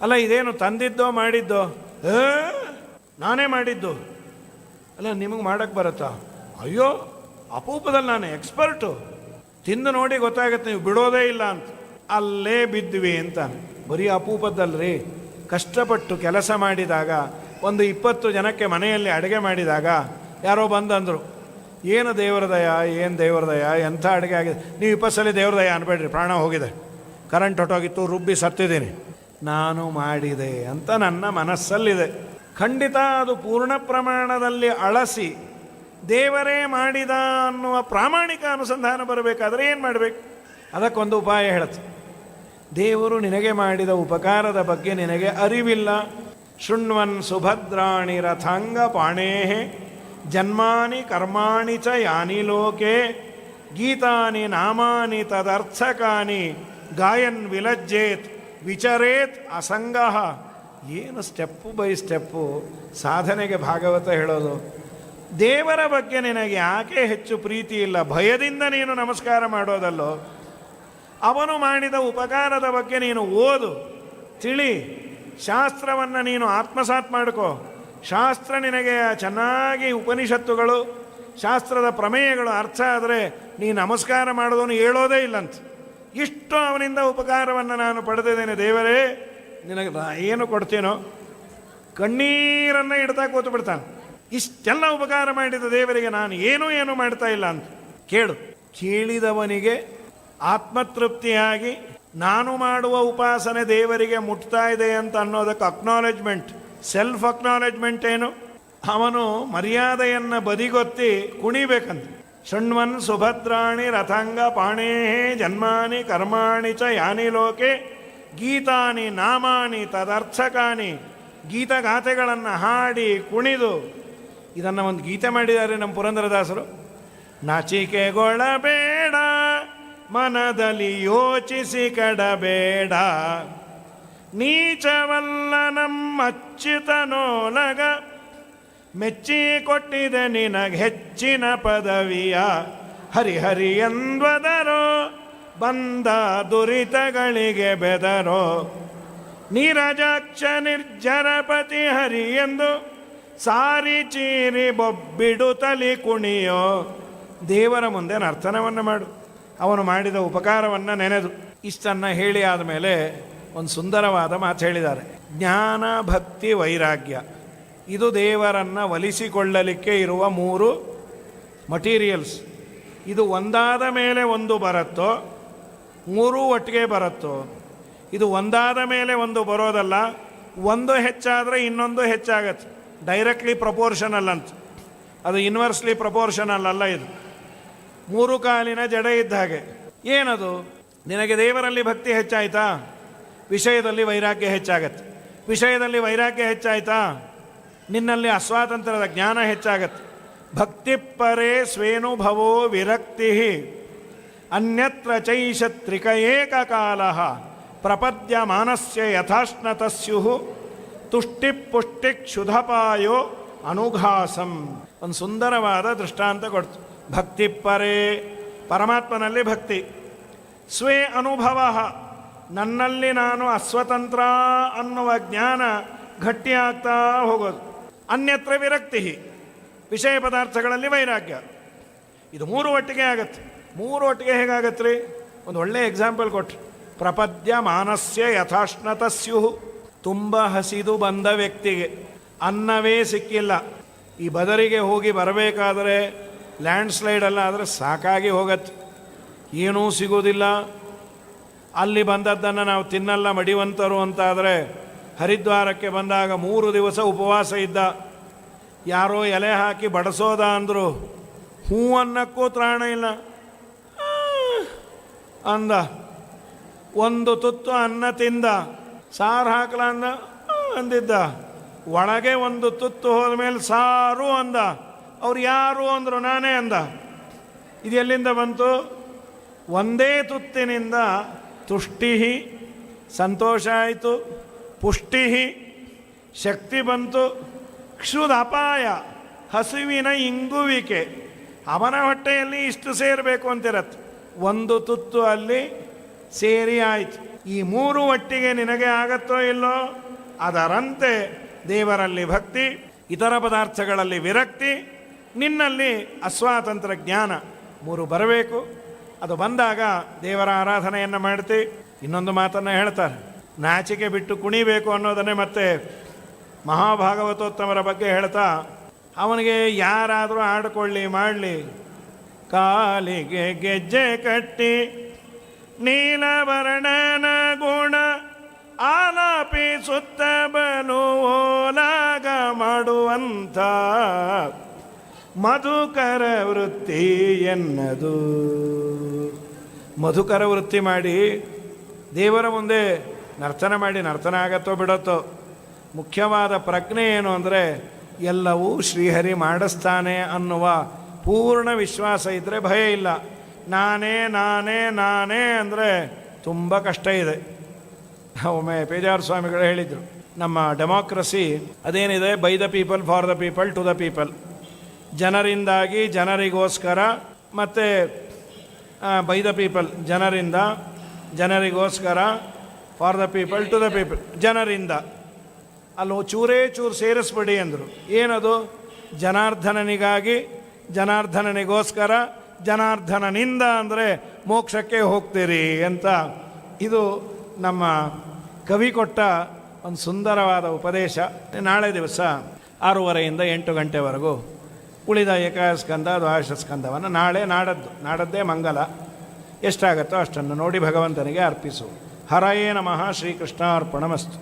ಅಲ್ಲ, ಇದೇನು ತಂದಿದ್ದೋ ಮಾಡಿದ್ದೋ? ನಾನೇ ಮಾಡಿದ್ದು. ಅಲ್ಲ, ನಿಮಗೆ ಮಾಡೋಕ್ಕೆ ಬರುತ್ತಾ? ಅಯ್ಯೋ, ಅಪೂಪದಲ್ಲಿ ನಾನು ಎಕ್ಸ್ಪರ್ಟು, ತಿಂದು ನೋಡಿ ಗೊತ್ತಾಗುತ್ತೆ, ನೀವು ಬಿಡೋದೇ ಇಲ್ಲ ಅಂತ. ಅಲ್ಲೇ ಬಿದ್ವಿ ಅಂತ. ಬರೀ ಅಪೂಪದಲ್ರಿ, ಕಷ್ಟಪಟ್ಟು ಕೆಲಸ ಮಾಡಿದಾಗ ಒಂದು 20 ಜನಕ್ಕೆ ಮನೆಯಲ್ಲಿ ಅಡುಗೆ ಮಾಡಿದಾಗ ಯಾರೋ ಬಂದಂದರು, ಏನು ದೇವರದಯ, ಏನು ದೇವರದಯ, ಎಂಥ ಅಡುಗೆ ಆಗಿದೆ. ನೀವು 20 ಸಲ ದೇವರದಯ ಅನ್ಬೇಡ್ರಿ, ಪ್ರಾಣ ಹೋಗಿದೆ, ಕರೆಂಟ್ ಹೊಟ್ಟೋಗಿತ್ತು, ರುಬ್ಬಿ ಸತ್ತಿದ್ದೀನಿ, ನಾನು ಮಾಡಿದೆ ಅಂತ ನನ್ನ ಮನಸ್ಸಲ್ಲಿದೆ. ಖಂಡಿತ ಅದು ಪೂರ್ಣ ಪ್ರಮಾಣದಲ್ಲಿ ಅಳಸಿ ದೇವರೇ ಮಾಡಿದ ಅನ್ನುವ ಪ್ರಾಮಾಣಿಕ ಅನುಸಂಧಾನ ಬರಬೇಕಾದ್ರೆ ಏನು ಮಾಡಬೇಕು? ಅದಕ್ಕೊಂದು ಉಪಾಯ ಹೇಳುತ್ತೆ. ದೇವರು ನಿನಗೆ ಮಾಡಿದ ಉಪಕಾರದ ಬಗ್ಗೆ ನಿನಗೆ ಅರಿವಿಲ್ಲ. ಶೃಣ್ವನ್ ಸುಭದ್ರಾಣಿ ರಥಾಂಗ ಪಾಣೇಃ ಜನ್ಮಾನಿ ಕರ್ಮಾಣಿ ಚ ಯಾನಿ ಲೋಕೆ ಗೀತಾನಿ ನಾಮಾನಿ ತದರ್ಥಕಾನಿ ಗಾಯನ್ ವಿಲಜ್ಜೇತ್ ವಿಚರೇತ್ ಅಸಂಗಃ. ಏನು ಸ್ಟೆಪ್ಪು ಬೈ ಸ್ಟೆಪ್ಪು ಸಾಧನೆಗೆ ಭಾಗವತ ಹೇಳೋದು. ದೇವರ ಬಗ್ಗೆ ನಿನಗೆ ಯಾಕೆ ಹೆಚ್ಚು ಪ್ರೀತಿ ಇಲ್ಲ? ಭಯದಿಂದ ನೀನು ನಮಸ್ಕಾರ ಮಾಡೋದಲ್ಲೋ. ಅವನು ಮಾಡಿದ ಉಪಕಾರದ ಬಗ್ಗೆ ನೀನು ಓದು, ತಿಳಿ, ಶಾಸ್ತ್ರವನ್ನು ನೀನು ಆತ್ಮಸಾತ್ ಮಾಡ್ಕೋ. ಶಾಸ್ತ್ರ ನಿನಗೆ ಚೆನ್ನಾಗಿ ಉಪನಿಷತ್ತುಗಳು, ಶಾಸ್ತ್ರದ ಪ್ರಮೇಯಗಳು ಅರ್ಥ ಆದರೆ ನೀ ನಮಸ್ಕಾರ ಮಾಡೋದನ್ನು ಹೇಳೋದೇ ಇಲ್ಲಂತ. ಇಷ್ಟು ಅವನಿಂದ ಉಪಕಾರವನ್ನು ನಾನು ಪಡೆದಿದ್ದೇನೆ ದೇವರೇ, ನಿನಗೆ ಏನು ಕೊಡ್ತೀನೋ? ಕಣ್ಣೀರನ್ನು ಇಡ್ತಾ ಕೂತು ಬಿಡ್ತಾನೆ. ಇಷ್ಟೆಲ್ಲ ಉಪಕಾರ ಮಾಡಿದ ದೇವರಿಗೆ ನಾನು ಏನೂ ಮಾಡ್ತಾ ಇಲ್ಲ ಅಂತ. ಕೇಳು, ಕೇಳಿದವನಿಗೆ ಆತ್ಮತೃಪ್ತಿಯಾಗಿ ನಾನು ಮಾಡುವ ಉಪಾಸನೆ ದೇವರಿಗೆ ಮುಟ್ತಾ ಇದೆ ಅಂತ ಅನ್ನೋದಕ್ಕೆ ಅಕ್ನಾಲೆಜ್ಮೆಂಟ್, ಸೆಲ್ಫ್ ಅಕ್ನಾಲೆಜ್ಮೆಂಟ್ ಏನು? ಅವನು ಮರ್ಯಾದೆಯನ್ನು ಬದಿಗೊತ್ತಿ ಕುಣಿಬೇಕಂತ. ಶೃಣ್ವನ್ ಸುಭದ್ರಾಣಿ ರಥಾಂಗ ಪಾಣೇಃ ಜನ್ಮಾನಿ ಕರ್ಮಾಣಿ ಚ ಯಾನಿ ಲೋಕೆ ಗೀತಾನಿ ನಾಮಾನಿ ತದರ್ಥಕಾನಿ. ಗೀತಗಾಥೆಗಳನ್ನು ಹಾಡಿ ಕುಣಿದು ಇದನ್ನು ಒಂದು ಗೀತೆ ಮಾಡಿದ್ದಾರೆ ನಮ್ಮ ಪುರಂದರದಾಸರು. ನಾಚಿಕೆಗೊಳ್ಳಬೇಡ, ಮನದಲ್ಲಿ ಯೋಚಿಸಿ ಕಡಬೇಡ, ನೀಚವಲ್ಲ ನಮ್ಮಚ್ಯುತನೋಲಗ ಮೆಚ್ಚಿ ಕೊಟ್ಟಿದೆ ನಿನಗೆ ಹೆಚ್ಚಿನ ಪದವಿಯ, ಹರಿಹರಿ ಎಂದ್ವದರೋ ಬಂದ ದುರಿತಗಳಿಗೆ ಬೆದರೋ, ನೀರಜಾಕ್ಷ ನಿರ್ಜರಪತಿ ಹರಿ ಎಂದು ಸಾರಿ ಚೀರಿ ಬೊಬ್ಬಿಡುತ್ತಲಿ ಕುಣಿಯೋ. ದೇವರ ಮುಂದೆ ನರ್ತನವನ್ನು ಮಾಡು, ಅವನು ಮಾಡಿದ ಉಪಕಾರವನ್ನು ನೆನೆದು. ಇಷ್ಟನ್ನು ಹೇಳಿ ಆದಮೇಲೆ ಒಂದು ಸುಂದರವಾದ ಮಾತು ಹೇಳಿದ್ದಾರೆ. ಜ್ಞಾನ, ಭಕ್ತಿ, ವೈರಾಗ್ಯ ಇದು ದೇವರನ್ನು ಒಲಿಸಿಕೊಳ್ಳಲಿಕ್ಕೆ ಇರುವ 3 ಮಟೀರಿಯಲ್ಸ್. ಇದು ಒಂದಾದ ಮೇಲೆ ಒಂದು ಬರುತ್ತೋ, 3 ಒಟ್ಟಿಗೆ ಬರುತ್ತೋ? ಇದು ಒಂದಾದ ಮೇಲೆ ಒಂದು ಬರೋದಲ್ಲ, ಒಂದು ಹೆಚ್ಚಾದರೆ ಇನ್ನೊಂದು ಹೆಚ್ಚಾಗತ್ತೆ. ಡೈರೆಕ್ಟ್ಲಿ ಪ್ರಪೋರ್ಷನಲ್ ಅಂತ, ಅದು ಇನ್ವರ್ಸ್ಲಿ ಪ್ರಪೋರ್ಷನಲ್ ಅಲ್ಲ. ಇದು 3 ಕಾಲಿನ ಜಡ ಇದ್ದ ಹಾಗೆ. ಏನದು? ನಿನಗೆ ದೇವರಲ್ಲಿ ಭಕ್ತಿ ಹೆಚ್ಚಾಯ್ತಾ, ವಿಷಯದಲ್ಲಿ ವೈರಾಗ್ಯ ಹೆಚ್ಚಾಗತ್ತೆ. ವಿಷಯದಲ್ಲಿ ವೈರಾಗ್ಯ ಹೆಚ್ಚಾಯ್ತಾ, ನಿನ್ನಲ್ಲಿ ಅಸ್ವಾತಂತ್ರ್ಯದ ಜ್ಞಾನ ಹೆಚ್ಚಾಗತ್ತೆ. ಭಕ್ತಿ ಪರೇ ಸ್ವೇನುಭವೋ ವಿರಕ್ತಿ ಅನ್ಯತ್ರ ಚೈಷತ್ರಿಕ ಏಕಕಾಲ ಪ್ರಪದ್ಯ ಮಾನಸ್ಯ ಯಥಾಶ್ನತ ಸ್ಯು ತುಷ್ಟಿ ಪುಷ್ಟಿ ಕ್ಷುಧಪಾಯೋ ಅನುಘಾಸಂ. ಒಂದು ಸುಂದರವಾದ ದೃಷ್ಟಾಂತ ಕೊಡ್ತು. ಭಕ್ತಿ ಪರೇ, ಪರಮಾತ್ಮನಲ್ಲಿ ಭಕ್ತಿ. ಸ್ವೇ ಅನುಭವ, ನನ್ನಲ್ಲಿ ನಾನು ಅಸ್ವತಂತ್ರ ಅನ್ನುವ ಜ್ಞಾನ ಗಟ್ಟಿಯಾಗ್ತಾ ಹೋಗೋದು. ಅನ್ಯತ್ರ ವಿರಕ್ತಿ, ವಿಷಯ ಪದಾರ್ಥಗಳಲ್ಲಿ ವೈರಾಗ್ಯ. ಇದು 3 ಒಟ್ಟಿಗೆ ಆಗತ್ತೆ. 3 ಒಟ್ಟಿಗೆ ಹೇಗಾಗತ್ತೆ ರೀ? ಒಂದು ಒಳ್ಳೆಯ ಎಕ್ಸಾಂಪಲ್ ಕೊಟ್ರಿ. ಪ್ರಪದ್ಯ ಮಾನಸ್ಯ ಯಥಾಶ್ನತ ಸ್ಯು. ತುಂಬ ಹಸಿದು ಬಂದ ವ್ಯಕ್ತಿಗೆ ಅನ್ನವೇ ಸಿಕ್ಕಿಲ್ಲ. ಈ ಬದರಿಗೆ ಹೋಗಿ ಬರಬೇಕಾದರೆ ಲ್ಯಾಂಡ್ ಸ್ಲೈಡೆಲ್ಲ ಆದರೆ ಸಾಕಾಗಿ ಹೋಗತ್ತೆ, ಏನೂ ಸಿಗೋದಿಲ್ಲ. ಅಲ್ಲಿ ಬಂದದ್ದನ್ನು ನಾವು ತಿನ್ನಲ್ಲ ಮಡಿವಂತರು ಅಂತಾದರೆ, ಹರಿದ್ವಾರಕ್ಕೆ ಬಂದಾಗ 3 ದಿವಸ ಉಪವಾಸ ಇದ್ದ. ಯಾರೋ ಎಲೆ ಹಾಕಿ ಬಡಿಸೋದ ಅಂದರು, ಹೂ ಅನ್ನಕ್ಕೂ ತ್ರಾಣ ಇಲ್ಲ ಅಂದ. ಒಂದು ತುತ್ತು ಅನ್ನ ತಿಂದ, ಸಾರು ಹಾಕಲ ಅಂದಿದ್ದ. ಒಳಗೆ ಒಂದು ತುತ್ತು ಹೋದ್ಮೇಲೆ ಸಾರು ಅಂದ. ಅವ್ರು ಯಾರು ಅಂದರು, ನಾನೇ ಅಂದ. ಇದು ಎಲ್ಲಿಂದ ಬಂತು? ಒಂದೇ ತುತ್ತಿನಿಂದ ತುಷ್ಟಿ, ಸಂತೋಷ ಆಯಿತು, ಪುಷ್ಟಿ, ಶಕ್ತಿ ಬಂತು, ಕ್ಷುದ್ ಅಪಾಯ, ಹಸುವಿನ ಇಂಗುವಿಕೆ. ಅವನ ಹೊಟ್ಟೆಯಲ್ಲಿ ಇಷ್ಟು ಸೇರಬೇಕು ಅಂತಿರತ್ತೆ, ಒಂದು ತುತ್ತು ಅಲ್ಲಿ ಸೇರಿ ಆಯಿತು. ಈ 3 ಒಟ್ಟಿಗೆ ನಿನಗೆ ಆಗತ್ತೋ ಇಲ್ಲೋ? ಅದರಂತೆ ದೇವರಲ್ಲಿ ಭಕ್ತಿ, ಇತರ ಪದಾರ್ಥಗಳಲ್ಲಿ ವಿರಕ್ತಿ, ನಿನ್ನಲ್ಲಿ ಅಸ್ವಾತಂತ್ರ್ಯ ಜ್ಞಾನ 3 ಬರಬೇಕು. ಅದು ಬಂದಾಗ ದೇವರ ಆರಾಧನೆಯನ್ನು ಮಾಡ್ತಿ. ಇನ್ನೊಂದು ಮಾತನ್ನು ಹೇಳ್ತಾರೆ, ನಾಚಿಕೆ ಬಿಟ್ಟು ಕುಣಿಬೇಕು ಅನ್ನೋದನ್ನೇ ಮತ್ತೆ ಮಹಾಭಾಗವತೋತ್ತಮರ ಬಗ್ಗೆ ಹೇಳ್ತಾ, ಅವನಿಗೆ ಯಾರಾದರೂ ಆಡ್ಕೊಳ್ಳಿ ಮಾಡಲಿ, ಕಾಲಿಗೆ ಗೆಜ್ಜೆ ಕಟ್ಟಿ ನೀಲವರ್ಣನ ಗುಣ ಆಲಾಪಿಸುತ್ತ ಬಲು ಓಲಾಗ ಮಾಡುವಂಥ ಮಧುಕರ ವೃತ್ತಿ ಎನ್ನದು. ಮಧುಕರ ವೃತ್ತಿ ಮಾಡಿ ದೇವರ ಮುಂದೆ ನರ್ತನ ಮಾಡಿ, ನರ್ತನ ಆಗತ್ತೋ ಬಿಡತ್ತೋ, ಮುಖ್ಯವಾದ ಪ್ರಜ್ಞೆ ಏನು ಅಂದರೆ ಎಲ್ಲವೂ ಶ್ರೀಹರಿ ಮಾಡಿಸ್ತಾನೆ ಅನ್ನುವ ಪೂರ್ಣ ವಿಶ್ವಾಸ ಇದ್ದರೆ ಭಯ ಇಲ್ಲ. ನಾನೇ ನಾನೇ ನಾನೇ ಅಂದರೆ ತುಂಬ ಕಷ್ಟ ಇದೆ. ಒಮ್ಮೆ ಪೇಜಾರ ಸ್ವಾಮಿಗಳು ಹೇಳಿದರು, ನಮ್ಮ ಡೆಮಾಕ್ರಸಿ ಅದೇನಿದೆ, by the people, for the people, to the people. ಜನರಿಂದಾಗಿ ಜನರಿಗೋಸ್ಕರ, ಮತ್ತು ಬೈ ದ ಪೀಪಲ್ ಜನರಿಂದ, ಜನರಿಗೋಸ್ಕರ, for the people, to the people ಜನರಿಂದ. ಅಲ್ಲೋ ಚೂರೇ ಚೂರು ಸೇರಿಸ್ಬಿಡಿ ಅಂದರು. ಏನದು? ಜನಾರ್ದನನಿಗಾಗಿ, ಜನಾರ್ದನನಿಗೋಸ್ಕರ, ಜನಾರ್ದನನಿಂದ ಅಂದರೆ ಮೋಕ್ಷಕ್ಕೆ ಹೋಗ್ತೀರಿ ಅಂತ. ಇದು ನಮ್ಮ ಕವಿ ಕೊಟ್ಟ ಒಂದು ಸುಂದರವಾದ ಉಪದೇಶ. ನಾಳೆ ದಿವಸ 6:30ಯಿಂದ 8 ಗಂಟೆವರೆಗೂ ಉಳಿದ ಏಕಾಸ್ಕಂದ ದ್ವಾದಶ ಸ್ಕಂದವನ್ನು ನಾಡದ್ದೇ ಮಂಗಲ ಎಷ್ಟಾಗತ್ತೋ ಅಷ್ಟನ್ನು ನೋಡಿ ಭಗವಂತನಿಗೆ ಅರ್ಪಿಸು. ಹರಯೇ ನಮಃ. ಶ್ರೀಕೃಷ್ಣಾರ್ಪಣಮಸ್ತು.